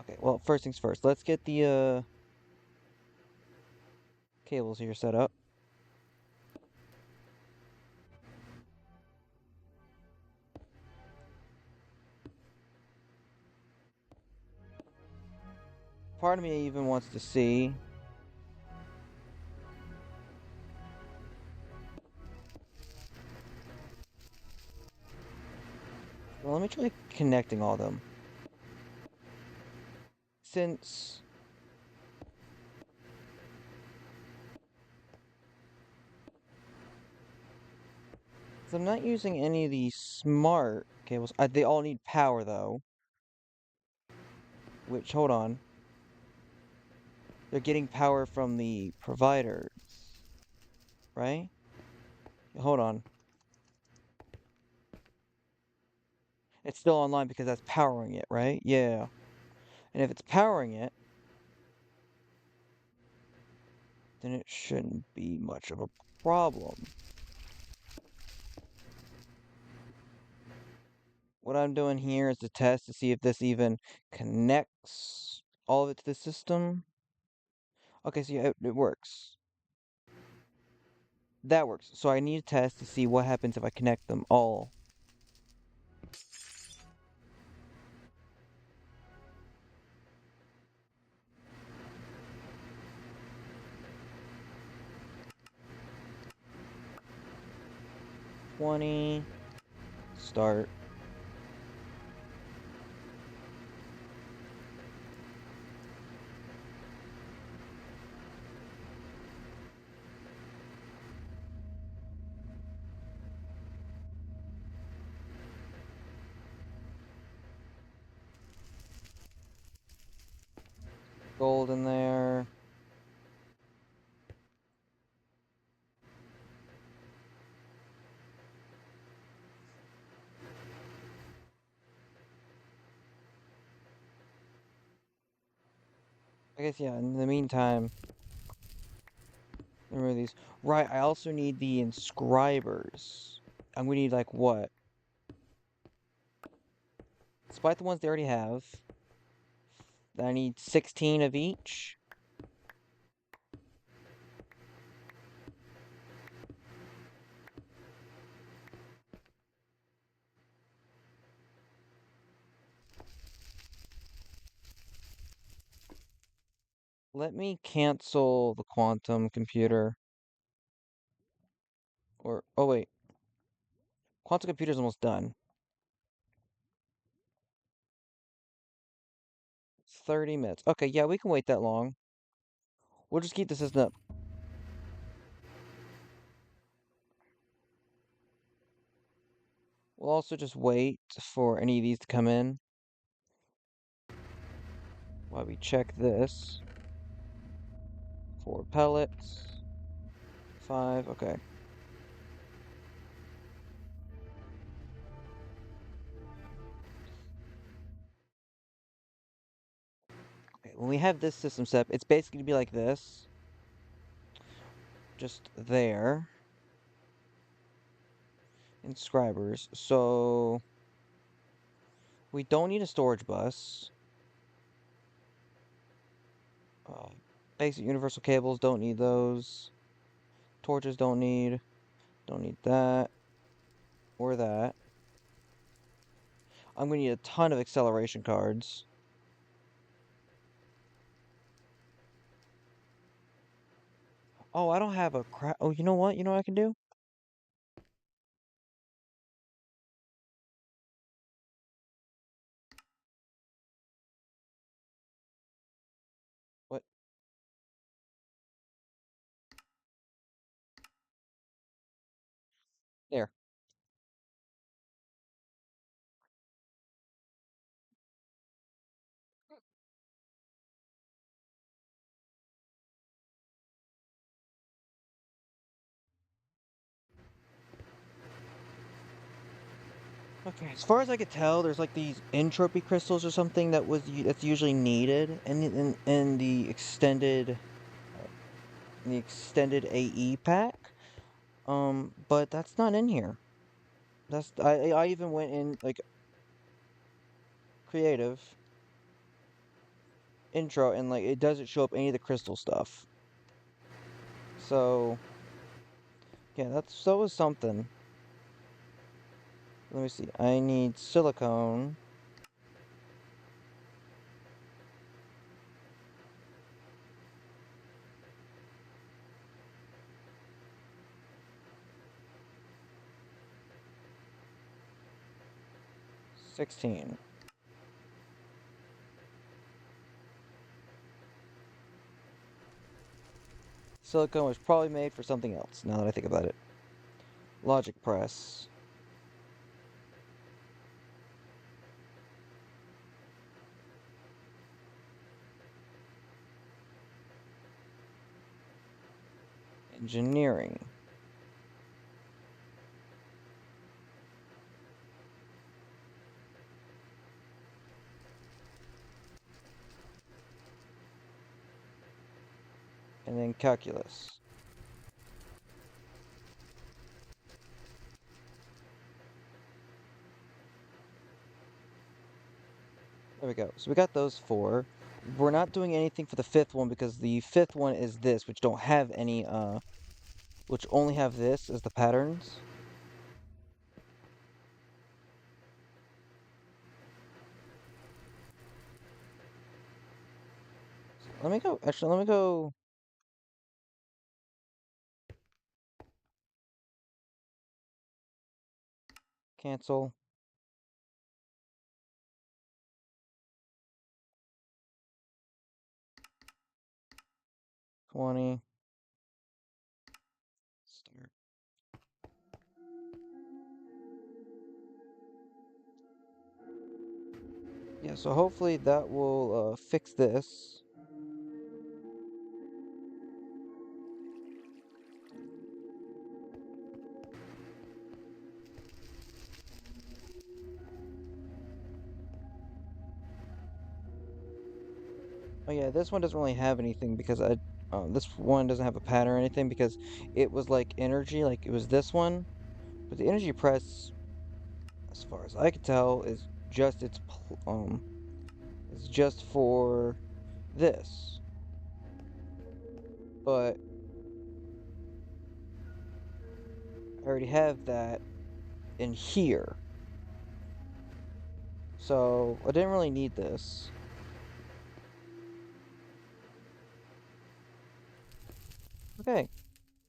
Okay, well, first things first. Let's get the cables here set up. Part of me even wants to see. Well, let me try connecting all of them. Since I'm not using any of these smart cables, they all need power though. Which, hold on. They're getting power from the providers, right? Hold on. It's still online because that's powering it, right? Yeah. And if it's powering it, then it shouldn't be much of a problem. What I'm doing here is to test to see if this even connects all of it to the system. Okay, so yeah, it works. That works. So I need to test to see what happens if I connect them all. $20. Start. Gold in there. I guess, yeah, in the meantime, remember these. Right, I also need the inscribers. I'm gonna need, like, what? Despite the ones they already have, I need 16 of each. Let me cancel the quantum computer. Or, oh wait, quantum computer's almost done. 30 minutes. Okay, yeah, we can wait that long. We'll just keep the system up. We'll also just wait for any of these to come in while we check this. 4 pellets. 5, okay. Okay, when we have this system set up, it's basically gonna be like this, just there in subscribers. So we don't need a storage bus. Uh, Basic universal cables, don't need those. Torches don't need that or that. I'm gonna need a ton of acceleration cards. Oh, I don't have a crap. Oh, you know what? You know what I can do? What? There. Okay, as far as I could tell, there's like these entropy crystals or something that's usually needed in uh, the extended AE pack. But that's not in here. I even went in like creative intro and like it doesn't show up any of the crystal stuff. So yeah, that was something. Let me see. I need silicone, 16. Silicone was probably made for something else, now that I think about it. Logic press. Engineering. And then calculus. There we go. So we got those four. We're not doing anything for the fifth one because the fifth one is this, which don't have any, which only have this as the patterns. Let me go, actually, let me go cancel, 20, start. Yeah, so hopefully that will fix this. Oh yeah, this one doesn't really have anything because this one doesn't have a pattern or anything because it was like energy, like it was this one, but the energy press, as far as I can tell, is just it's just for this. But I already have that in here, so I didn't really need this. Okay,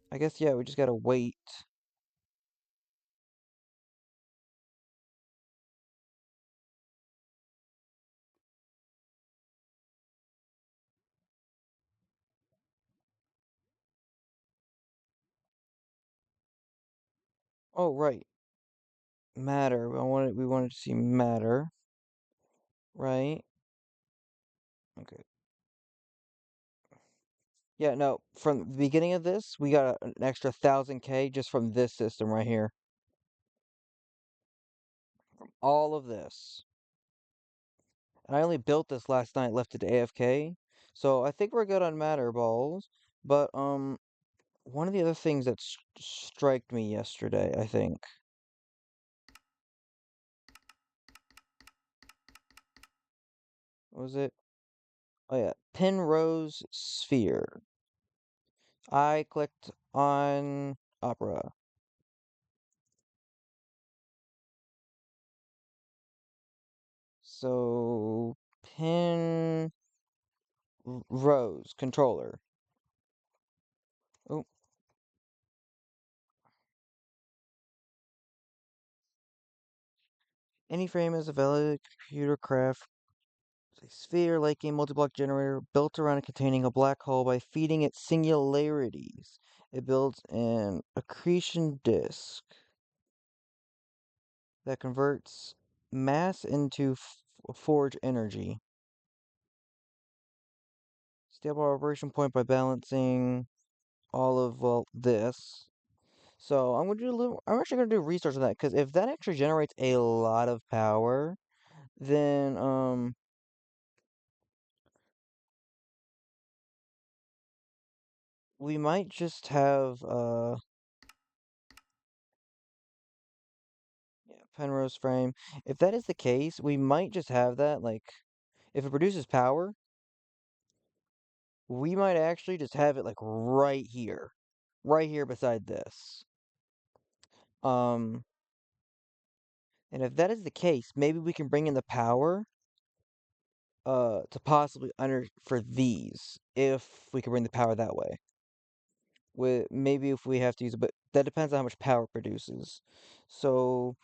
I guess yeah, we just gotta wait. Oh right, matter. We wanted to see matter, right? Okay. Yeah, no, from the beginning of this, we got an extra 1000K just from this system right here. All of this. And I only built this last night, left it AFK. So I think we're good on matter balls, but one of the other things that striked me yesterday, I think, was it? Oh yeah, Penrose sphere. I clicked on Opera. So Rose controller. Oh, any frame is a valid computer craft. A sphere like a multi-block generator built around and containing a black hole by feeding it singularities. It builds an accretion disk that converts mass into forge energy. Stable operation point by balancing all of, well, this. So I'm gonna do a little. I'm actually gonna do research on that because if that actually generates a lot of power, then we might just have yeah, Penrose frame. If that is the case, we might just have that like if it produces power, we might actually just have it like right here beside this. Um, and if that is the case, maybe we can bring in the power to possibly under for these if we can bring the power that way. With maybe if we have to use it, but that depends on how much power it produces. So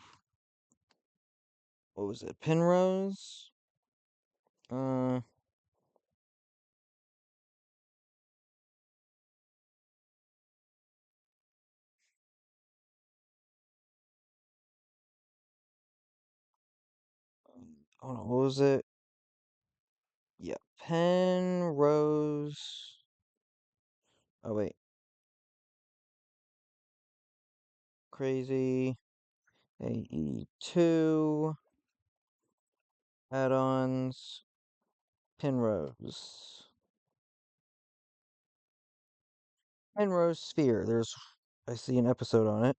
what was it? Penrose? Uh, hold on, what was it? Yeah, Penrose. Oh wait, crazy. AE2 add-ons. Penrose. Penrose Sphere. I see an episode on it.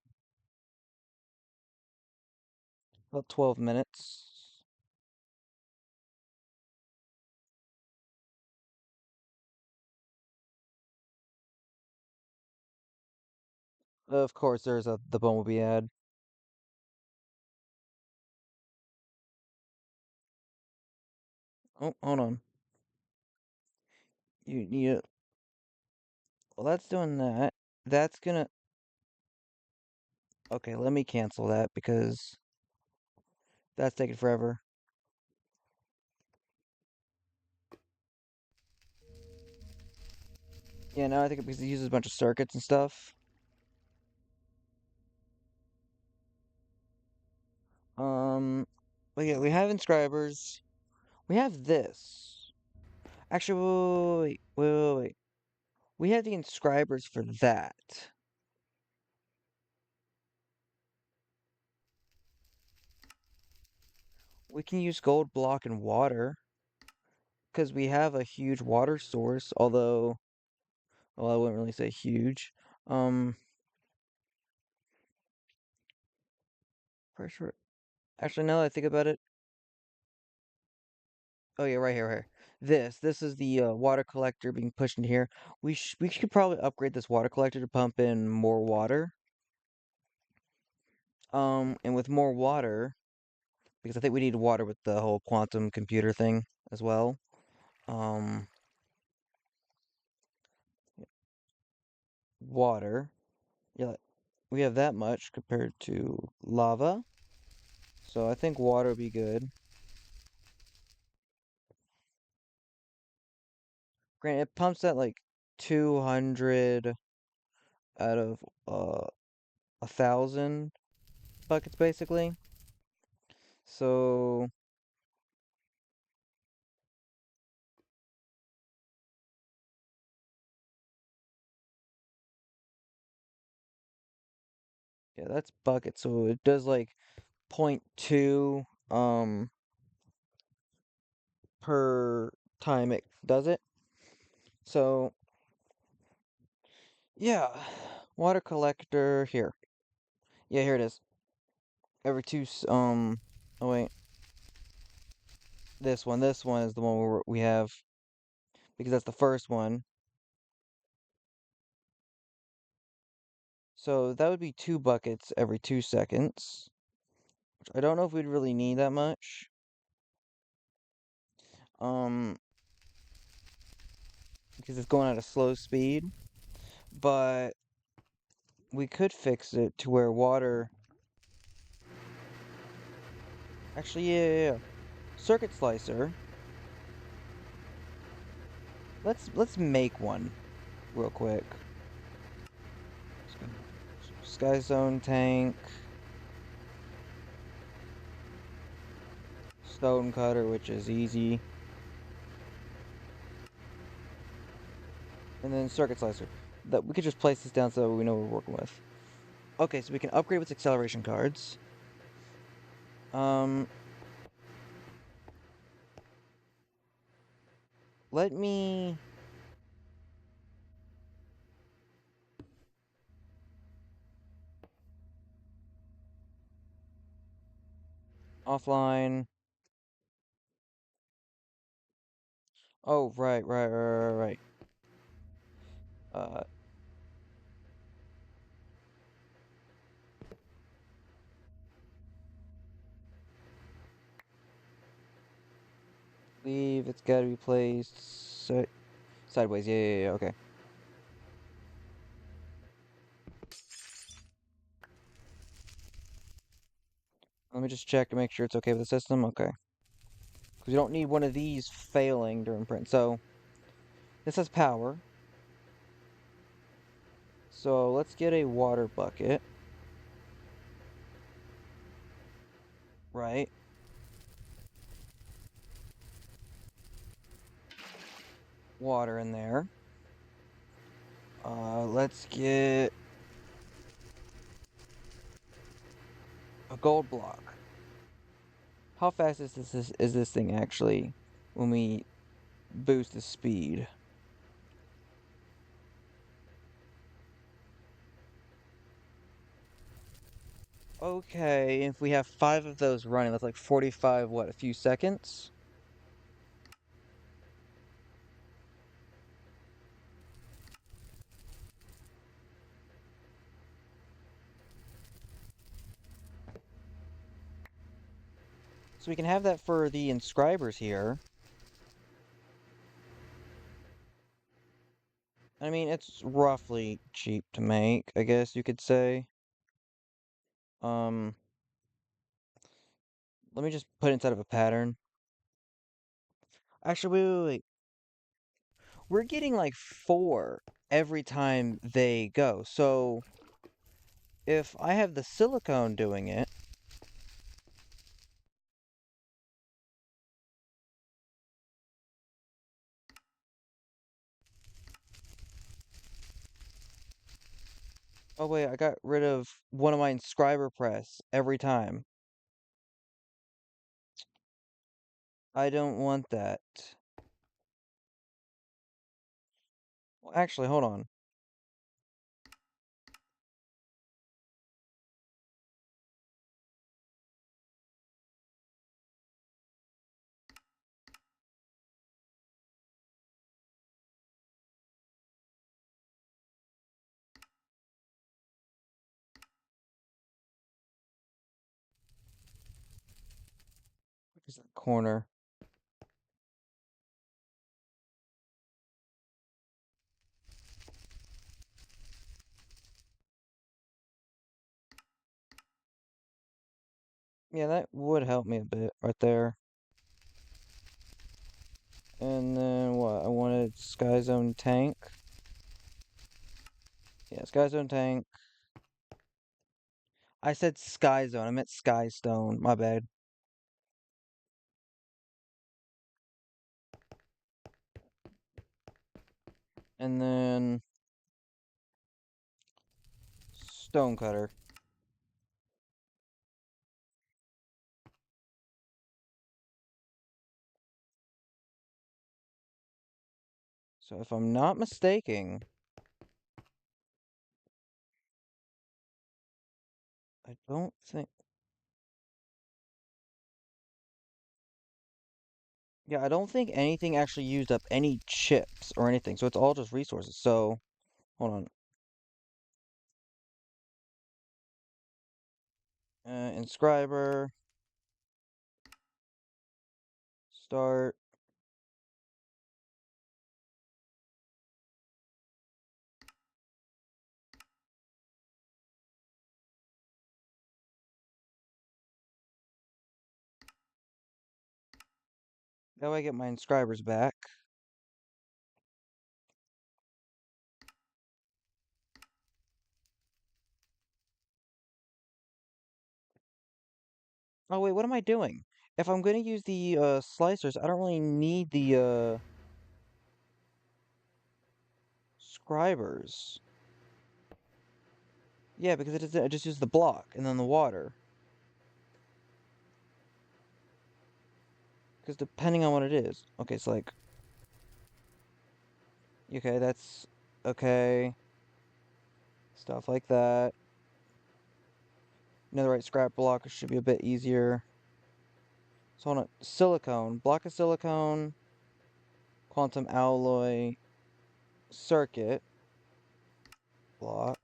About 12 minutes. Of course, there's the Bumblebee ad. Oh, hold on. You need it. Well, that's doing that. That's gonna. Okay, let me cancel that because that's taking forever. Yeah, now I think because it uses a bunch of circuits and stuff. Um, but yeah, we have inscribers. We have this. Actually, wait. We have the inscribers for that. We can use gold block and water because we have a huge water source. Although, well, I wouldn't really say huge. Um, pressure. Actually, now that I think about it, oh yeah, right here, right here. This is the water collector being pushed in here. We should probably upgrade this water collector to pump in more water. And with more water, because I think we need water with the whole quantum computer thing as well. Um, water. Yeah, we have that much compared to lava. So I think water would be good. Granted, it pumps at like 200 out of 1,000 buckets basically. So yeah, that's buckets. So it does like point 0.2 per time it does it. So, yeah, water collector here. Yeah, here it is. Every oh wait, this one is the one where we have, because that's the first one. So that would be 2 buckets every 2 seconds, which I don't know if we'd really need that much. Um, because it's going at a slow speed, but we could fix it to where water. Actually, yeah. Circuit slicer. Let's make one real quick. Sky Zone tank, stone cutter, which is easy, and then circuit slicer. That we could just place this down so we know what we're working with. Okay, so we can upgrade with acceleration cards. Um, let me offline. Oh, right. Uh, leave. It's gotta be placed sideways. Yeah. Okay. Let me just check to make sure it's okay with the system. Okay. Because you don't need one of these failing during print. So this has power. So let's get a water bucket. Right. Water in there. Let's get a gold block. How fast is this thing actually when we boost the speed? Okay, if we have 5 of those running, that's like 45, what, a few seconds? So we can have that for the inscribers here. I mean, it's roughly cheap to make, I guess you could say. Um, let me just put it inside of a pattern. Actually, wait. We're getting like 4 every time they go. So if I have the silicone doing it, oh wait, I got rid of one of my inscriber press every time. I don't want that. Well, actually, hold on. Where's that corner? Yeah, that would help me a bit right there. And then what? I wanted Sky Zone tank. Yeah, Sky Zone tank. I said Sky Zone. I meant Sky Stone. My bad. And then Stone Cutter. So if I'm not mistaken, I don't think. Yeah, I don't think anything actually used up any chips or anything. So it's all just resources. So hold on. Inscriber, start. That way I get my inscribers back. Oh wait, what am I doing? If I'm gonna use the slicers, I don't really need the scribers. Yeah, because I just use the block and then the water. Because depending on what it is. Okay, so like, okay, that's okay. Stuff like that. Netherite scrap block should be a bit easier. So on a silicone, block of silicone, quantum alloy, circuit, block.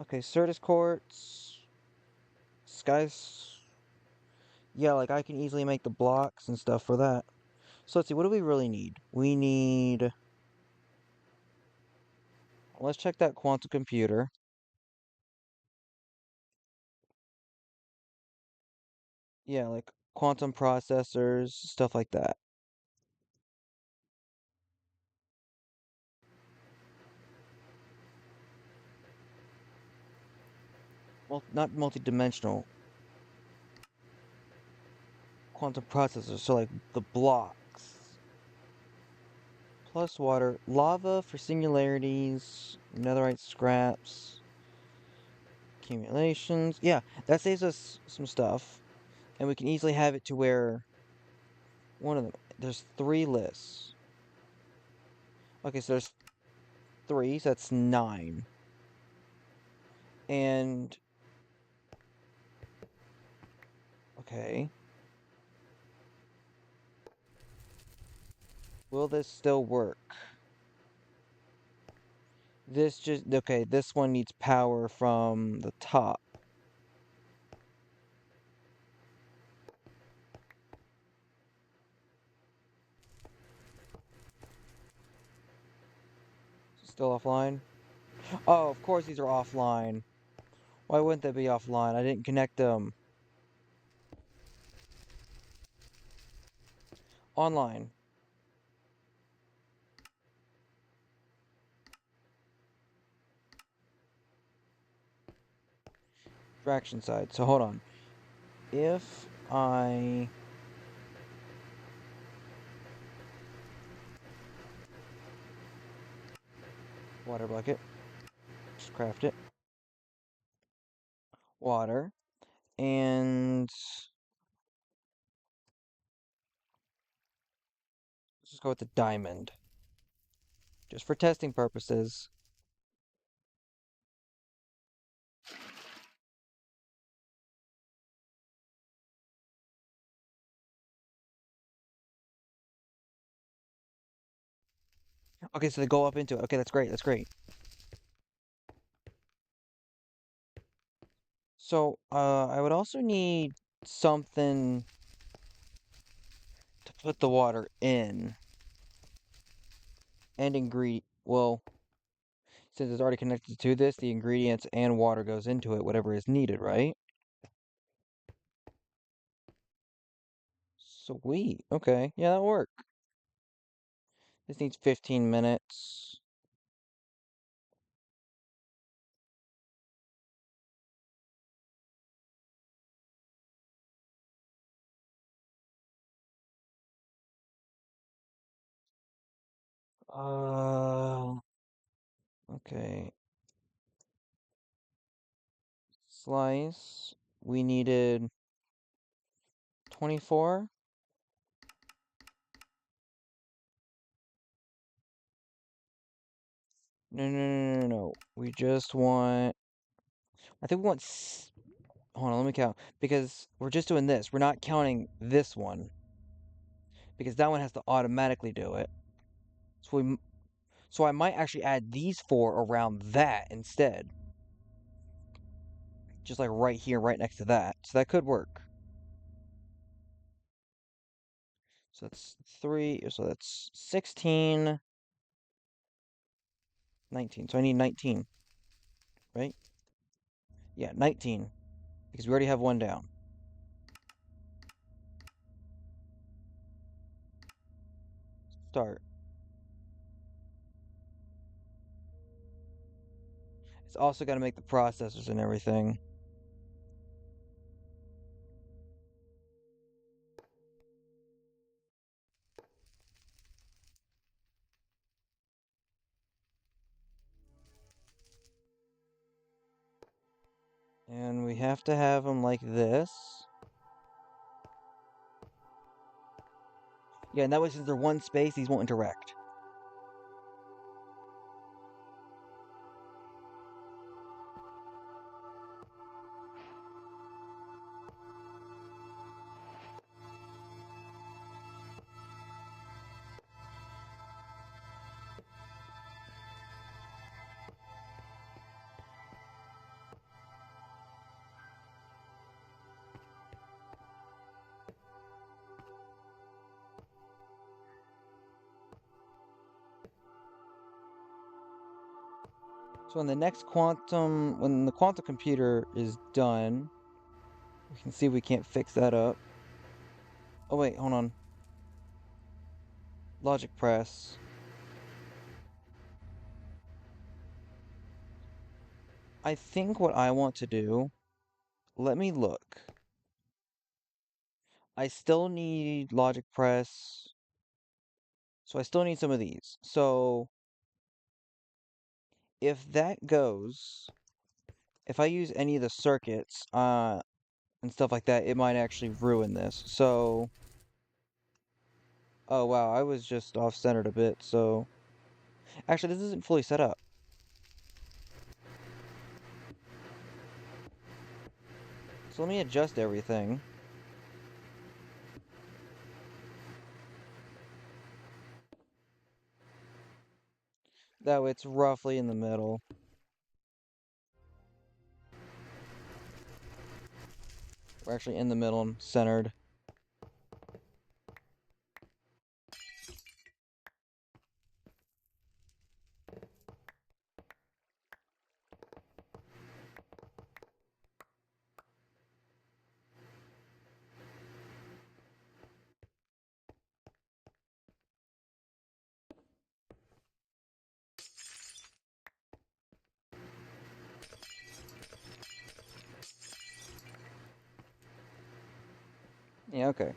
Okay, Certus quartz, skies. Yeah, like I can easily make the blocks and stuff for that. So let's see, what do we really need? We need. Let's check that quantum computer. Yeah, like quantum processors, stuff like that. Well, not multi-dimensional quantum processors, so like the blocks. Plus water, lava for singularities, netherite scraps, accumulations. Yeah, that saves us some stuff. And we can easily have it to where one of them, there's three lists. Okay, so there's three, so that's nine. And, okay, will this still work? Okay, this one needs power from the top. Still offline? Oh, of course these are offline. Why wouldn't they be offline? I didn't connect them. Online. Fraction side. So hold on. If I water bucket, just craft it. Water. And let's just go with the diamond. Just for testing purposes. Okay, so they go up into it. Okay, that's great. That's great. So, I would also need something to put the water in. And well, since it's already connected to this, the ingredients and water goes into it, whatever is needed, right? Sweet. Okay. Yeah, that'll work. This needs 15 minutes. Uh, okay. Slice. We needed 24. No, no, no, no, no. We just want. I think we want. Hold on, let me count. Because we're just doing this. We're not counting this one. Because that one has to automatically do it. So I might actually add these four around that instead. Just like right here, right next to that. So that could work. So that's 3. So that's 16, 19. So I need 19, right? Yeah, 19. Because we already have one down. Start. It's also got to make the processors and everything. And we have to have them like this. Yeah, and that way since they're one space, these won't interact. So when the quantum computer is done, we can see we can't fix that up. Oh wait, hold on. Logic press. I think what I want to do, let me look. I still need logic press. So I still need some of these. So if that goes, if I use any of the circuits, and stuff like that, it might actually ruin this. So, oh wow, I was just off-centered a bit, so... Actually, this isn't fully set up. So let me adjust everything. That way it's roughly in the middle. We're actually in the middle and centered. Yeah, okay.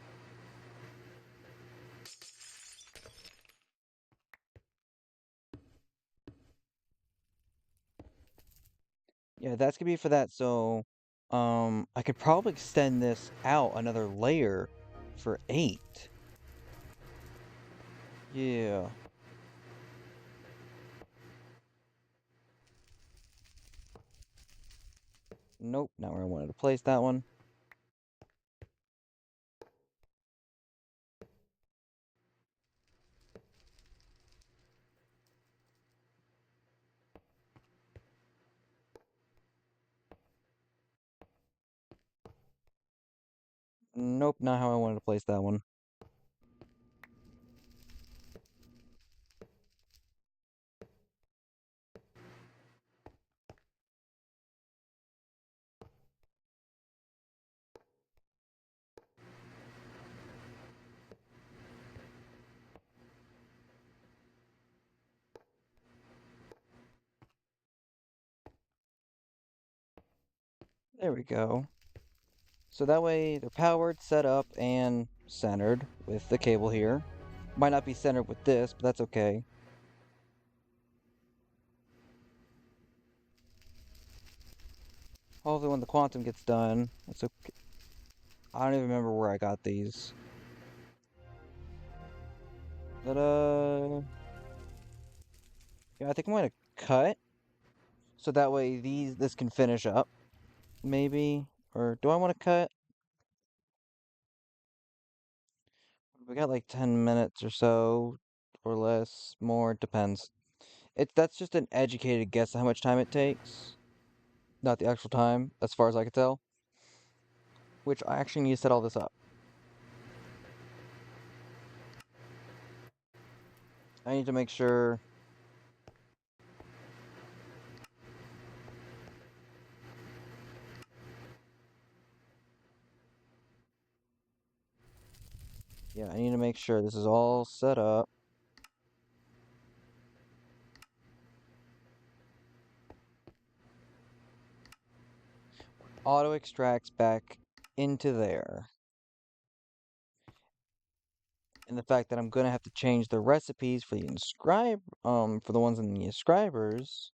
Yeah, that's gonna be for that, so... I could probably extend this out another layer for 8. Yeah. Nope, not where I wanted to place that one. Nope, not how I wanted to place that one. There we go. So that way they're powered, set up, and centered with the cable here. Might not be centered with this, but that's okay. Hopefully when the quantum gets done, it's okay. I don't even remember where I got these. But, yeah, I think I'm gonna cut so that way this can finish up, maybe? Or do I want to cut? We got like 10 minutes or so, or less, more, depends. That's just an educated guess at how much time it takes, not the actual time, as far as I can tell. Which I actually need to set all this up. I need to make sure. Yeah, I need to make sure this is all set up. Auto extracts back into there. And the fact that I'm gonna have to change the recipes for the for the ones in the inscribers.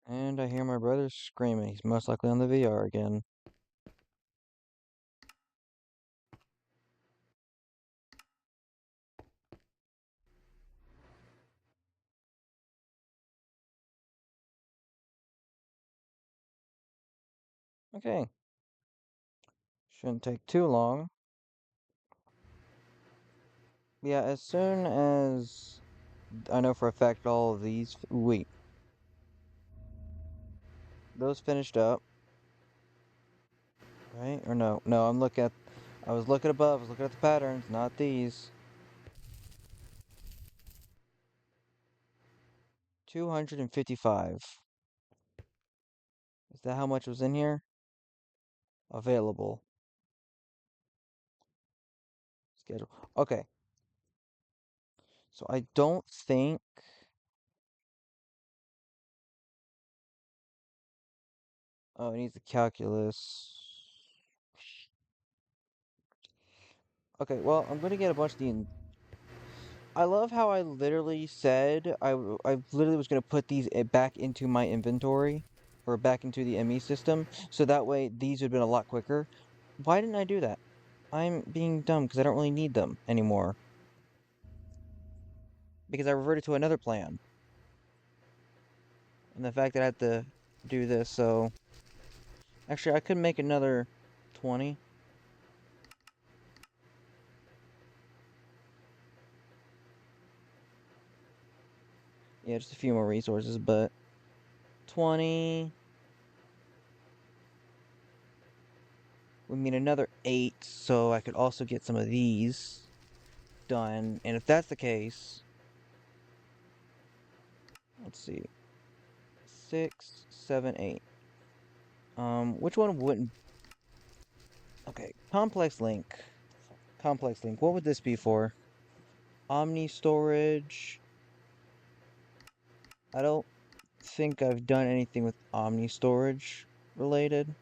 And I hear my brother screaming. He's most likely on the VR again. Okay. Shouldn't take too long. Yeah, as soon as I know for a fact all of these. Wait. Those finished up. Right? Or no? No, I'm looking at. I was looking above. I was looking at the patterns, not these. 255. Is that how much was in here? Available. Schedule. Okay. So I don't think. Oh, it needs the calculus. Okay, well, I'm gonna get a bunch of the. I love how I literally said I literally was gonna put these back into my inventory or back into the ME system, so that way these would have been a lot quicker. Why didn't I do that? I'm being dumb because I don't really need them anymore because I reverted to another plan, and the fact that I had to do this, so actually I could make another 20. Yeah, just a few more resources, but 20 would mean another 8, so I could also get some of these done. And if that's the case, let's see, 6, 7, 8. Which one wouldn't? Okay, complex link. Complex link. What would this be for? Omni storage. I don't think I've done anything with Omni storage related.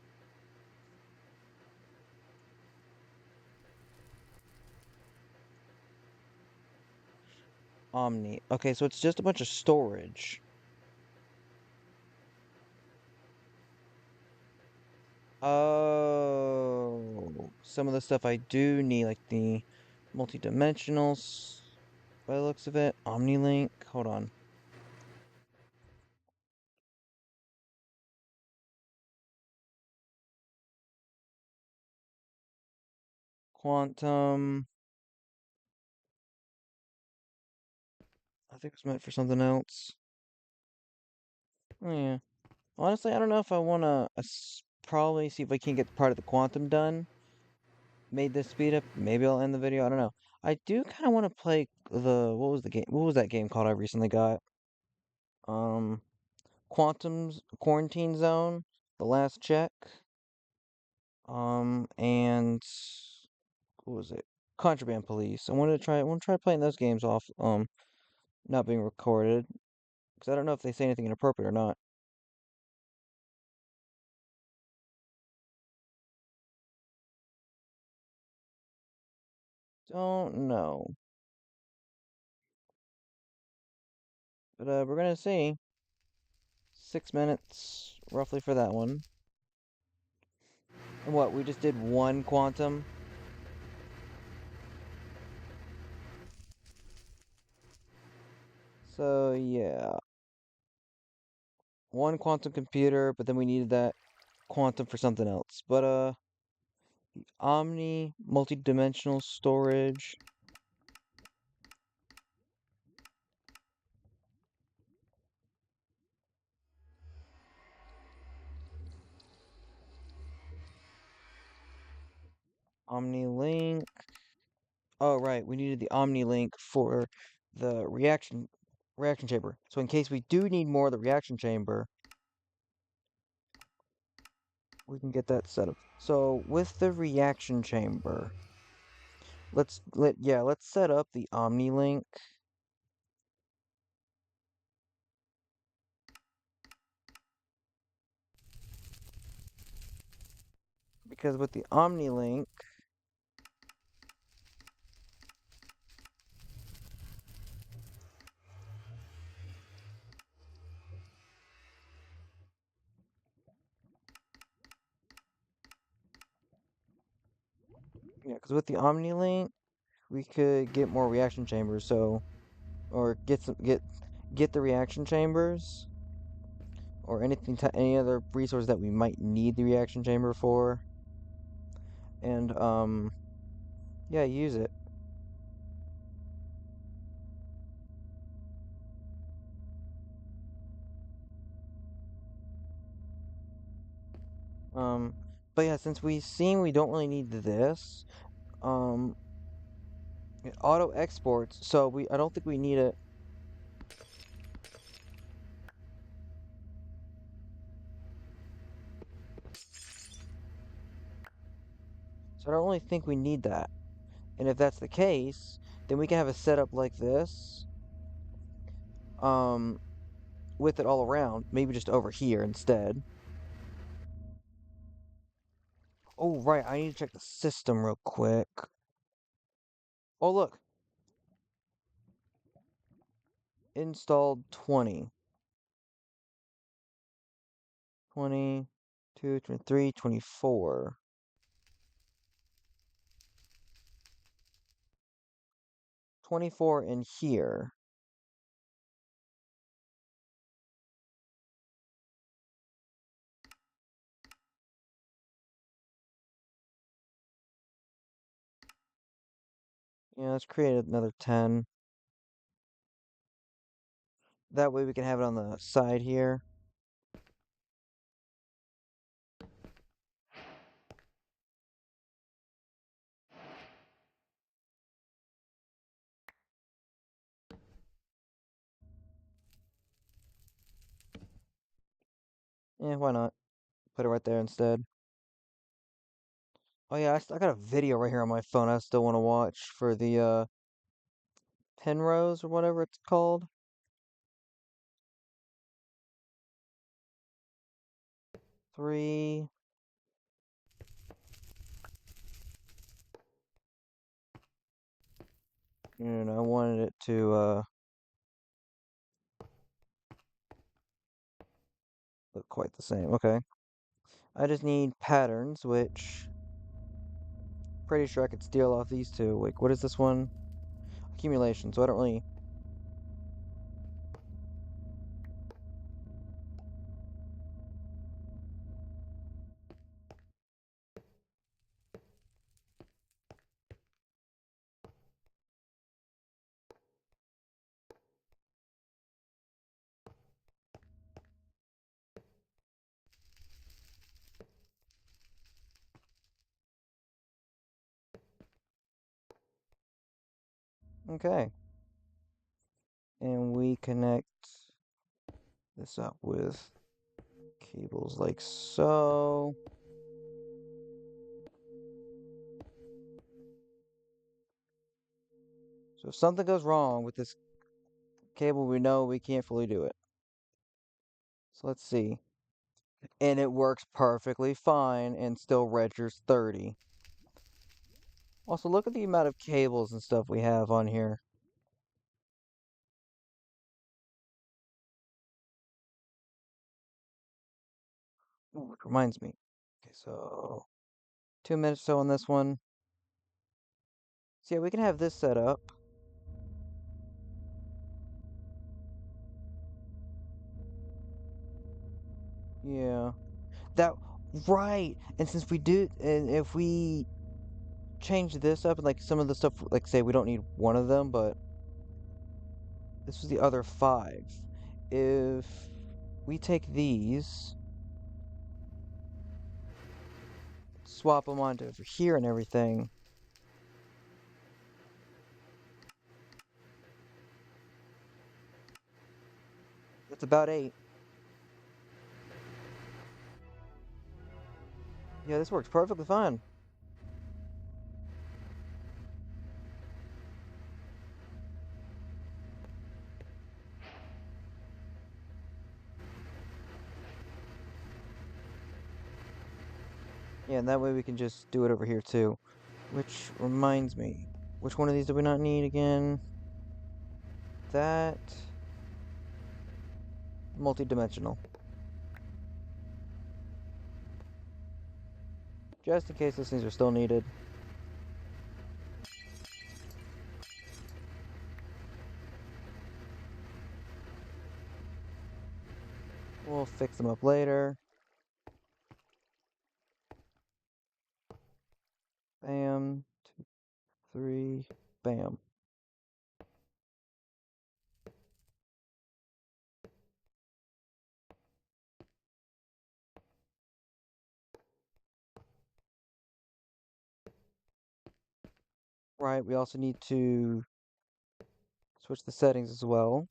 Omni. Okay, so it's just a bunch of storage. Oh, some of the stuff I do need, like the multi-dimensionals, by the looks of it. Omnilink. Hold on. Quantum. I think it's meant for something else. Oh, yeah. Honestly, I don't know if I want to probably see if I can get part of the quantum done. Made this speed up. Maybe I'll end the video. I don't know. I do kind of want to play what was the game? What was that game called I recently got? Um, Quantum's Quarantine Zone, The Last Check. And what was it? Contraband Police. I want to try playing those games off, not being recorded. Because I don't know if they say anything inappropriate or not. Don't know. But we're gonna see. 6 minutes roughly for that one. And what, we just did one quantum? So, yeah. One quantum computer, but then we needed that quantum for something else. But, the Omni multi-dimensional storage. Omni link. Oh, right, we needed the Omni link for the reaction chamber. So in case we do need more of the reaction chamber, we can get that set up. So with the reaction chamber, let's set up the Omni link, because with the Omni link, yeah, because with the Omni link, we could get more reaction chambers. So, or get the reaction chambers, or any other resource that we might need the reaction chamber for, and yeah, use it. Um, but yeah, since we've seen we don't really need this, um, it auto exports. So I don't think we need it. So I don't really think we need that. And if that's the case, then we can have a setup like this, um, with it all around. Maybe just over here instead. Oh, right, I need to check the system real quick. Oh, look, installed 20. 22, 23, 24. 24 in here. Yeah, let's create another 10. That way we can have it on the side here. Yeah, why not? Put it right there instead. Oh yeah, I got a video right here on my phone I still want to watch for the Penrose or whatever it's called. 3. And I wanted it to look quite the same. Okay. I just need patterns, which pretty sure I could steal off these two. Like, what is this one? Accumulation. So I don't really. Okay. And we connect this up with cables like so. So if something goes wrong with this cable, we know we can't fully do it. So let's see. And it works perfectly fine and still registers 30. Also, look at the amount of cables and stuff we have on here. Ooh, it reminds me. Okay, so 2 minutes so on this one. So yeah, we can have this set up. Yeah. That right. And since we do and if we change this up and like some of the stuff like say we don't need one of them, but this was the other five. If we take these, swap them onto over here and everything. That's about 8. Yeah, this works perfectly fine. Yeah, and that way we can just do it over here too. Which reminds me, which one of these do we not need again? That multi-dimensional. Just in case those things are still needed. We'll fix them up later. Bam. 2, 3. Bam. Right, we also need to switch the settings as well.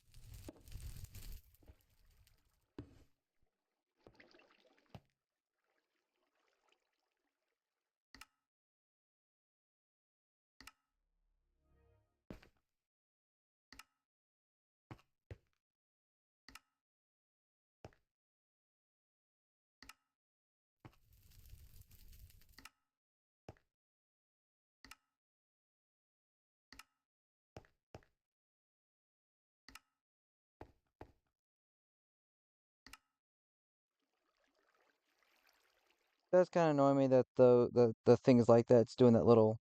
That's kind of annoying me that the things like that, it's doing that little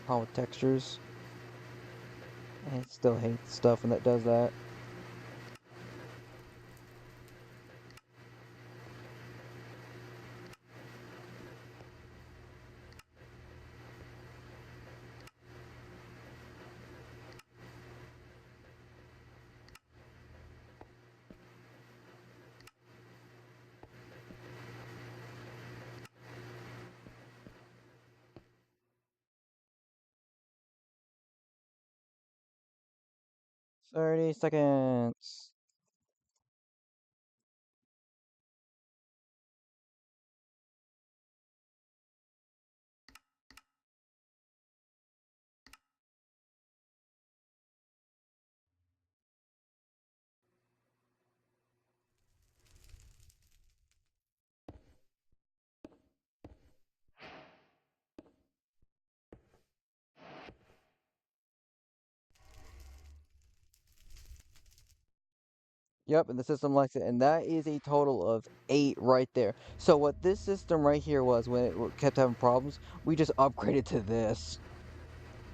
problem with textures. I still hate stuff when that does that. Thirty seconds. Yep, and the system likes it, and that is a total of 8 right there. So what this system right here was when it kept having problems, we just upgraded to this.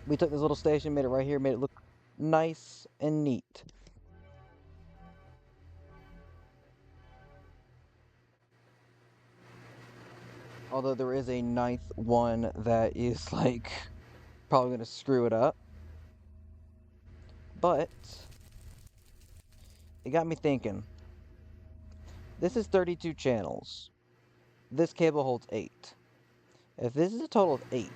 We took this little station, made it right here, made it look nice and neat. Although there is a ninth one that is like probably gonna screw it up. But it got me thinking. This is 32 channels. This cable holds 8. If this is a total of 8,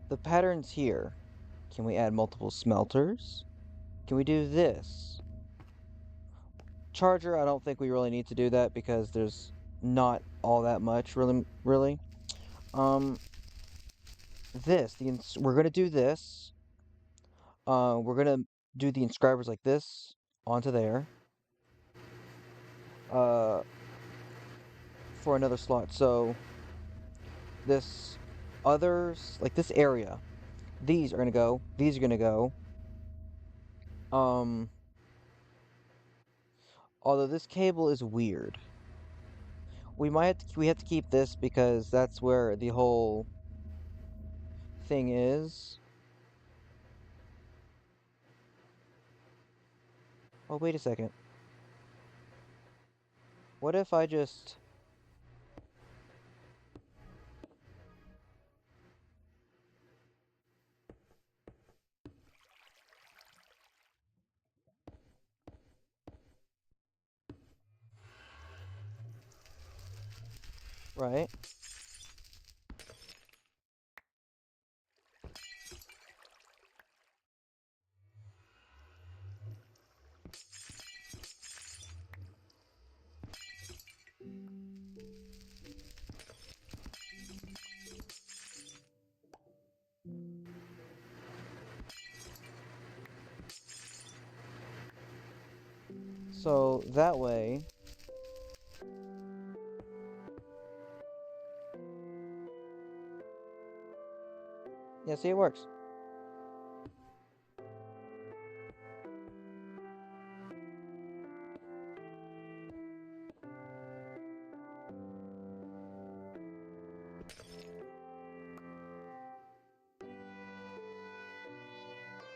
the pattern's here. Can we add multiple smelters? Can we do this? Charger, I don't think we really need to do that because there's not all that much really. Um, we're gonna do this. We're gonna do the inscribers like this onto there. Uh, for another slot. So this others like this area, these are gonna go. These are gonna go. Um, although this cable is weird. we have to keep this because that's where the whole thing is. Oh, wait a second. What if I just... Right. So that way... Yeah, see, it works.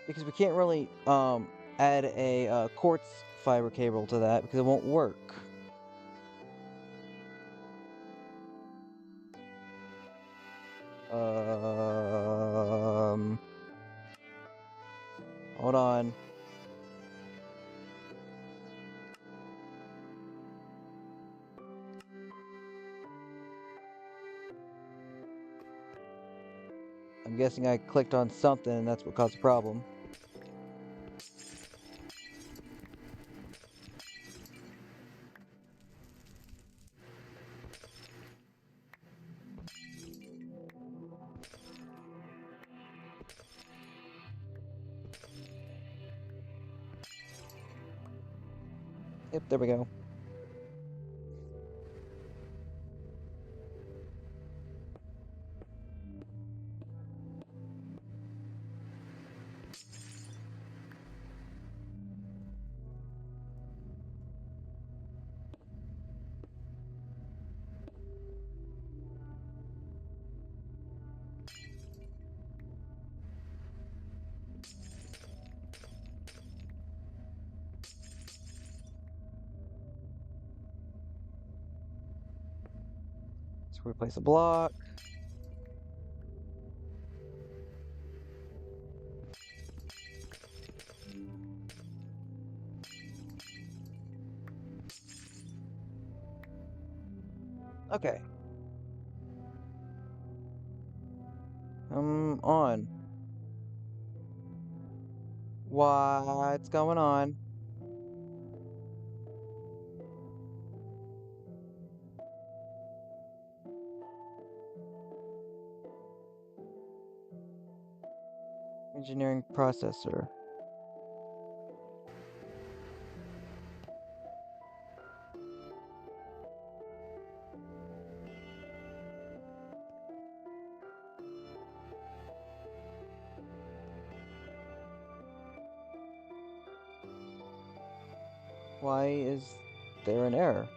Because we can't really add a quartz fiber cable to that because it won't work. Um, Hold on. I'm guessing I clicked on something and that's what caused the problem. Yep, there we go. Let's replace a block. Okay. On. What's going on? Engineering processor. Why is there an error?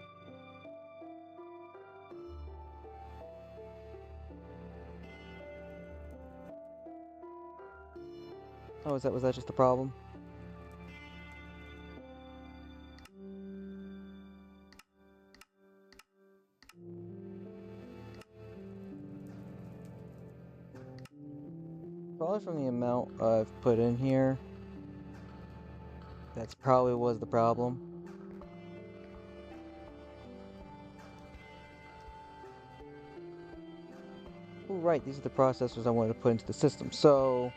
Oh, was that just a problem? Probably from the amount I've put in here. That's probably was the problem. Oh, right, these are the processors I wanted to put into the system. So,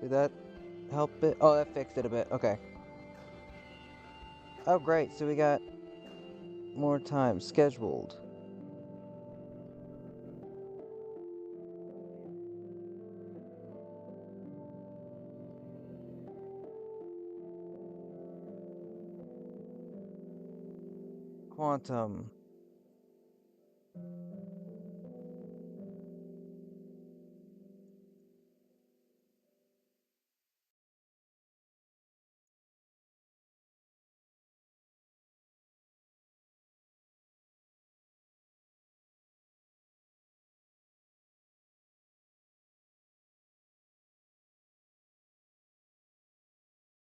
did that help it? Oh, that fixed it a bit. Okay. Oh, great. So we got more time scheduled. Quantum.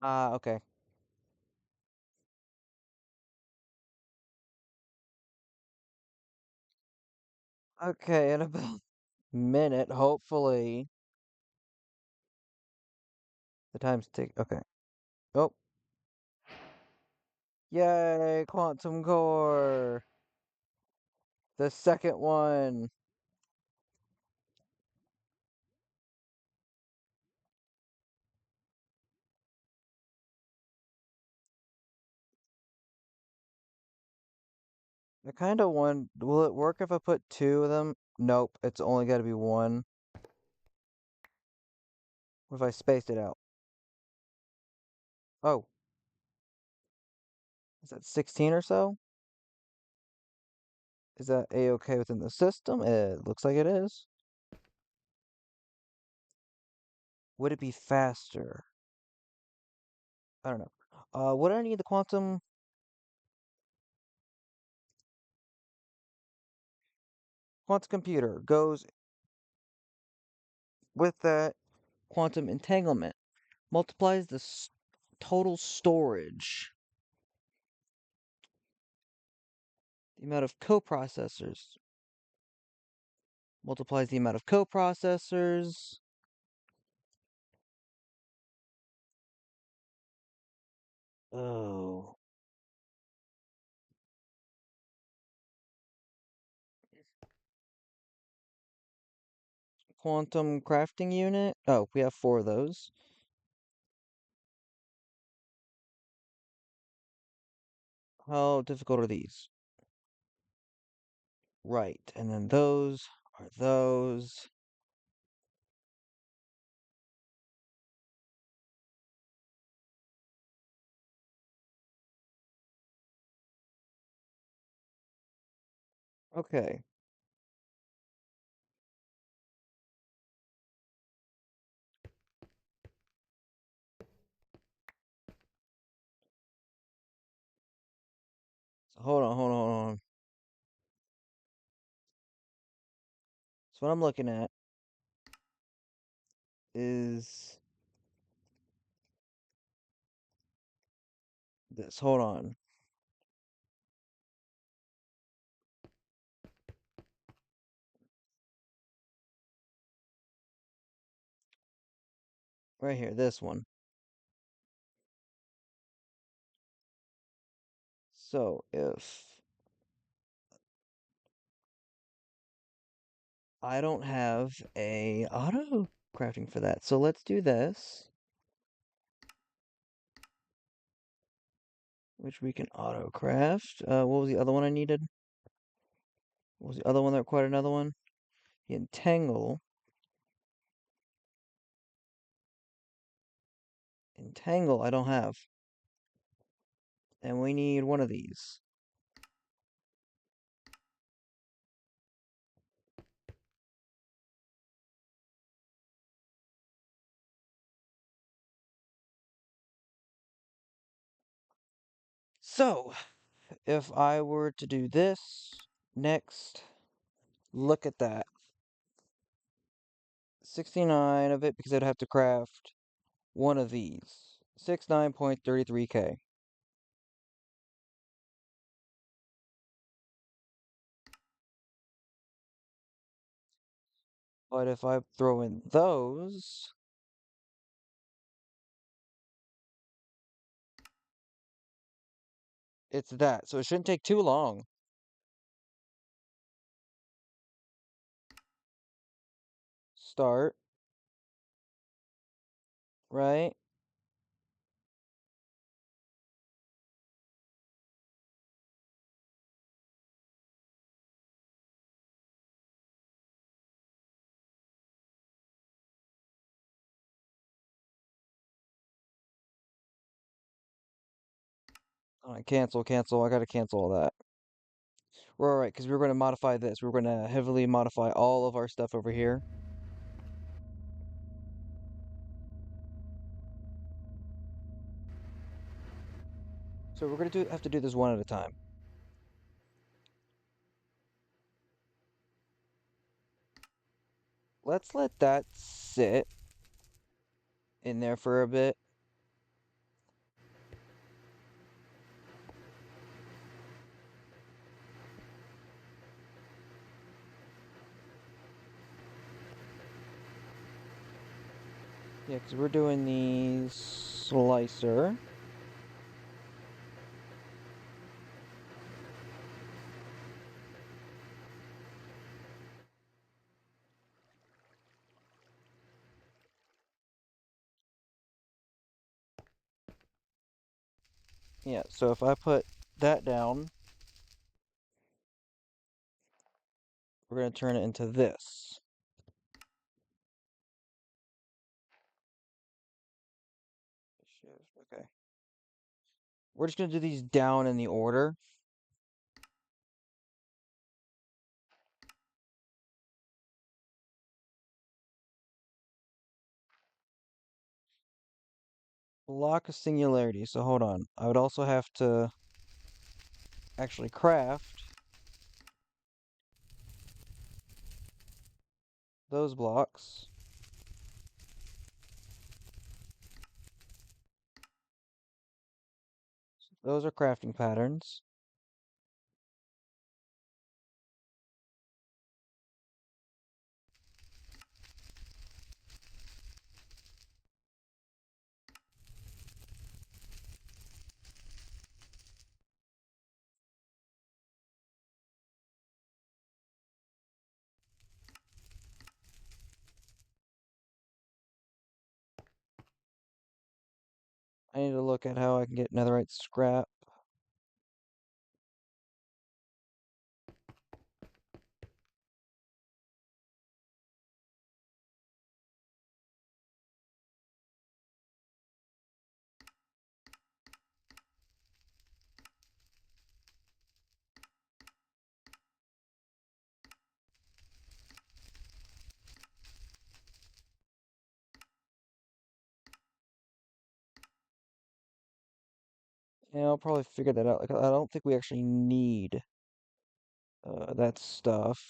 Ah, okay. Okay, in about a minute, hopefully, the time's tick. Okay. Oh, yay, quantum core. The second one. I kind of want. Will it work if I put two of them? Nope, it's only got to be one. What if I spaced it out? Oh, is that 16 or so? Is that a-okay within the system? It looks like it is. Would it be faster? I don't know. What do I need the quantum computer goes with that quantum entanglement, multiplies the total storage, the amount of coprocessors, multiplies the amount of coprocessors. Oh, quantum crafting unit. Oh, we have four of those. How difficult are these? Right, and then those are those. Okay. So hold on. So what I'm looking at is this. Hold on. Right here, this one. So if I don't have a auto crafting for that, so let's do this, which we can auto craft. What was the other one I needed? What was the other one that required another one? The entangle. Entangle I don't have. And we need one of these. So, if I were to do this next, look at that. 69 of it because I'd have to craft one of these. 69.33K. But if I throw in those, it's that. So it shouldn't take too long. Start, right? Alright, cancel. I gotta cancel all that. Right, because we're going to modify this. We're going to heavily modify all of our stuff over here. So we're going to have to do this one at a time. Let's let that sit in there for a bit. Yeah, because we're doing the slicer. Yeah, so if I put that down, we're going to turn it into this. Okay. We're just going to do these down in the order. Block of singularity. So hold on. I would also have to actually craft those blocks. Those are crafting patterns. I need to look at how I can get netherite scrap. And I'll probably figure that out. Like, I don't think we actually need that stuff.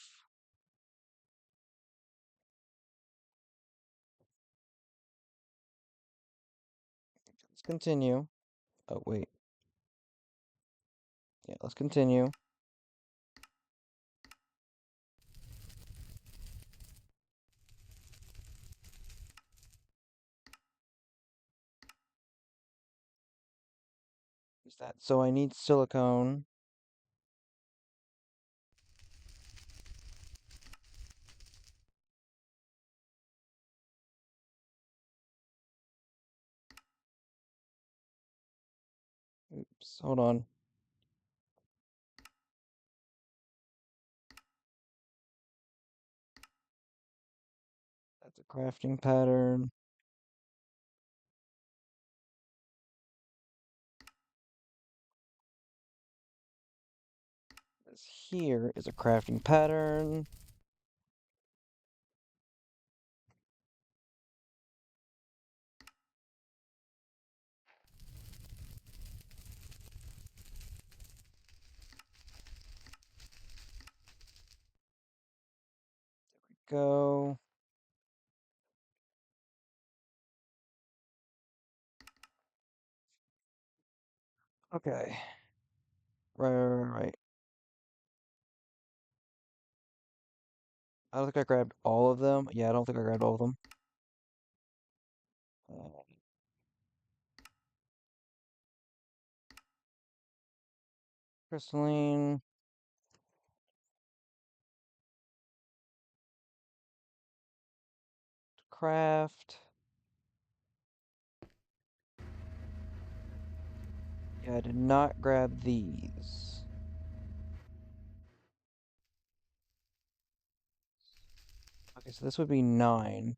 Let's continue. Oh, wait. Yeah, let's continue. Is that so? I need silicone. Oops, hold on. That's a crafting pattern. This here is a crafting pattern. Go. Okay. Right. I don't think I grabbed all of them. Yeah, I don't think I grabbed all of them. Uh, Crystalline. Craft. Yeah, I did not grab these. Okay, so this would be 9.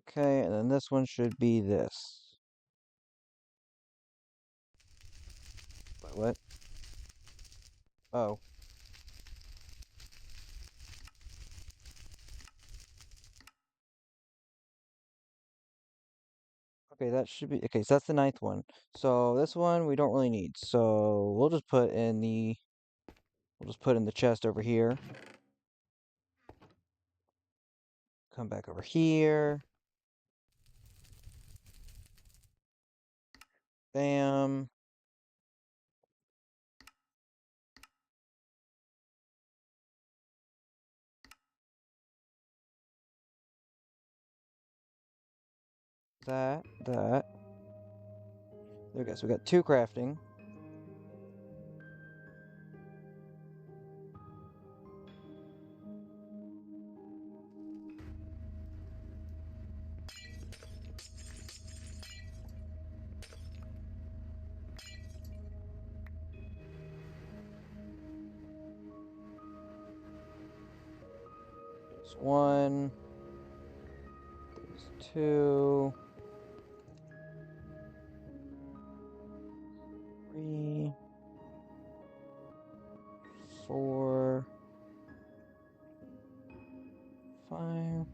Okay, and then this one should be this. Wait, what? Oh. Okay, that should be okay. So that's the ninth one. So this one we don't really need. So we'll just put in the chest over here. Come back over here. Bam. That. There we go. So we got two crafting. There's one. There's two. Three. Four. Five.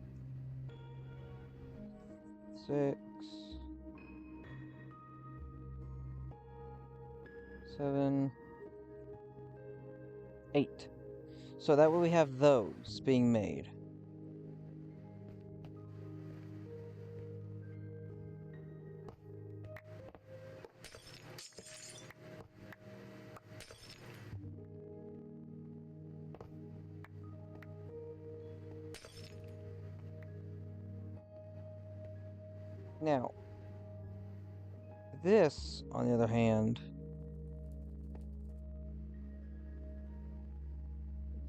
Six. 7. 8. So that way we have those being made. Now, this, on the other hand,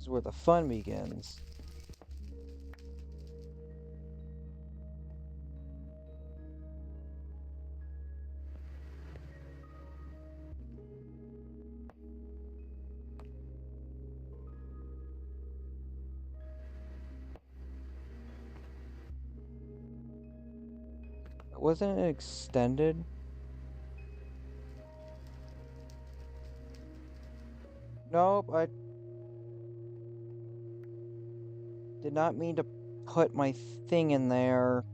is where the fun begins. Wasn't it extended? Nope, I did not mean to put my thing in there.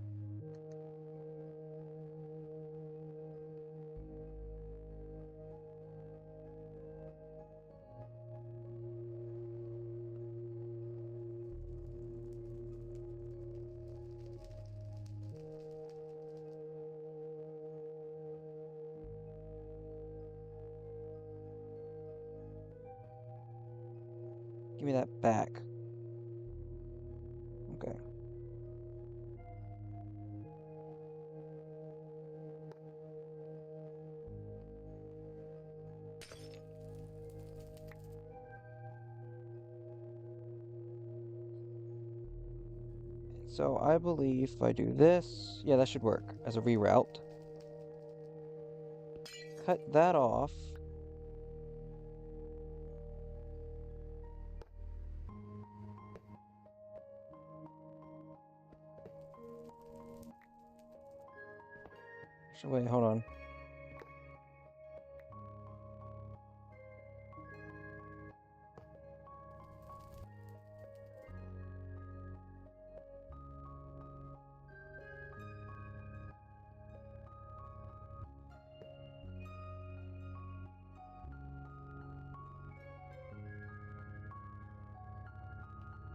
Give me that back. Okay. So I believe if I do this, yeah, that should work as a reroute. Cut that off. Wait, hold on.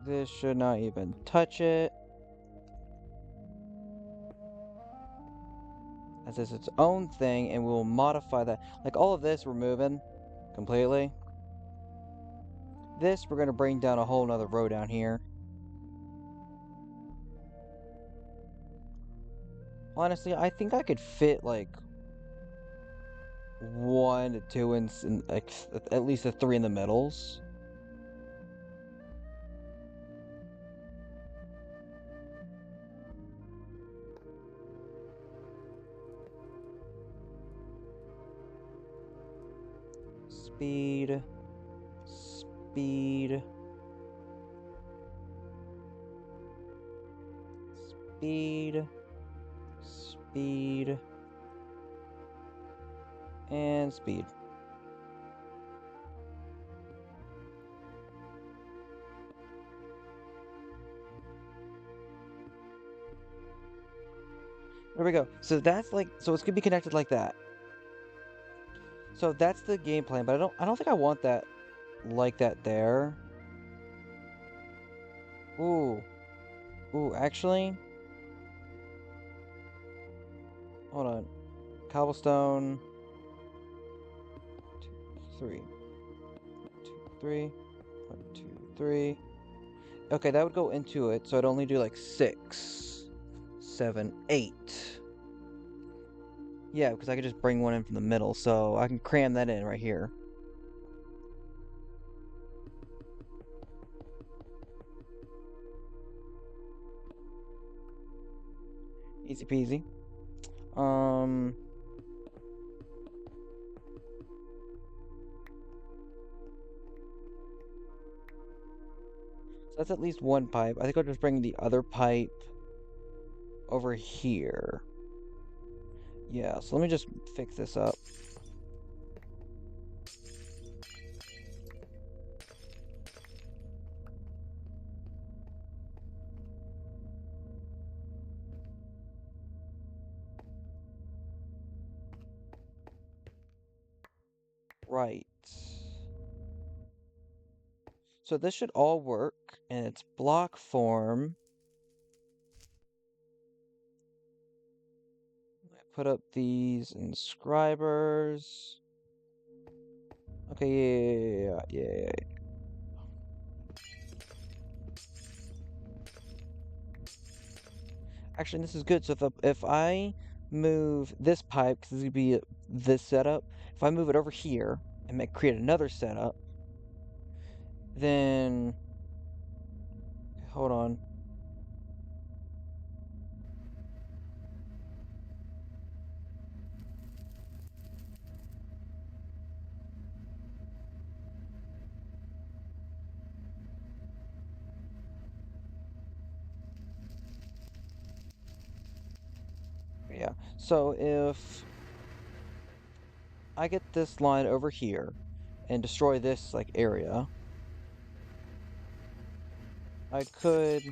This should not even touch it, as it's its own thing, and we'll modify that. Like all of this, we're moving completely. This, we're gonna bring down a whole nother row down here. Honestly, I think I could fit like 1 to 2 in like at least a 3 in the middles. Speed, speed, speed, speed, and speed. There we go. So that's like, so it's gonna be connected like that. So that's the game plan, but I don't think I want that like that there. Ooh, actually, hold on. Cobblestone, two, three, two, three, one, two, three. Okay, that would go into it, so I'd only do like 6, 7, 8. Yeah, because I could just bring one in from the middle, so I can cram that in right here. Easy peasy. So that's at least one pipe. I think I'll just bring the other pipe over here. Yeah, so let me just fix this up. Right. So this should all work in its block form. I put up these inscribers. Okay, yeah. Actually, this is good. So if I move this pipe, because this is gonna be this setup, if I move it over here and create another setup, then hold on. Yeah. So if I get this line over here and destroy this like area, I could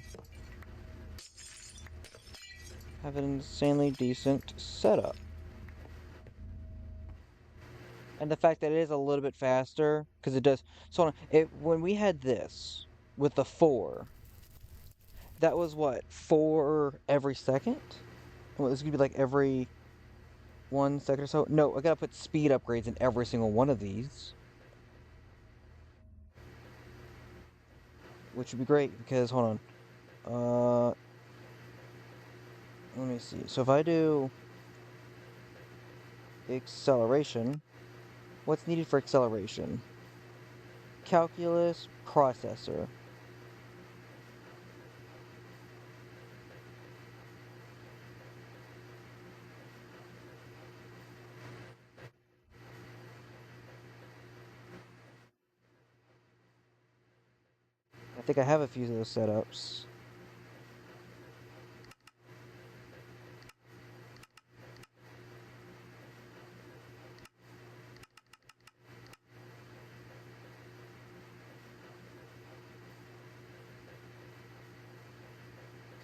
have an insanely decent setup. And the fact that it is a little bit faster, because it does. So when we had this with the 4, that was what, 4 every second? Well, this could be like every 1 second or so. No, I gotta put speed upgrades in every single one of these, which would be great because hold on. Let me see. So if I do acceleration, what's needed for acceleration? Calculus processor. I think I have a few of those setups.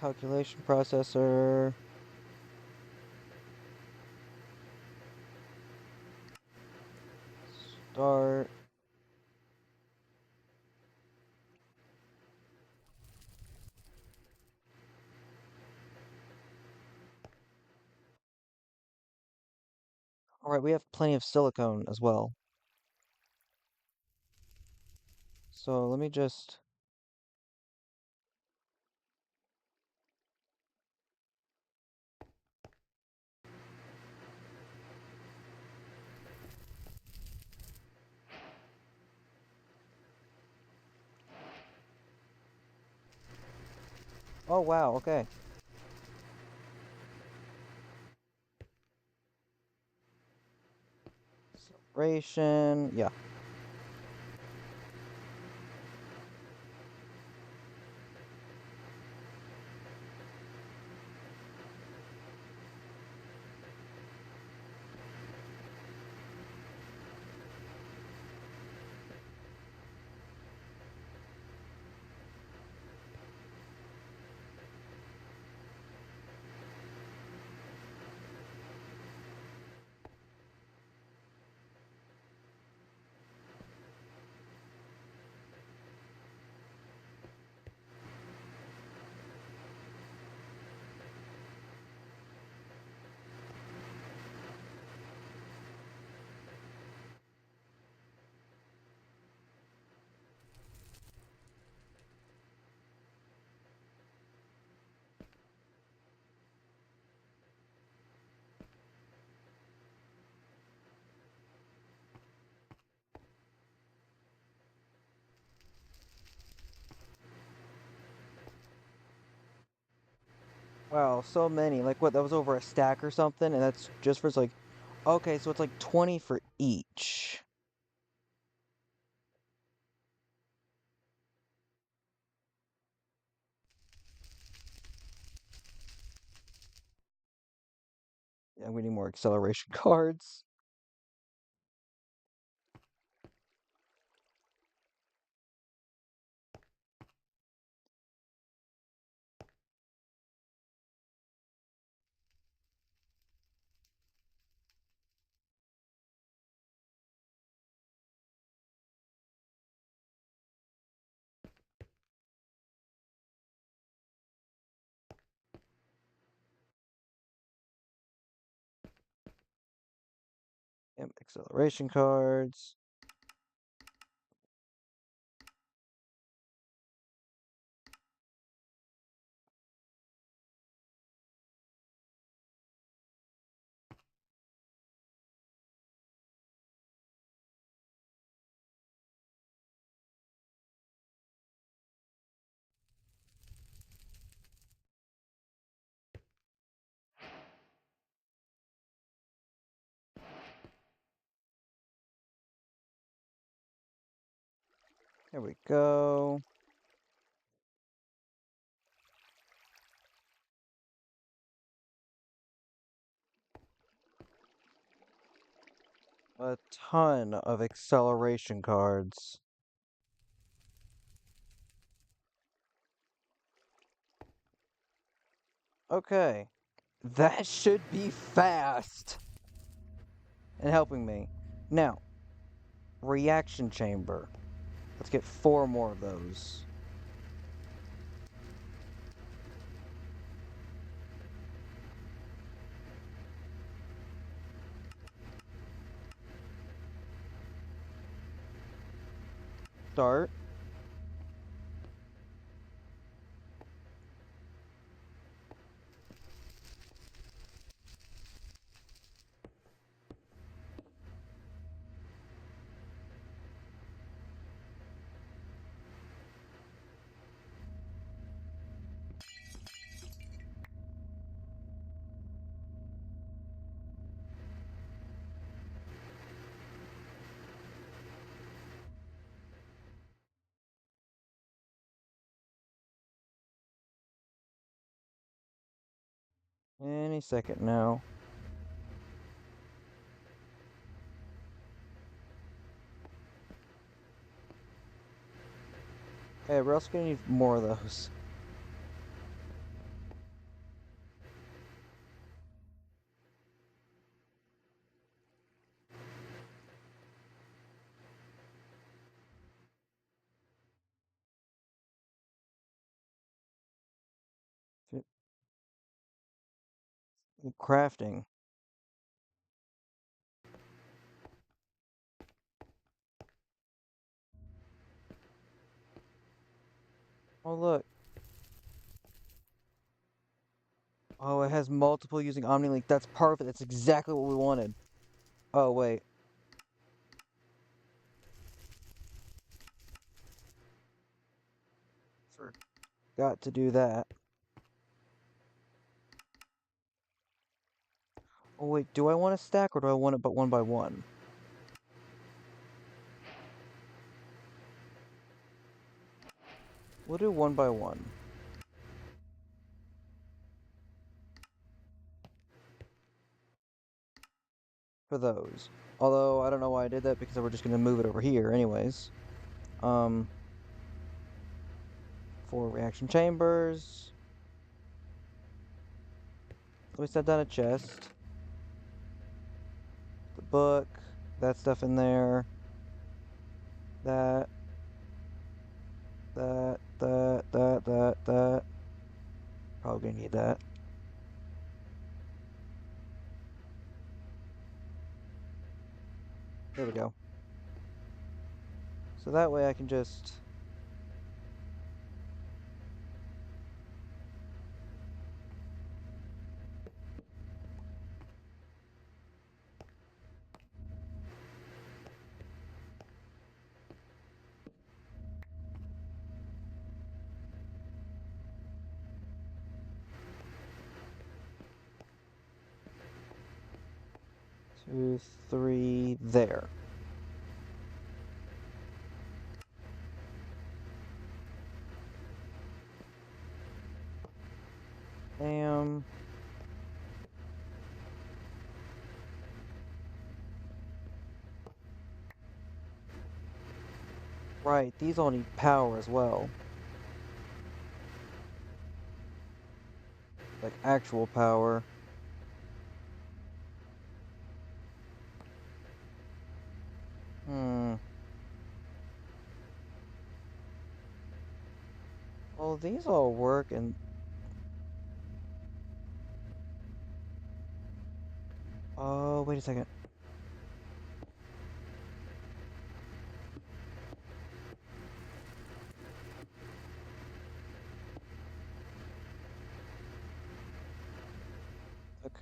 Calculation processor. Start. Alright, we have plenty of silicone as well. So let me just. Oh wow, okay. Acceleration. Yeah. Wow, so many. Like what, that was over a stack or something, and that's just for it's like okay, so it's like 20 for each. Yeah, we need more acceleration cards. Yep, acceleration cards. There we go. A ton of acceleration cards. Okay. That should be fast and helping me. Now, reaction chamber. Let's get 4 more of those. Start. Any second now. Hey, we're also gonna need more of those. Crafting. Oh, look. Oh, it has multiple using OmniLink. That's perfect. That's exactly what we wanted. Oh, wait. Forgot to do that. Oh, wait. Do I want a stack or do I want it but one by one? We'll do one by one. For those. Although, I don't know why I did that because we're just going to move it over here anyways. 4 reaction chambers. Let me set down a chest. The book. That stuff in there. That. That. Probably gonna need that. There we go. So that way I can just... 2, 3, there. Bam. Right, these all need power as well. Like actual power. Hmm. Well, these all work and... Oh, wait a second.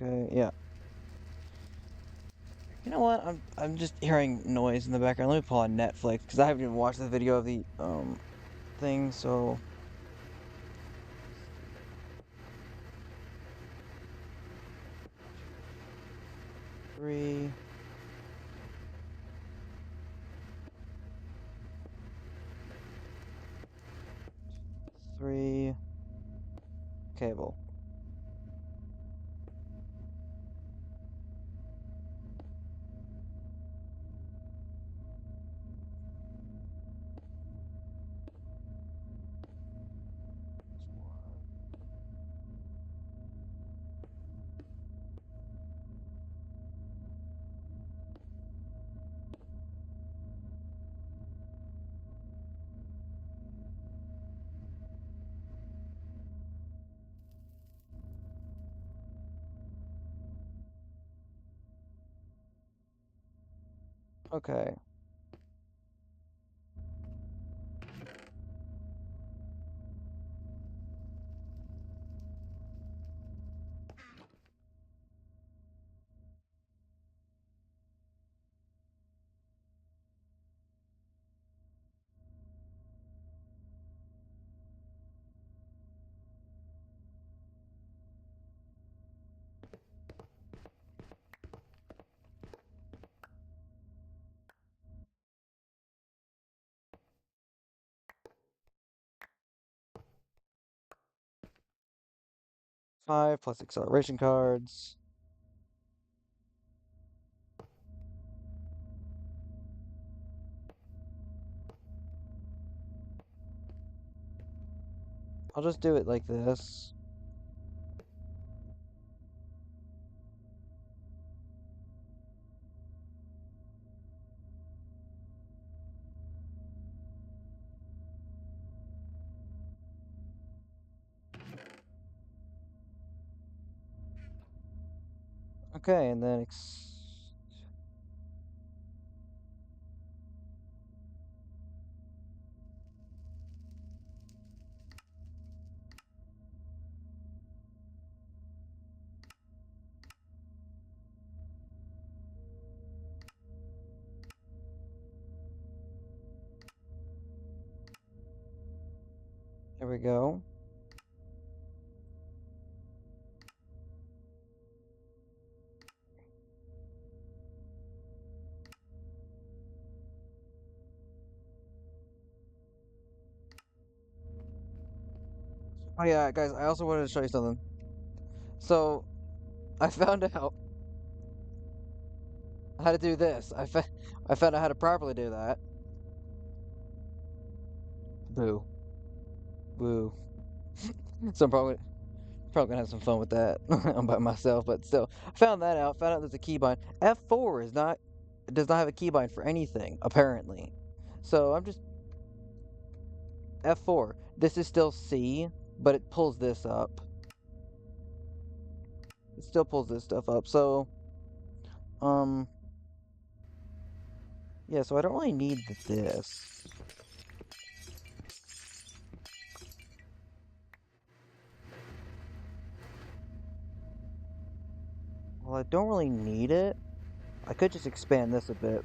Okay, yeah. You know what? I'm just hearing noise in the background. Let me pull on Netflix because I haven't even watched the video of the thing. So 3, 3, cable. Okay. Five plus acceleration cards. I'll just do it like this. Okay, and then there we go. Oh yeah, guys, I also wanted to show you something. So I found out how to do this. I found out how to properly do that. Boo. Boo. So I'm probably gonna have some fun with that. I'm by myself, but still. I found that out. Found out there's a keybind. F4 is not does not have a keybind for anything, apparently. So I'm just F4. This is still C, but it pulls this up. It still pulls this stuff up. So um yeah, so I don't really need this. Well, I don't really need it. I could just expand this a bit.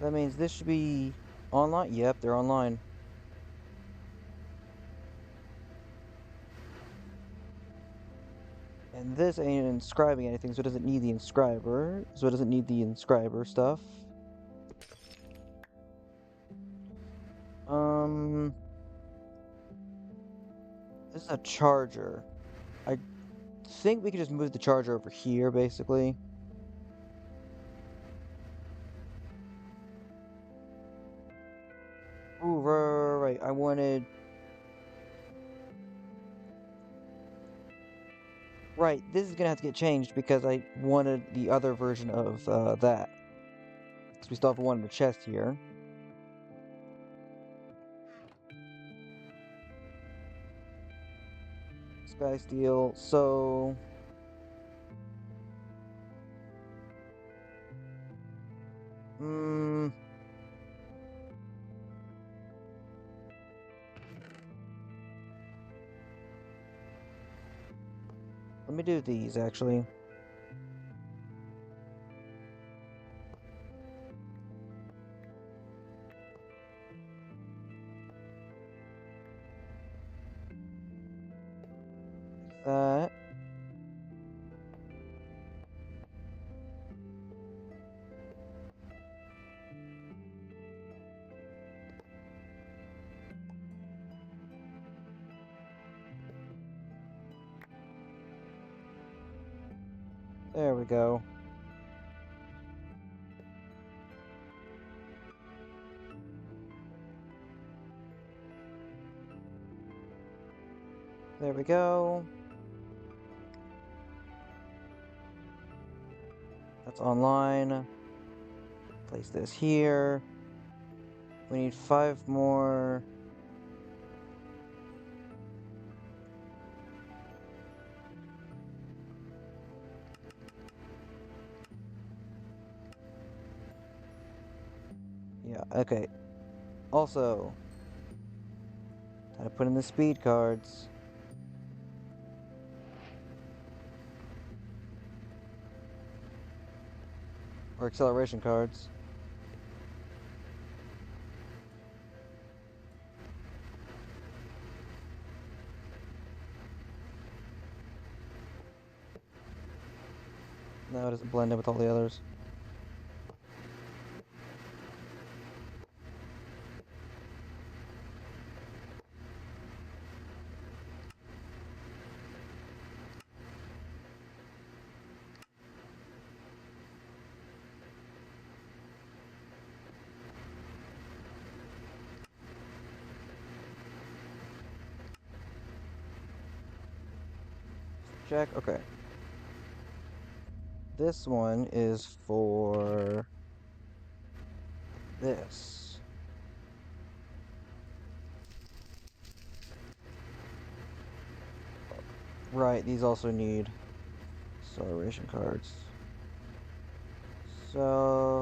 That means this should be Online? Yep, they're online. And this ain't inscribing anything, so it doesn't need the inscriber. So it doesn't need the inscriber stuff. Um, this is a charger. I think we could just move the charger over here, basically. Ooh, right. I wanted. Right, this is gonna have to get changed because I wanted the other version of that. Because we still have one in the chest here. Sky Steel, so. Hmm. Let me do these actually. That. There we go. There we go. That's online. Place this here. We need 5 more. Yeah, okay. Also, time to put in the speed cards. Or acceleration cards. No, it doesn't blend in with all the others. Check, okay. This one is for this. Right, these also need acceleration cards. Acceleration.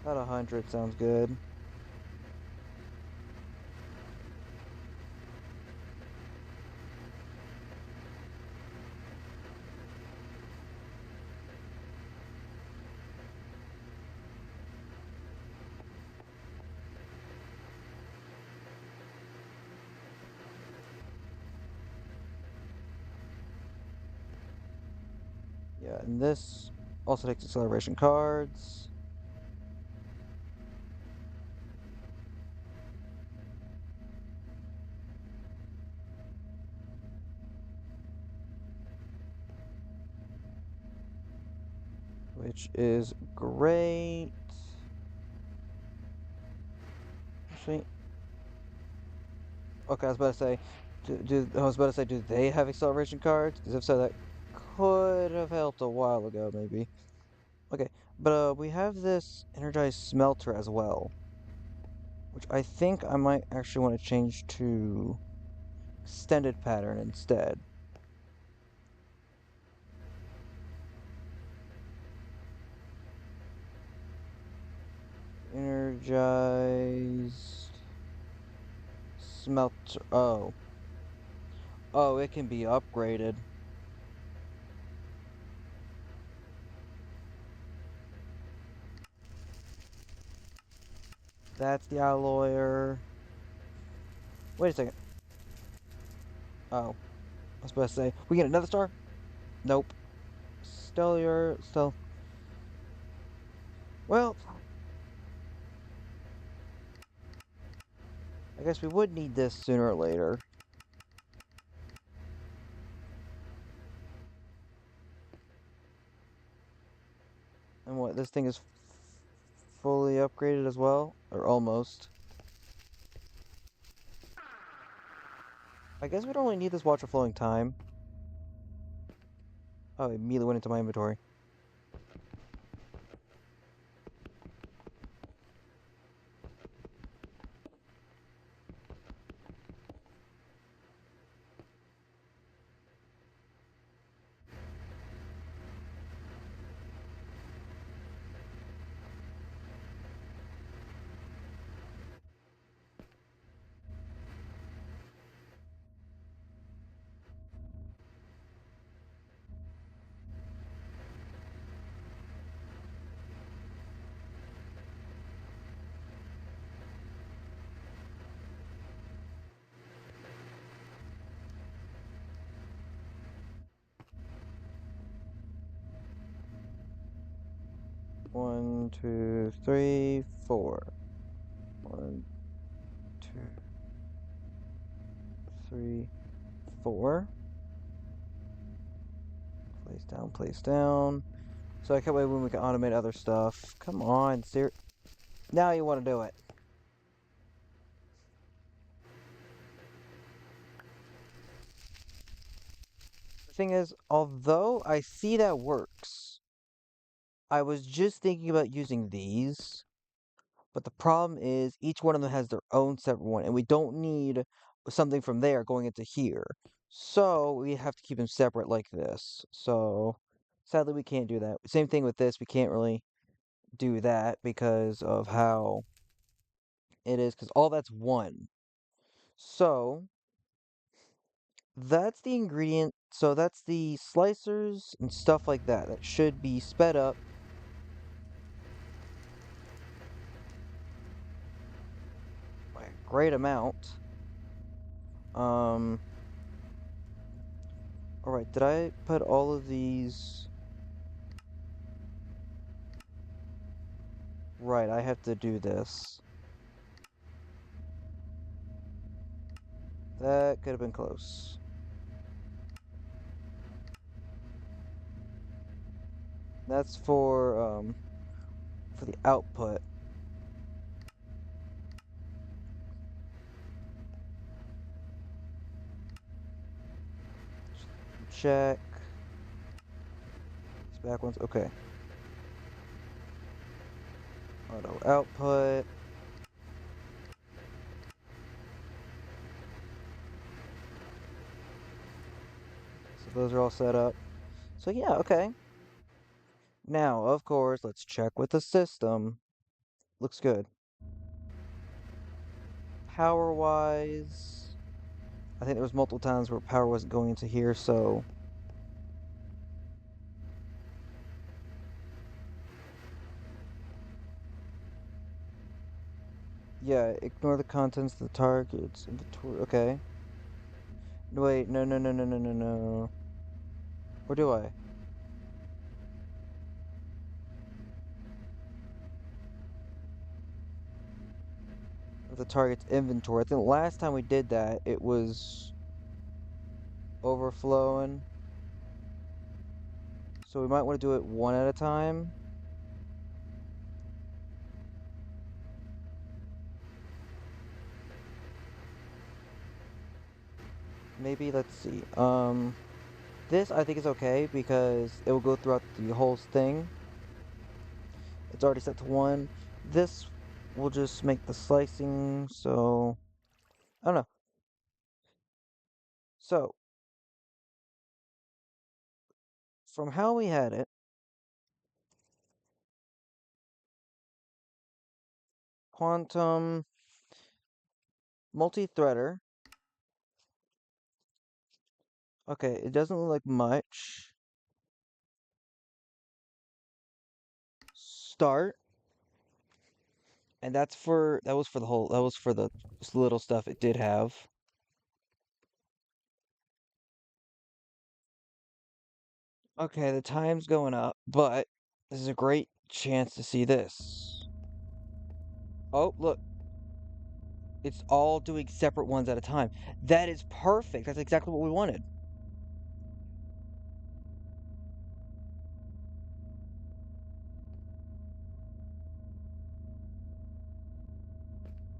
About 100 sounds good. Yeah, and this also takes acceleration cards. Which is great. Actually, okay, I was about to say, do they have acceleration cards? Because if so, that could have helped a while ago, maybe. Okay, but we have this energized smelter as well, which I think I might actually want to change to extended pattern instead. Energized smelter. Oh. Oh, it can be upgraded. That's the alloyer. Wait a second. Oh, I was supposed to say, we get another star? Nope. Stellar, still. Well, I guess we would need this sooner or later. And what, this thing is fully upgraded as well? Or almost. I guess we don't really need this watch of flowing time. Oh, it immediately went into my inventory. One, two, three, four. One, two, three, four. Place down, place down. So I can't wait when we can automate other stuff. Come on, sir. Now you want to do it. The thing is, although I see that works, I was just thinking about using these. But the problem is each one of them has their own separate one, and we don't need something from there going into here. So we have to keep them separate like this. So sadly we can't do that. Same thing with this, we can't really do that because of how it is, because all that's one. So that's the ingredient. So that's the slicers and stuff like that. That should be sped up by a great amount. Um, alright, did I put all of these? Right, I have to do this. That could have been close. That's for the output. Check. These back ones. Okay. Auto output. So those are all set up. So yeah, okay. Now, of course, let's check with the system. Looks good. Power-wise, I think there was multiple times where power wasn't going into here, so yeah, ignore the contents of the target's inventory. Okay. No, wait, no, no, no, no, no, no, no. Or do I? Of the target's inventory. I think last time we did that, it was overflowing. So we might want to do it one at a time. Maybe, let's see. This I think is okay because it will go throughout the whole thing. It's already set to 1. This will just make the slicing, so I don't know. So, from how we had it, quantum multi-threader. Okay, it doesn't look like much. Start. And that was for the whole, that was for the little stuff it did have. Okay, the time's going up, but this is a great chance to see this. Oh, look, it's all doing separate ones at a time. That is perfect. That's exactly what we wanted.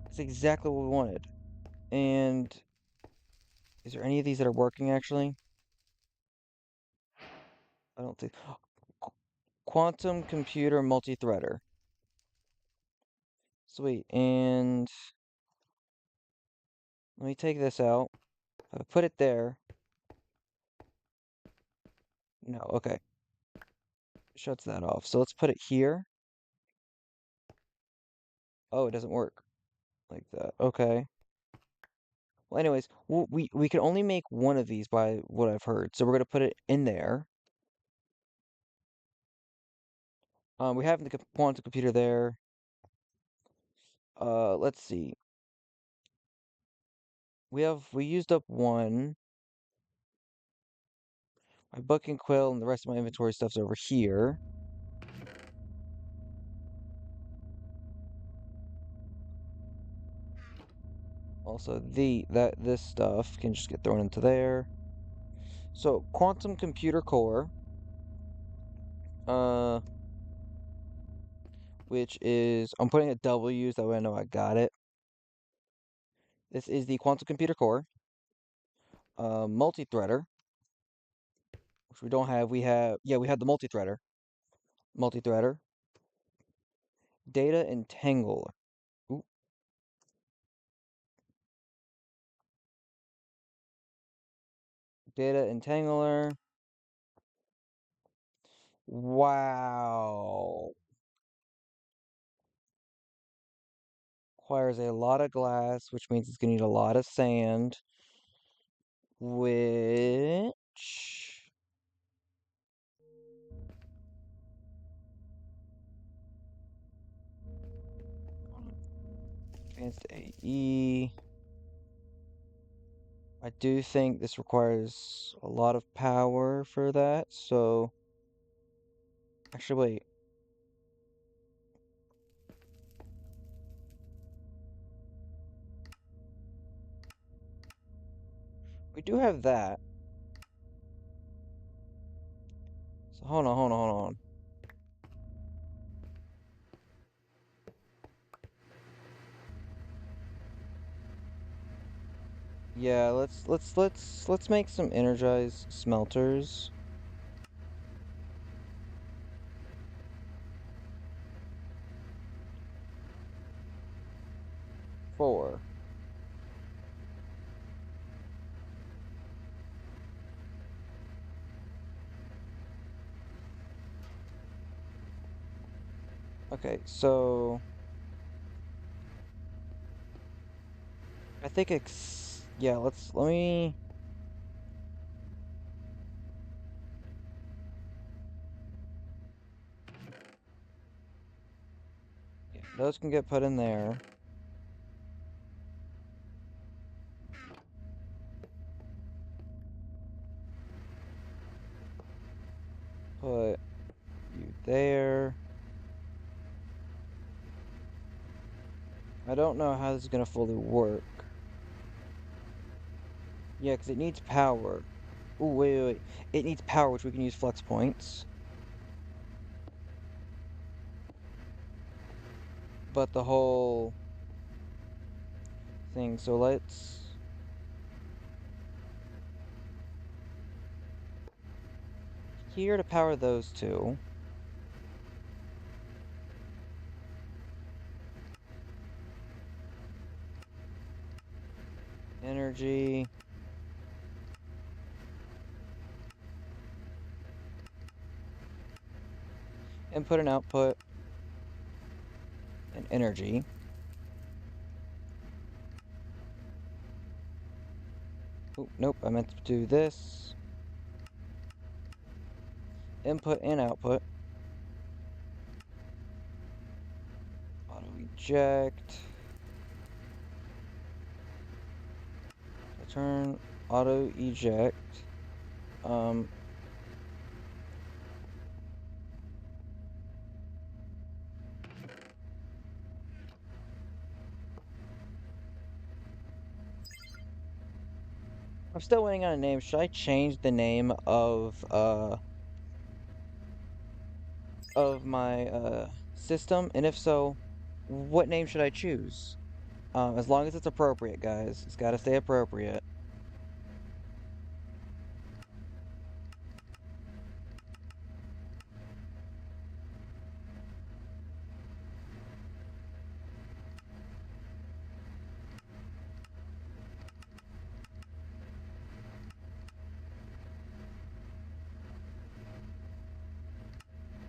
That's exactly what we wanted. And is there any of these that are working actually? I don't think. Quantum computer multi-threader. Sweet. And let me take this out. I put it there. No, okay. Shuts that off. So let's put it here. Oh, it doesn't work like that. Okay. Well, anyways, we can only make one of these by what I've heard. So we're gonna put it in there. We have the quantum computer there. Let's see. We used up one. My book and quill and the rest of my inventory stuff's over here. Also, this stuff can just get thrown into there. So, quantum computer core, uh, which is I'm putting a W so that way I know I got it. This is the quantum computer core, multi-threader, which we don't have. We have the multi-threader, data entangler. Ooh, data entangler. Wow. Requires a lot of glass, which means it's gonna need a lot of sand, which advanced AE. I do think this requires a lot of power for that, so actually wait. We do have that. So hold on. Yeah, let's make some energized smelters. 4. Okay, so I think it's yeah, let me yeah, those can get put in there. Put you there. I don't know how this is gonna fully work. Yeah, because it needs power. Ooh, wait. It needs power, which we can use flex points. But the whole thing, so let's here to power those two. Energy. Input and output. And energy. Ooh, nope, I meant to do this. Input and output. eject. Turn auto eject. Um, I'm still waiting on a name. Should I change the name of my system? And if so, what name should I choose? As long as it's appropriate, guys. It's got to stay appropriate.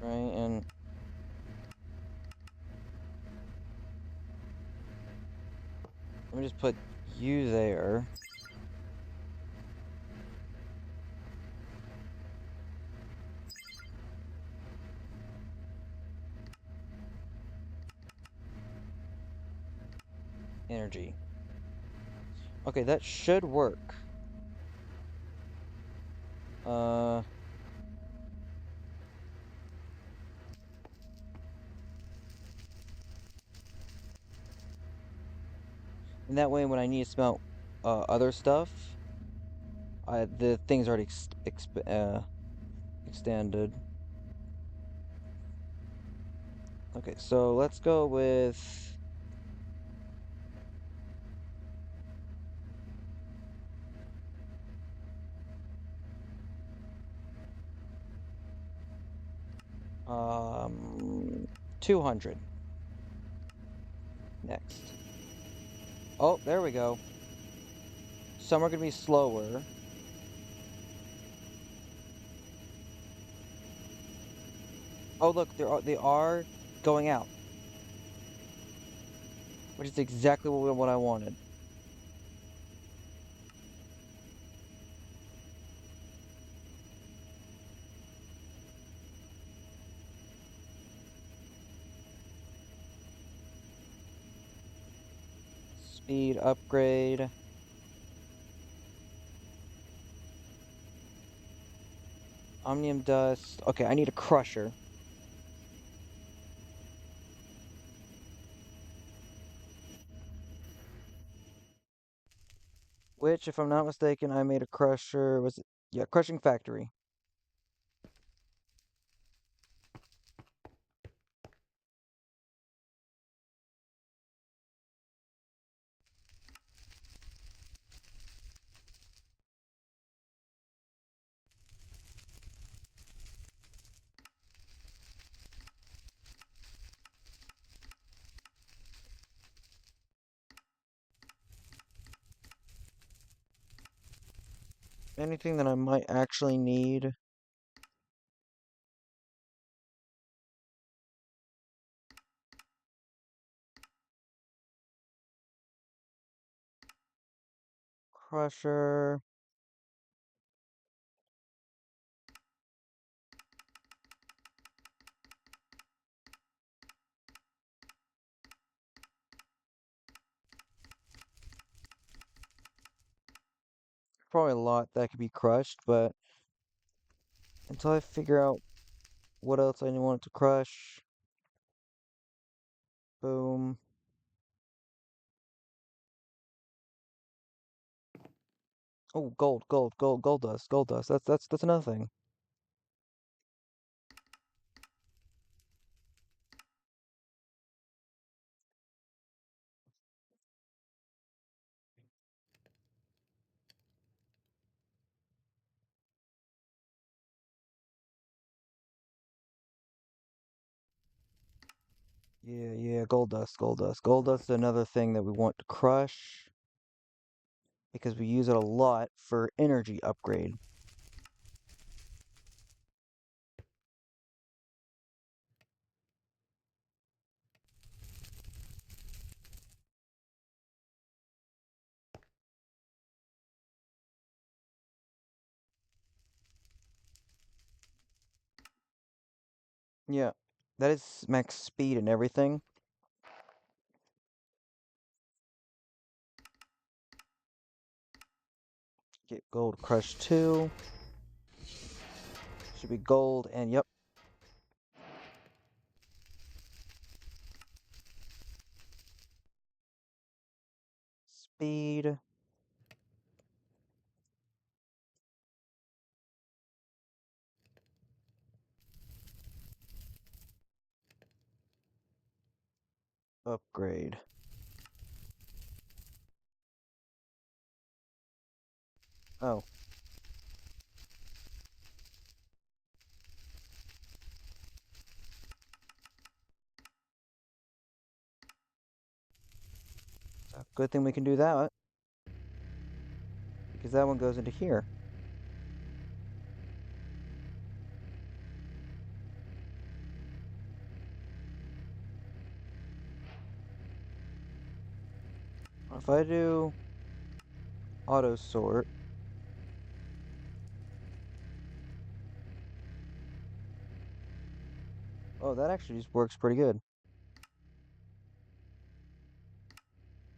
Right, and let me just put you there. Energy. Okay, that should work. Uh, and that way when I need to smelt other stuff, the thing's already extended. Okay, so let's go with um 200 next. Oh, there we go. Some are gonna be slower. Oh, look, they are going out, which is exactly what I wanted. Speed upgrade. Omnium dust. Okay, I need a crusher. Which, if I'm not mistaken, I made a crusher. Was it? Yeah, crushing factory. Anything that I might actually need. Crusher. Probably a lot that could be crushed, but until I figure out what else I want to crush. Boom. Oh, gold dust, gold dust. That's another thing. Yeah, gold dust, gold dust. Gold dust is another thing that we want to crush because we use it a lot for energy upgrade. Yeah, that is max speed and everything. Get gold crush 2. Should be gold, and yep. Speed. Upgrade. Oh. So good thing we can do that. Because that one goes into here. If I do auto sort. Oh, that actually just works pretty good.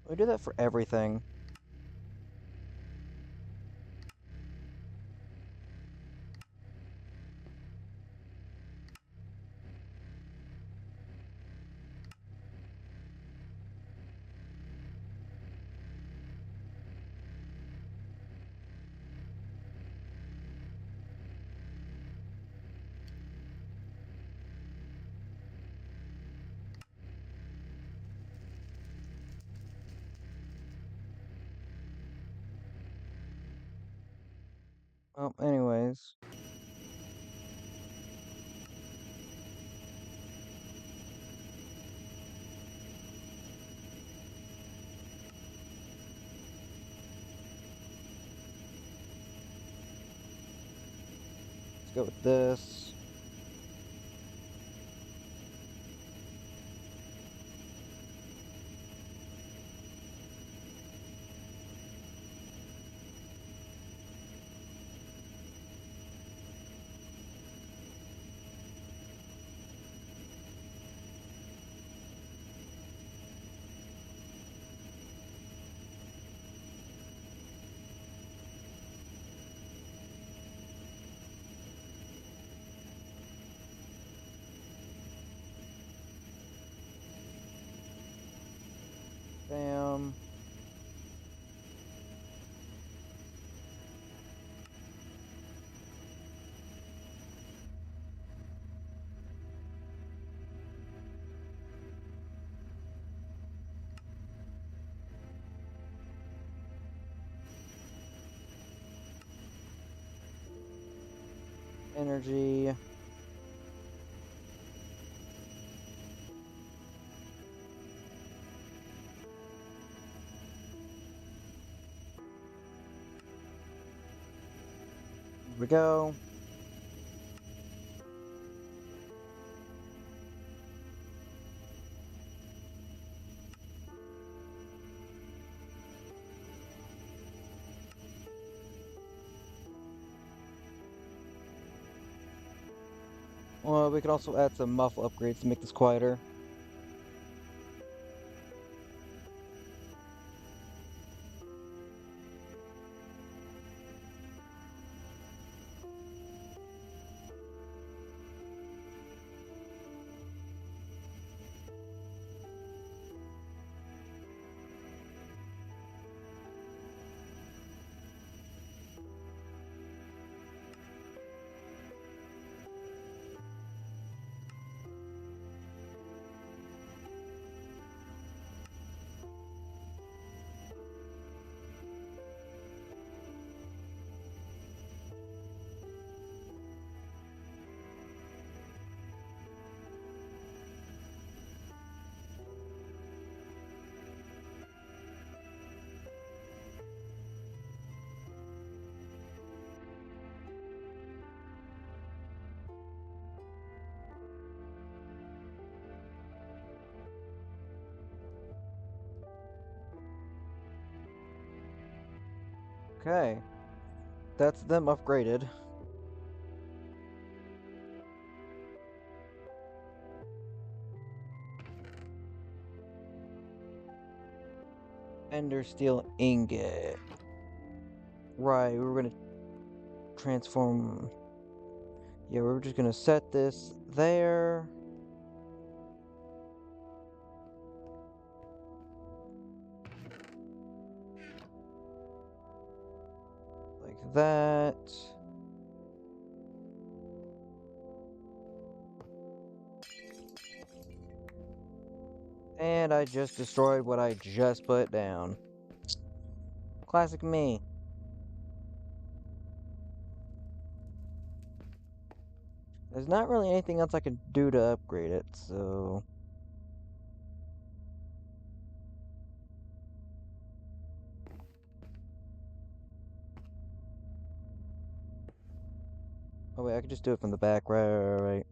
We do that for everything. Well, anyways. Let's go with this. Bam. Energy. Here we go. Well, we could also add some muffle upgrades to make this quieter. Okay. That's them upgraded. Ender steel ingot. Right, we were gonna transform. Yeah, we were just gonna set this there. Like that. And I just destroyed what I just put down. Classic me. There's not really anything else I can do to upgrade it, so... Oh wait, I could just do it from the back, right.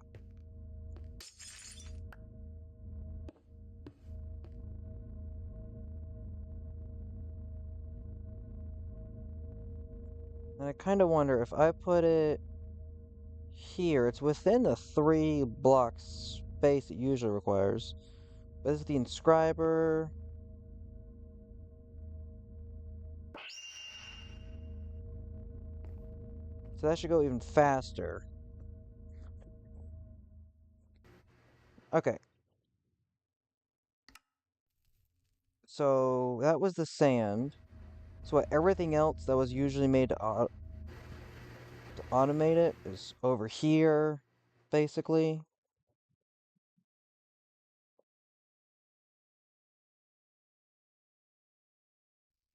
And I kind of wonder if I put it here, it's within the 3 blocks space it usually requires. But this is the inscriber. So that should go even faster. Okay. So that was the sand. So everything else that was usually made to automate it is over here, basically.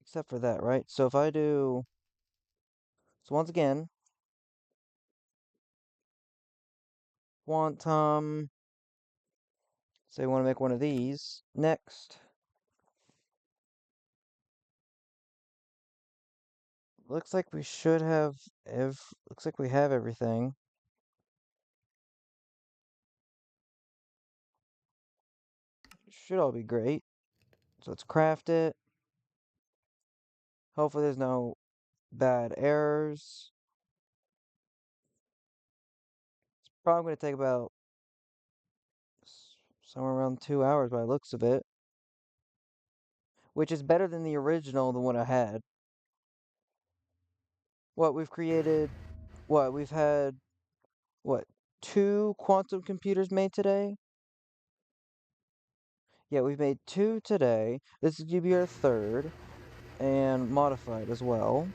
Except for that, right? So if I do... So once again, quantum... Say we want to make one of these. Next. Looks like we should have... Looks like we have everything. Should all be great. So let's craft it. Hopefully there's no bad errors. It's probably going to take about somewhere around 2 hours by the looks of it. Which is better than the original, the one I had. What, we've created... What, we've had... What, 2 quantum computers made today? Yeah, we've made 2 today. This is going to be our 3rd. And modified as well.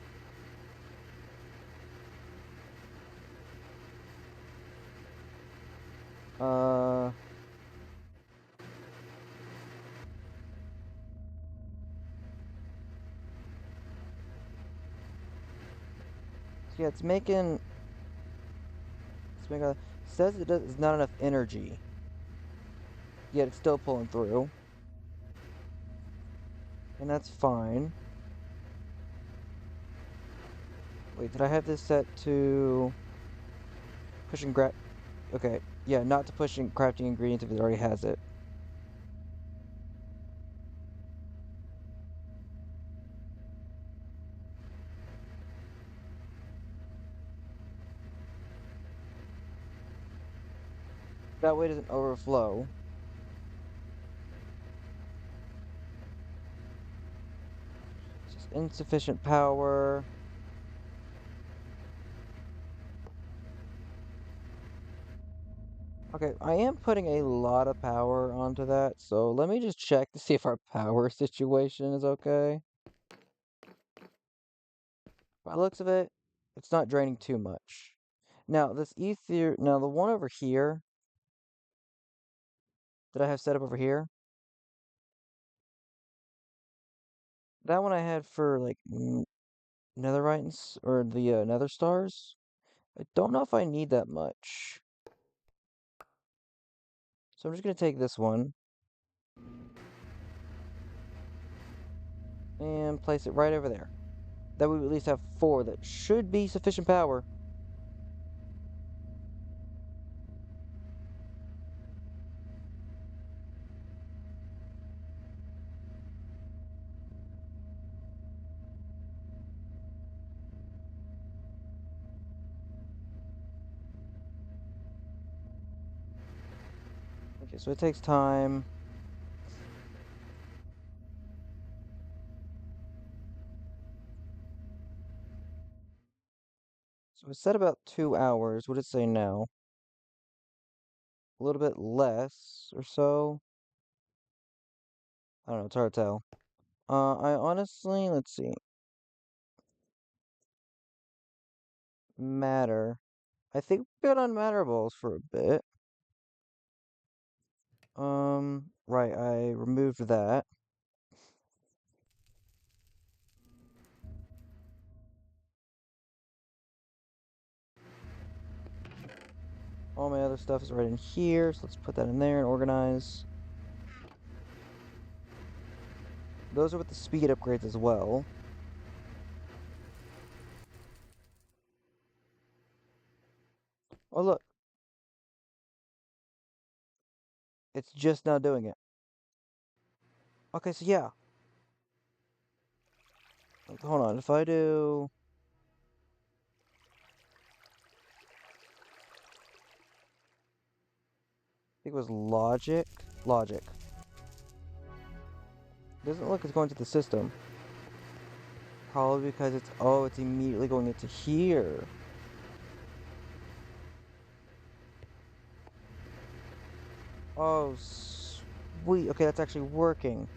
Uh... So yeah, it's making... says it's not enough energy. Yet it's still pulling through. And that's fine. Wait, did I have this set to... Pushing Okay, yeah, not to pushing crafting ingredients if it already has it. That way it doesn't overflow. It's just insufficient power. Okay, I am putting a lot of power onto that, so let me just check to see if our power situation is okay. By the looks of it, it's not draining too much. Now, now the one over here that I have set up over here, that one I had for like netherite or the nether stars. I don't know if I need that much. So I'm just gonna take this one and place it right over there. That way we at least have 4 that should be sufficient power. Okay, so it takes time. So it said about 2 hours. What did it say now? A little bit less or so. I don't know, it's hard to tell. I honestly, let's see. Matter. I think we got on matter balls for a bit. Right, I removed that. All my other stuff is right in here, so let's put that in there and organize. Those are with the speed upgrades as well. Oh, look. It's just now doing it. Okay, so yeah. Hold on, if I do... I think it was logic. Logic. Doesn't look it's going to the system. Probably because it's... Oh, it's immediately going into here. Oh, sweet. Okay, that's actually working.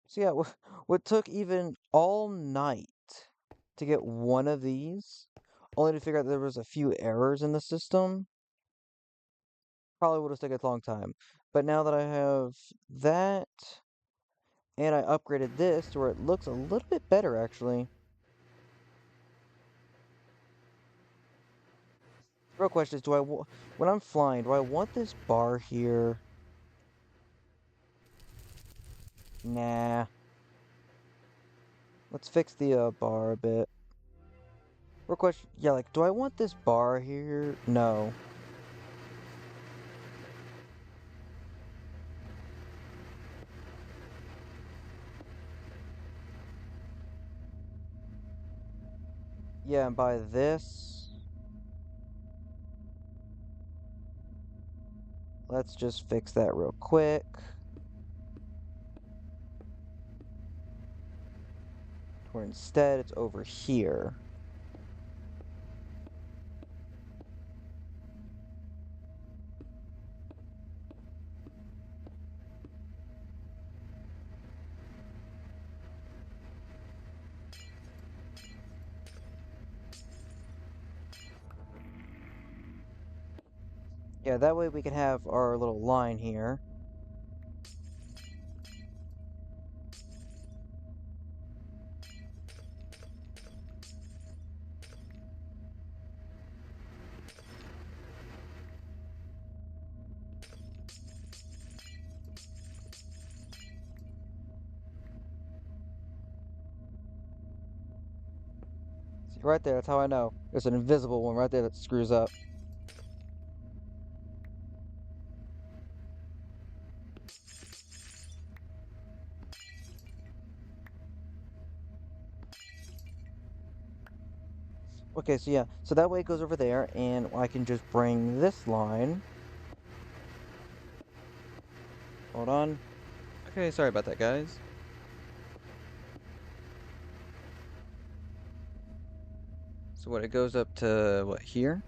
So yeah, what took even all night to get one of these, only to figure out there was a few errors in the system, probably would have taken a long time. But now that I have that, and I upgraded this to where it looks a little bit better, actually. Real question is, when I'm flying, do I want this bar here? Nah. Let's fix the bar a bit. Real question, yeah, like, do I want this bar here? No. Yeah, and by this, let's just fix that real quick. Where instead it's over here. Yeah, that way we can have our little line here. See, right there, that's how I know. There's an invisible one right there that screws up. Okay, so yeah, so that way it goes over there, and I can just bring this line. Hold on. Okay, sorry about that, guys. So what, it goes up to, what, here?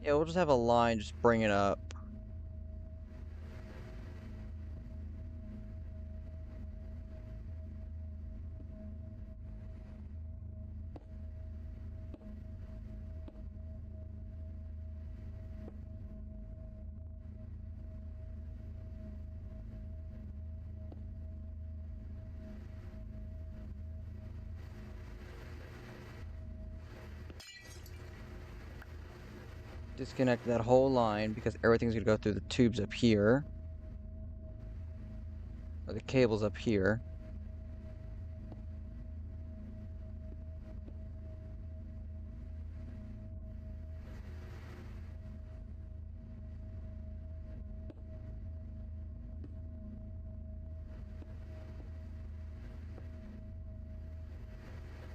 Yeah, we'll just have a line, just bring it up. Disconnect that whole line because everything's gonna go through the tubes up here. Or the cables up here.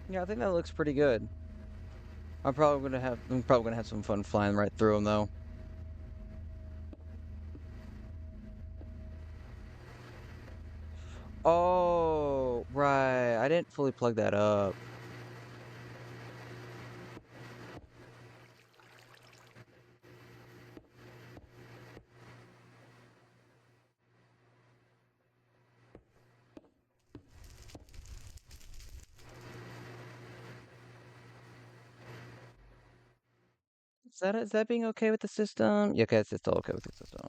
Yeah, I think that looks pretty good. I'm probably gonna have some fun flying right through them though. Oh, right. I didn't fully plug that up. Is that being okay with the system? Yeah, okay, it's still okay with the system.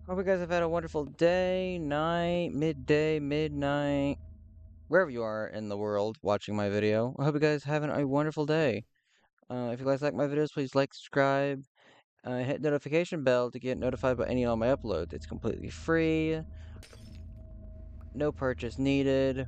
Hope you guys have had a wonderful day, night, midday, midnight, wherever you are in the world watching my video. I hope you guys having a wonderful day. If you guys like my videos, please like, subscribe, hit notification bell to get notified about any of my uploads. It's completely free, no purchase needed.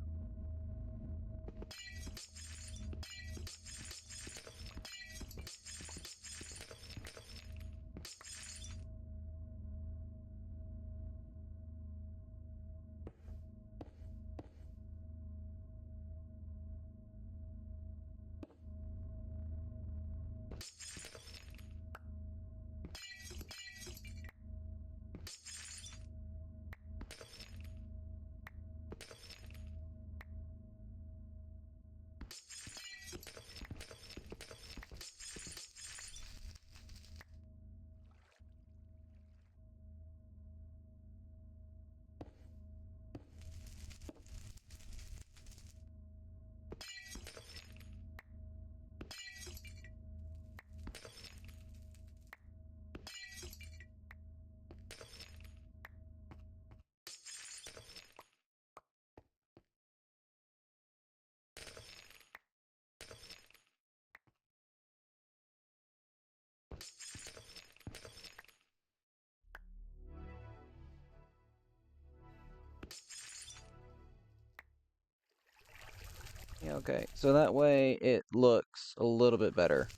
Yeah, okay, so that way it looks a little bit better.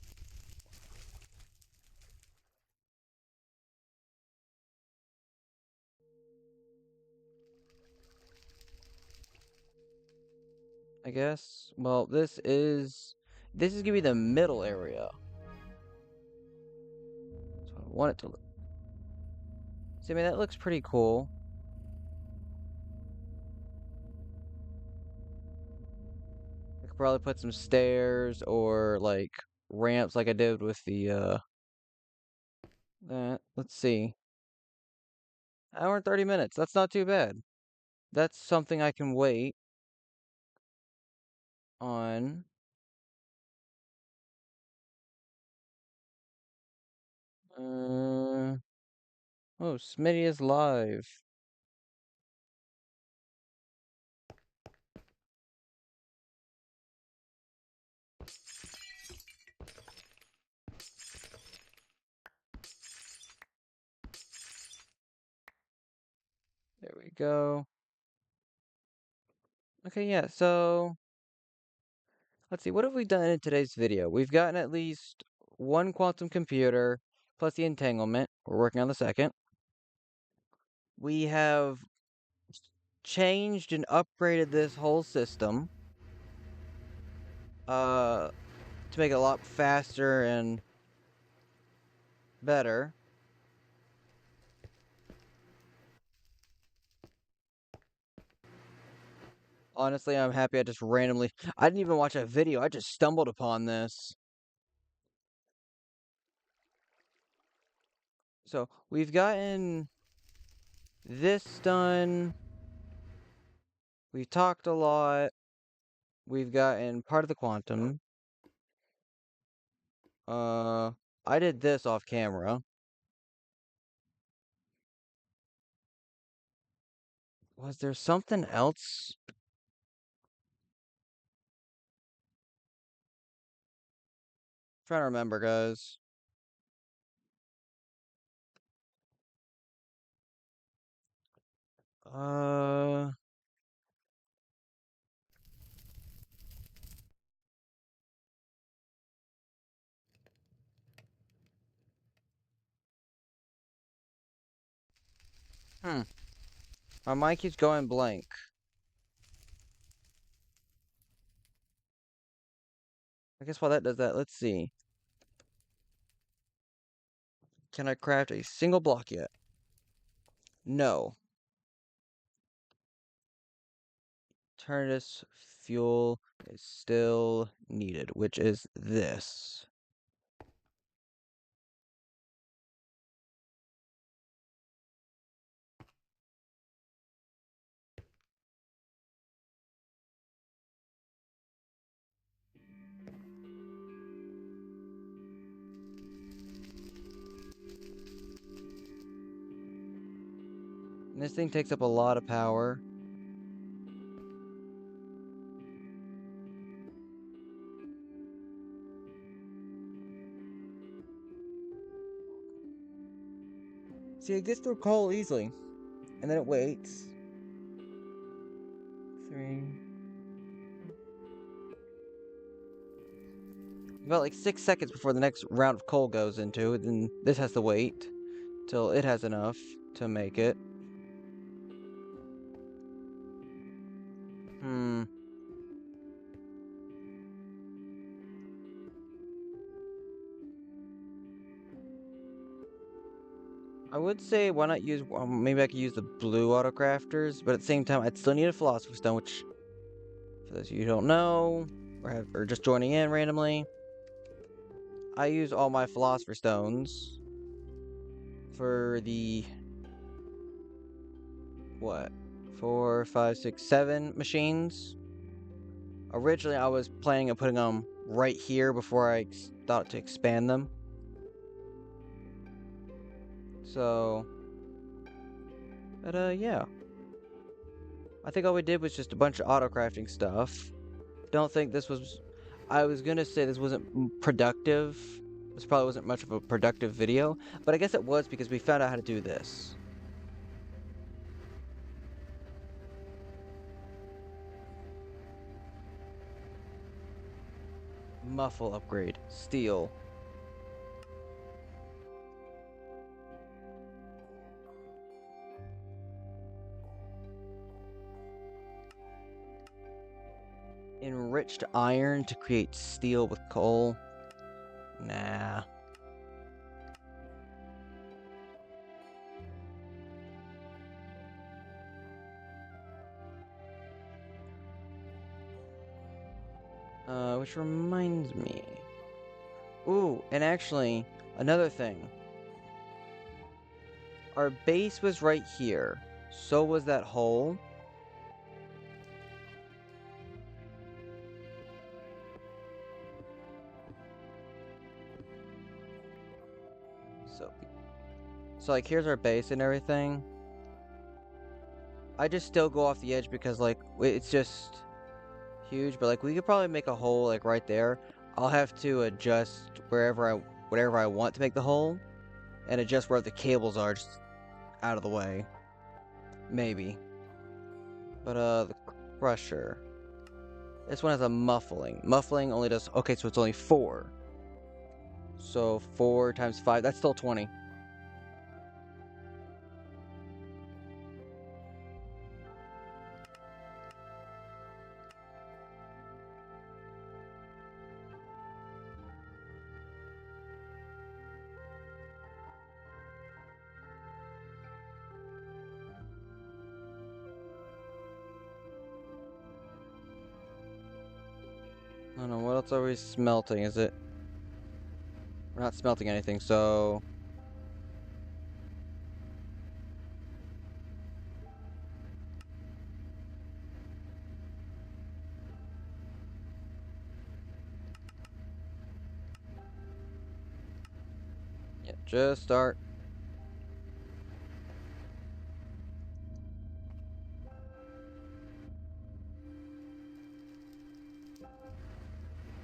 I guess. Well, this is gonna be the middle area. So I want it to look. See, I mean, that looks pretty cool. I could probably put some stairs or like ramps like I did with the that. Let's see. Hour and 30 minutes. That's not too bad. That's something I can wait on. Uh, oh, Smitty is live. There we go. Okay, yeah, so let's see, what have we done in today's video? We've gotten at least one quantum computer plus the entanglement. We're working on the second. We have changed and upgraded this whole system uh to make it a lot faster and better. Honestly, I'm happy I didn't even watch a video. I just stumbled upon this. So, we've gotten this done. We've talked a lot. We've gotten part of the quantum. Uh, I did this off camera. Was there something else? Trying to remember, guys. Uh, hmm. My mic keeps going blank. I guess while that does that, let's see. Can I craft a single block yet? No. Turnus fuel is still needed, which is this. And this thing takes up a lot of power. See, it gets through coal easily. And then it waits. 3. About like 6 seconds before the next round of coal goes into it, then this has to wait till it has enough to make it. Hmm. I would say why not use, maybe I could use the blue autocrafters, but at the same time, I'd still need a philosopher's stone, which, for those of you who don't know, or just joining in randomly, I use all my philosopher stones for the, what, 4, 5, 6, 7 machines. Originally, I was planning on putting them right here before I thought to expand them. So, but yeah. I think all we did was just a bunch of auto crafting stuff. Don't think this was. I was gonna say this wasn't productive. This probably wasn't much of a productive video, but I guess it was because we found out how to do this. Muffle upgrade. Steel. Enriched iron to create steel with coal. Nah. Which reminds me. Ooh, and actually, another thing. Our base was right here. So was that hole. So, so like here's our base and everything. I just still go off the edge because like it's just huge, but like we could probably make a hole like right there. I'll have to adjust whatever I want to make the hole and adjust where the cables are just out of the way. Maybe. But the crusher. This one has a muffling. Muffling only does okay, so it's only 4. So 4 times 5, that's still 20. I don't know, what else are we smelting? Is it? We're not smelting anything, so Just start.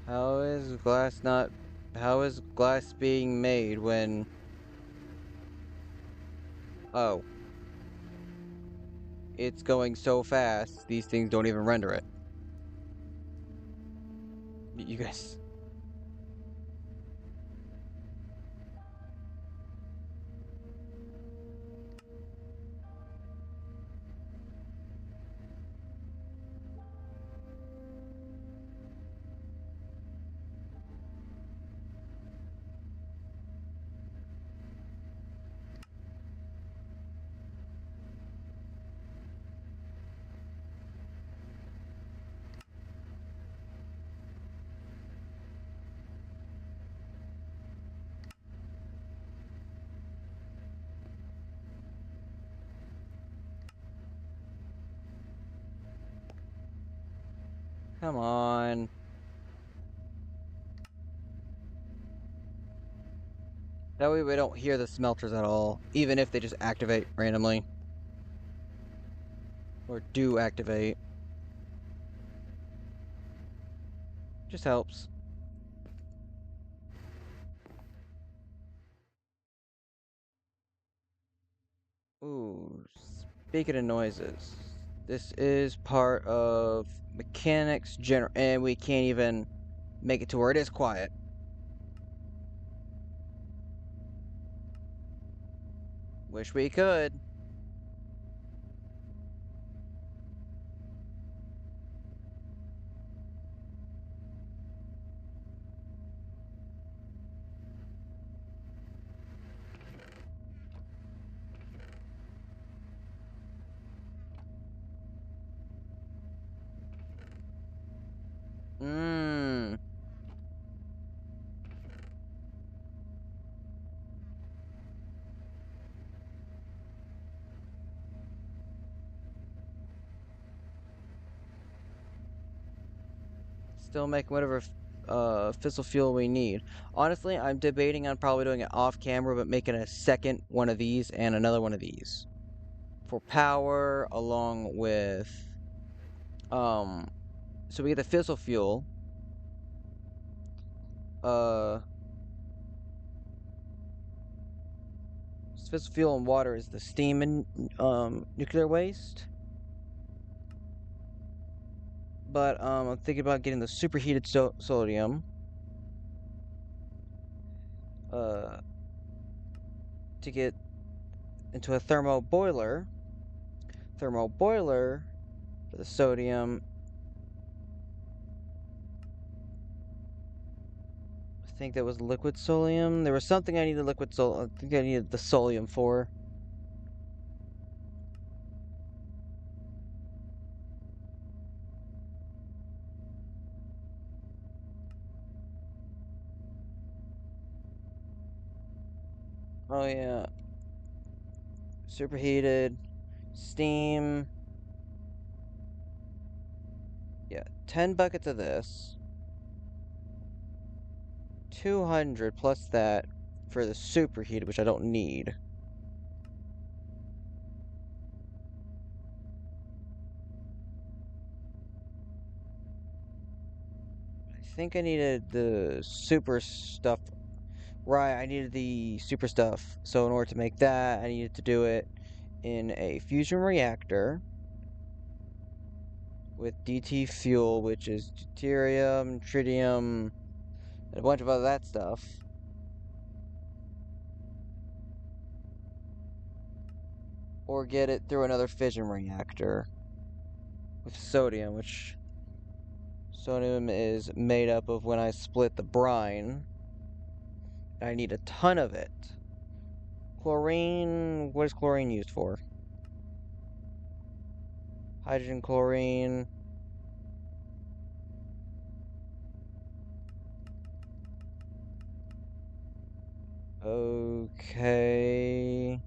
How is glass not... How is glass being made when... Oh, it's going so fast, these things don't even render it. You guys... Come on. That way we don't hear the smelters at all, even if they just activate randomly. Or do activate. Just helps. Ooh, speaking of noises, this is part of mechanics and we can't even make it to where it is quiet. Wish we could. Mmm. Still making whatever fissile fuel we need. Honestly, I'm debating on probably doing it off camera, but making a second one of these and another one of these for power, along with um. So we get the fissile fuel. Uh, fissile fuel and water is the steam and nuclear waste. But I'm thinking about getting the superheated sodium. Uh, to get into a thermo boiler. Thermo boiler for the sodium. I think that was liquid solium. There was something I needed liquid sol. I think I needed the solium for. Oh yeah, superheated, steam. Yeah, 10 buckets of this. 200 plus that for the superheated, which I don't need. I think I needed the super stuff. Right, I needed the super stuff. So in order to make that, I needed to do it in a fusion reactor with DT fuel, which is deuterium, tritium, and a bunch of other that stuff. Or get it through another fission reactor with sodium, which sodium is made up of when I split the brine. I need a ton of it. Chlorine, what is chlorine used for? Hydrogen chlorine. Okay.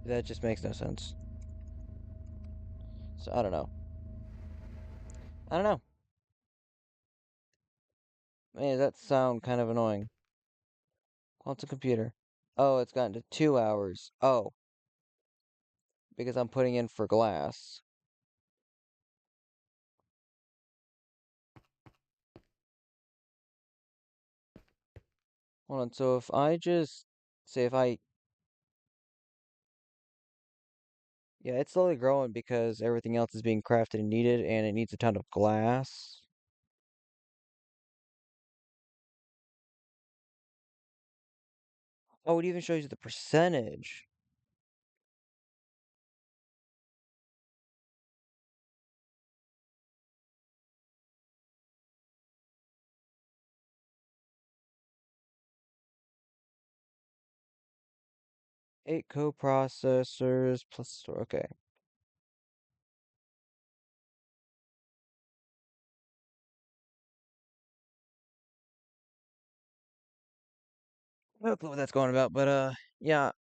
That just makes no sense. So I don't know. I don't know. Man, that sound kind of annoying. What's a computer? Oh, it's gotten to 2 hours. Oh, because I'm putting in for glass. Hold on, so if I just say if I yeah, it's slowly growing because everything else is being crafted and needed and it needs a ton of glass. Oh, it even shows you the percentage. 8 coprocessors plus store. Okay. No clue what that's going about, but yeah.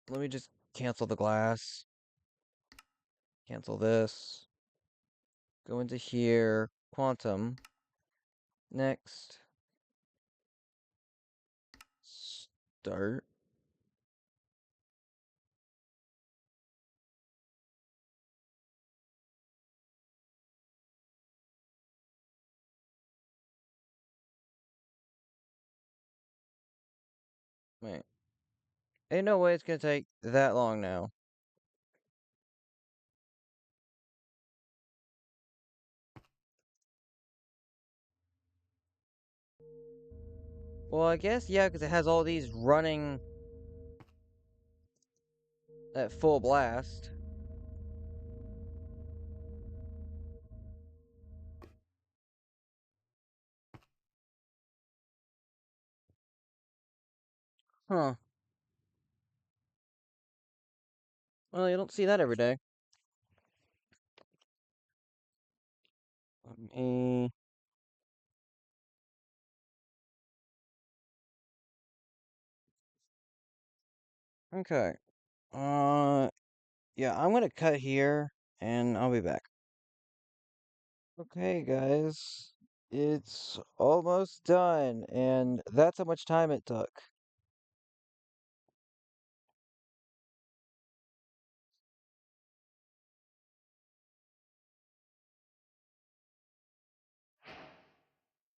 Let me just cancel the glass. Cancel this. Go into here. Quantum. Next. Start. Wait. Ain't no way it's gonna take that long now. Well, I guess, yeah, because it has all these running at full blast. Huh. Well, you don't see that every day. Let me... Okay. Uh, yeah, I'm gonna cut here, and I'll be back. Okay, guys. It's almost done, and that's how much time it took.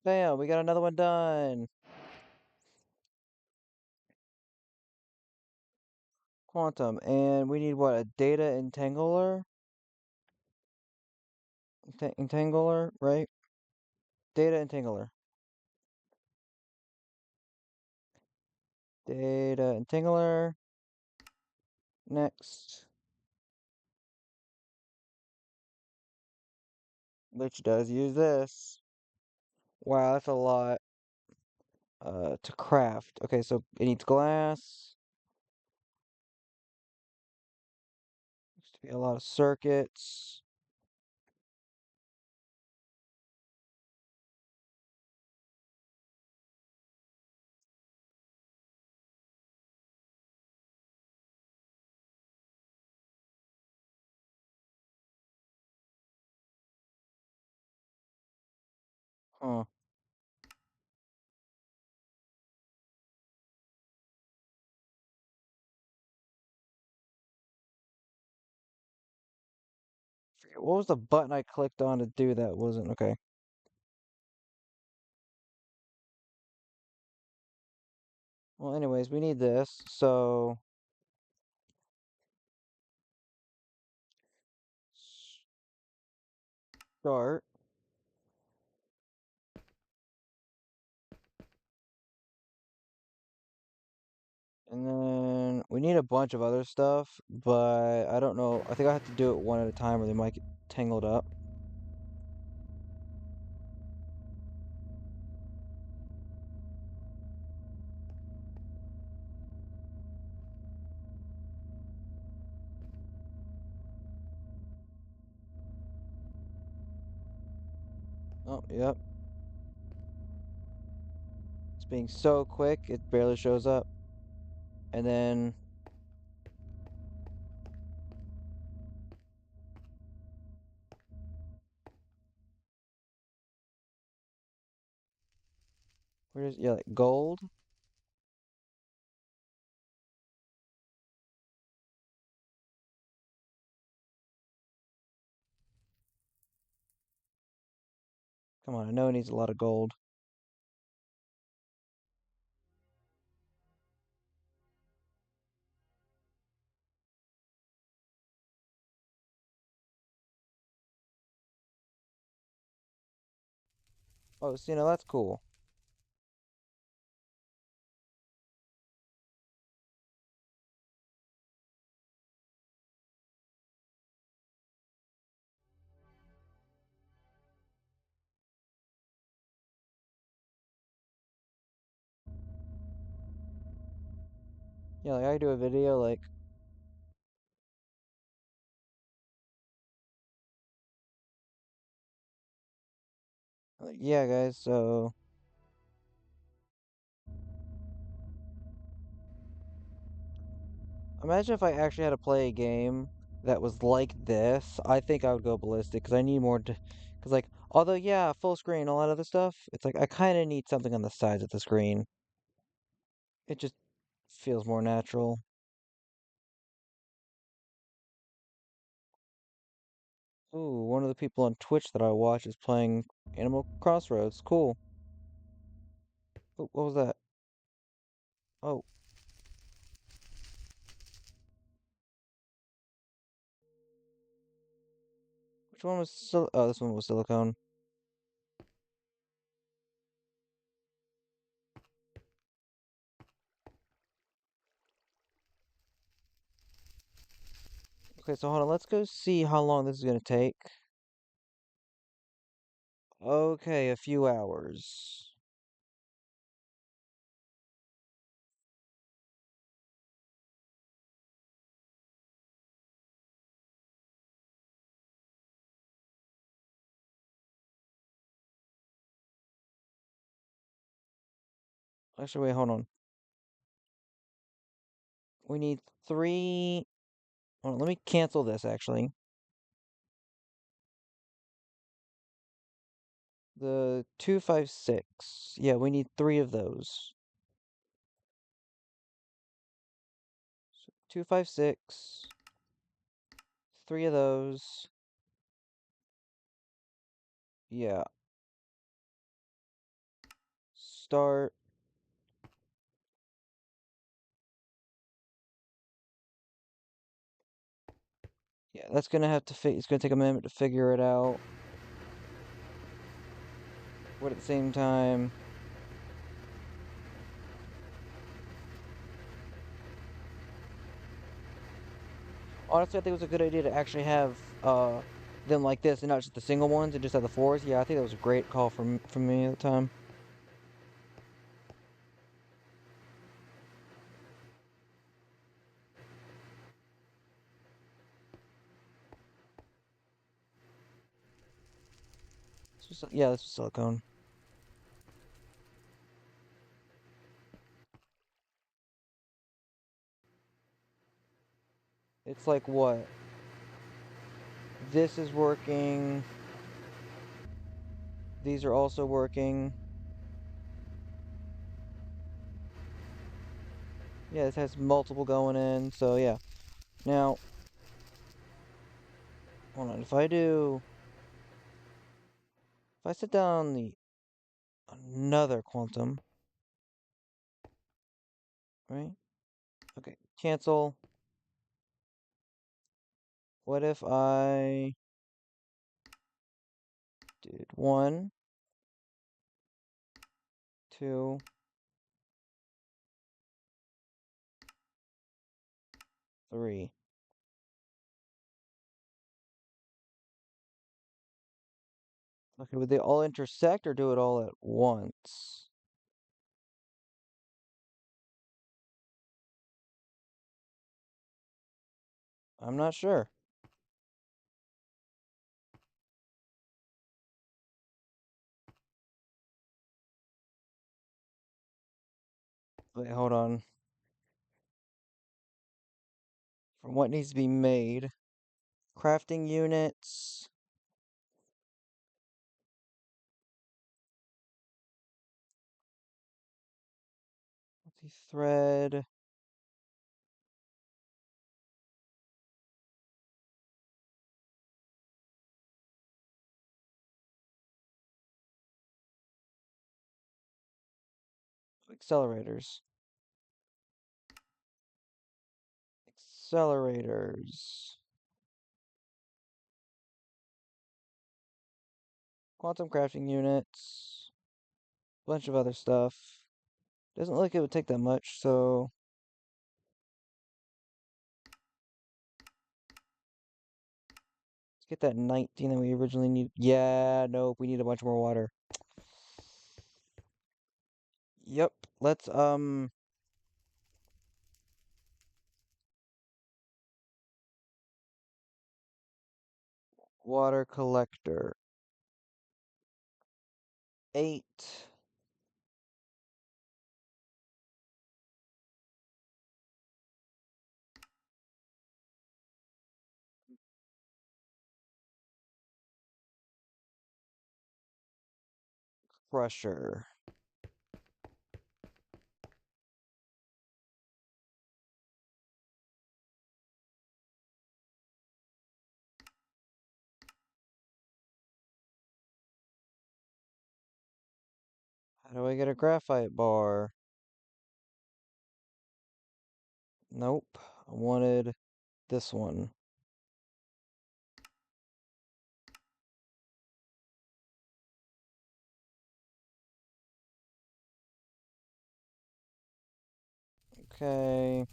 Bam, we got another one done. Quantum, and we need what, a data entangler? Entangler, right? Data entangler. Data entangler. Next. Which does use this. Wow, that's a lot to craft. Okay, so it needs glass. Needs to be a lot of circuits. Huh. What was the button I clicked on to do that? Wasn't okay. Well, anyways, we need this. So start. And then we need a bunch of other stuff, but I don't know. I think I have to do it one at a time or they might get tangled up. Oh, yep. It's being so quick, it barely shows up. And then Where's, yeah, like gold? Come on, I know it needs a lot of gold. Oh, so, that's cool. Yeah, like I do a video yeah, guys, so imagine if I actually had to play a game that was like this. I think I would go ballistic because I need more to, because like, although yeah, full screen, all that other stuff, it's like I kind of need something on the sides of the screen. It just feels more natural. Ooh, one of the people on Twitch that I watch is playing Animal Crossroads. Cool. What was that? Oh, which one was oh, this one was silicone. Okay, so hold on, let's go see how long this is gonna take. Okay, a few hours. Actually, wait, hold on. We need three. Hold on, let me cancel this actually. The 256. Yeah, we need three of those. So 256. Three of those. Yeah. Start. Yeah, that's gonna have to it's gonna take a minute to figure it out. But at the same time, honestly, I think it was a good idea to actually have them like this and not just the single ones and just have the fours. Yeah, I think that was a great call from me at the time. Yeah, this was silicone. It's like what? This is working. These are also working. Yeah, this has multiple going in. So yeah. Now, hold on. If I set down the another quantum, right? Okay, cancel. What if I did one, two, three? Okay, would they all intersect or do it all at once? I'm not sure. Wait, hold on. From what needs to be made, crafting units. Multi-thread. Accelerators. Accelerators. Quantum crafting units. Bunch of other stuff. Doesn't look like it would take that much, so let's get that 19 that we originally need. Yeah, nope, we need a bunch more water. Yep, let's water collector. 8. Crusher. How do I get a graphite bar? Nope. I wanted this one. Okay.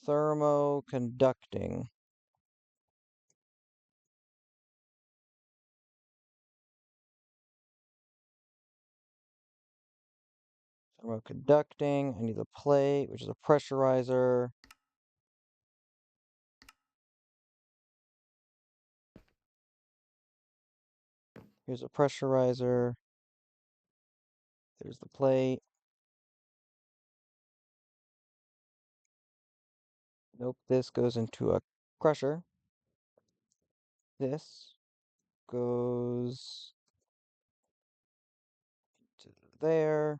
Thermoconducting. Thermoconducting. I need the plate, which is a pressurizer. Here's a pressurizer. There's the plate. Nope, this goes into a crusher. This goes to there.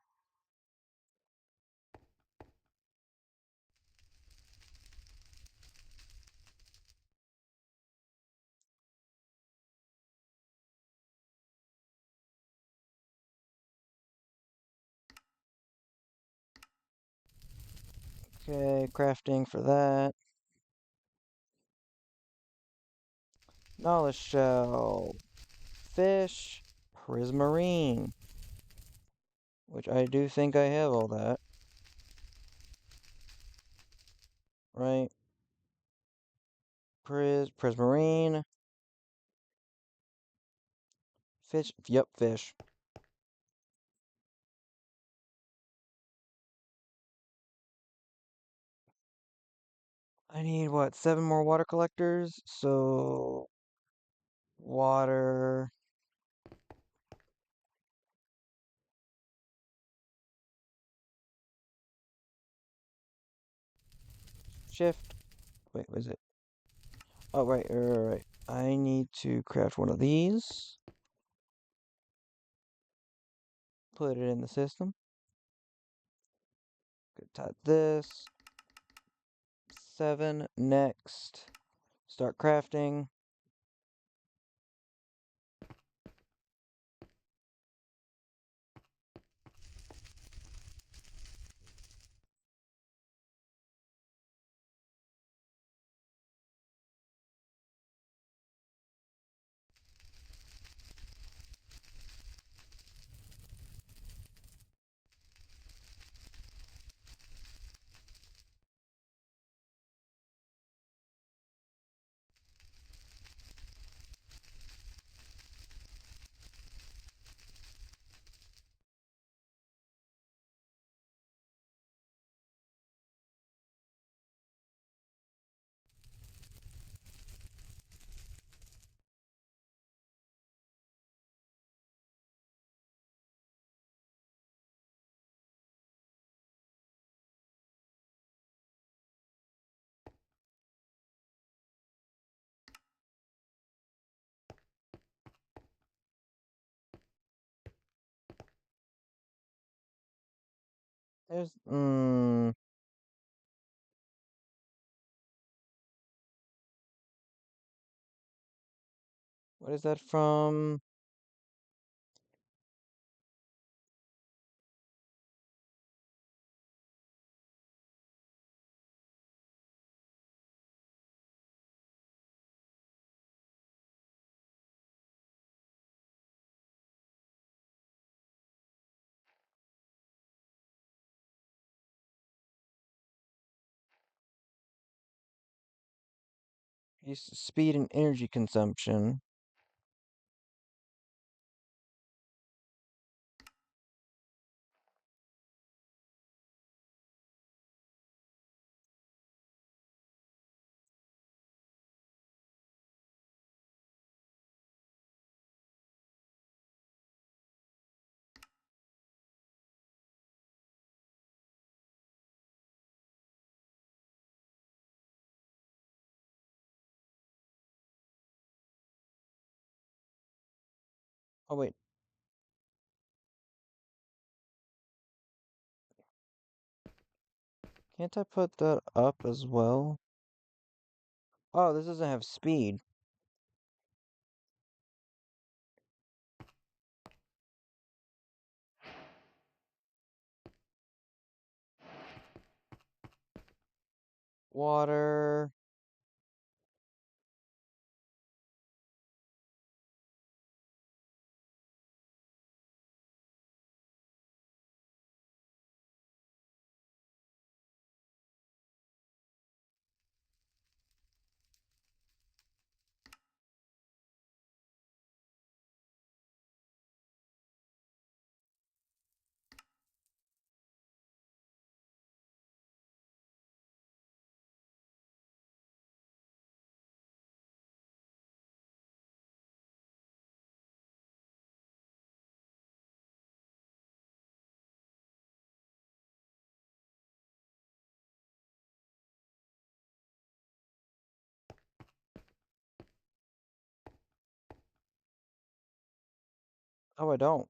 Okay, crafting for that. Knowledge shell. Fish. Prismarine. Which I do think I have all that. Right? Prismarine. Fish. Yep, fish. I need what? 7 more water collectors? So water. Shift. Wait, was it? Oh, right. I need to craft one of these. Put it in the system. Good, type this. 7. Next. Start crafting. There's, what is that from? Speed and energy consumption. Oh wait, can't I put that up as well? Oh, this doesn't have speed. Water. Oh, I don't.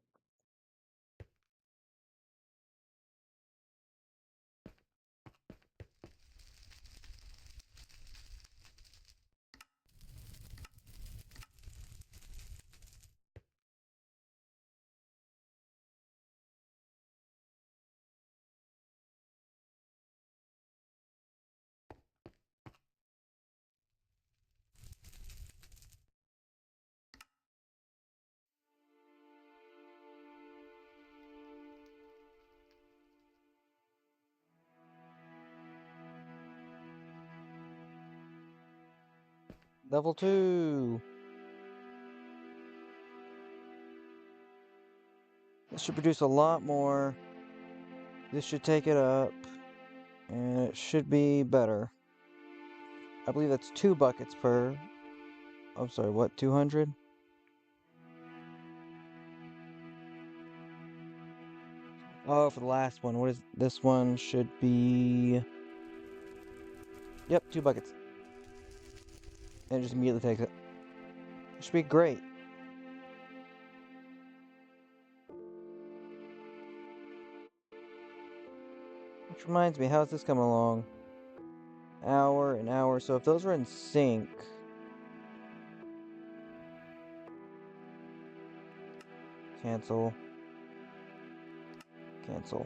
Level 2. This should produce a lot more. This should take it up. And it should be better. I believe that's 2 buckets per. I'm sorry, what? 200? Oh, for the last one. What is this one? Should be. Yep, 2 buckets. And it just immediately takes it. It should be great. Which reminds me, how's this coming along? Hour, an hour. So if those are in sync. Cancel. Cancel.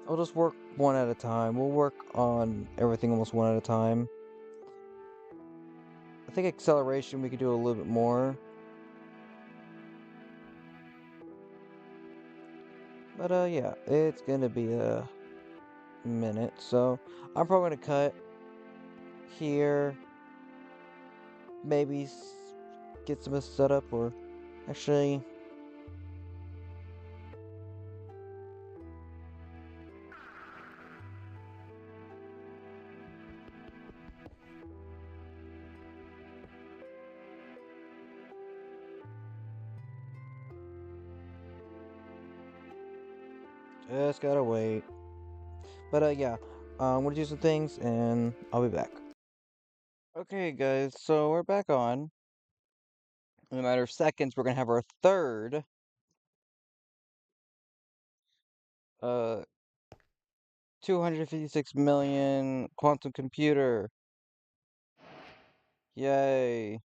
I'll just work one at a time. We'll work on everything almost one at a time. I think acceleration we could do a little bit more. But yeah, it's gonna be a minute. So I'm probably gonna cut here. Maybe get some set up, or actually just gotta wait. But yeah, I'm gonna do some things and I'll be back. Okay, guys, so we're back on. In a matter of seconds, we're gonna have our third, 256 million quantum computer. Yay.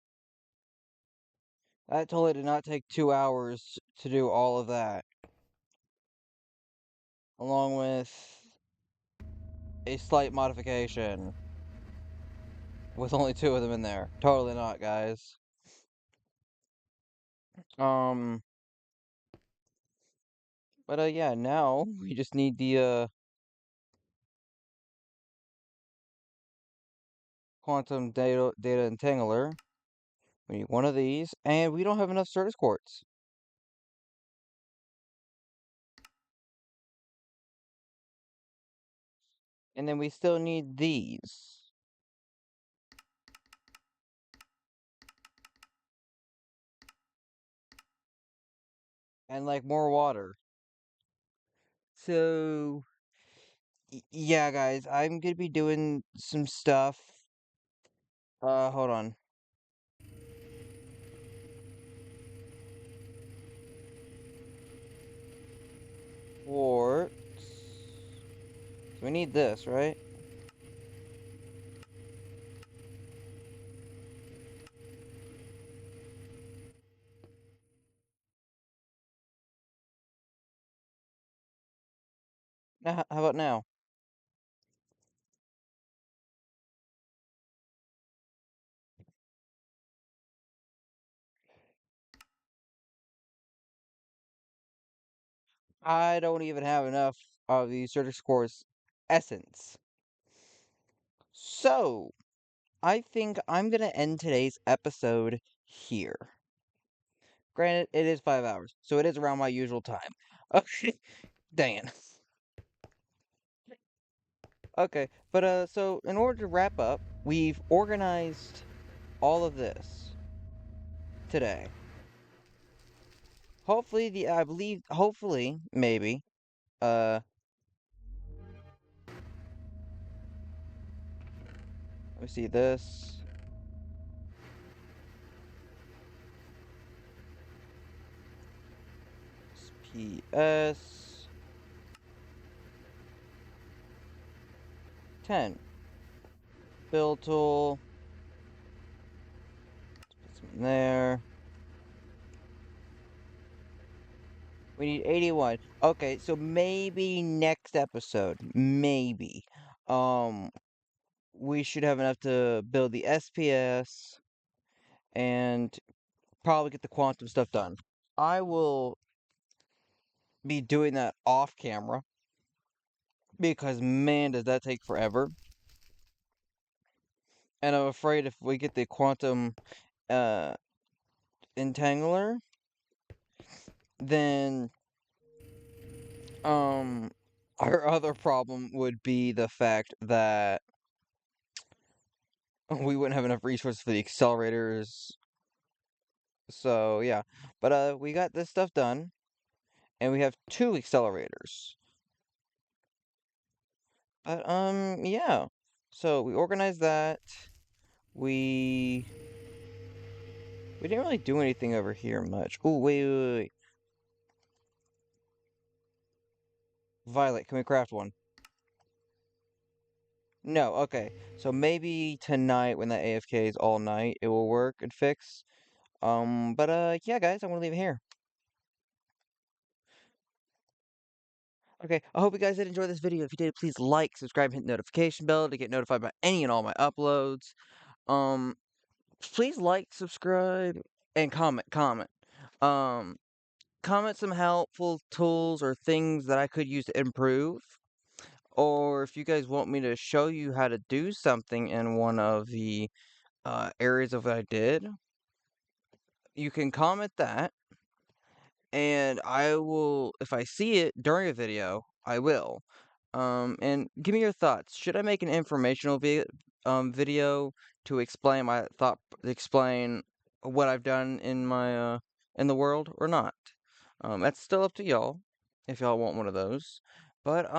That totally did not take 2 hours to do all of that. Along with a slight modification. With only two of them in there. Totally not, guys. Um, but yeah, now we just need the, quantum data entangler. We need one of these, and we don't have enough Certus quartz. And then we still need these. And like more water. So, yeah, guys, I'm gonna be doing some stuff. Hold on. Quartz. So we need this, right? Now, how about now? I don't even have enough of the Certus quartz essence. So, I think I'm gonna end today's episode here. Granted, it is 5 hours, so it is around my usual time. Okay, dang it. Okay, but so in order to wrap up, we've organized all of this today. Hopefully, I believe, hopefully, maybe, uh, let me see this. PS 10. Build tool. Put some in there. We need 81. Okay, so maybe next episode, maybe, um, we should have enough to build the SPS and probably get the quantum stuff done. I will be doing that off camera because man, does that take forever. And I'm afraid if we get the quantum uh entangler, then um our other problem would be the fact that we wouldn't have enough resources for the accelerators. So yeah. But we got this stuff done and we have two accelerators. But yeah. So we organized that. We didn't really do anything over here much. Oh, wait. Violet, can we craft one? No, okay. So maybe tonight when that AFK is all night, it will work and fix. But yeah, guys, I'm gonna leave it here. Okay, I hope you guys did enjoy this video. If you did, please like, subscribe, hit the notification bell to get notified about any and all my uploads. Um, please like, subscribe, and comment. Um, comment some helpful tools or things that I could use to improve. Or if you guys want me to show you how to do something in one of the areas of what I did, you can comment that, and I will, if I see it during a video, I will. And give me your thoughts. Should I make an informational video to explain explain what I've done in my in the world or not? That's still up to y'all if y'all want one of those. But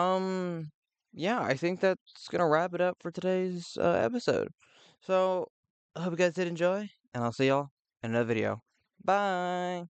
yeah, I think that's gonna wrap it up for today's episode. So I hope you guys did enjoy, and I'll see y'all in another video. Bye.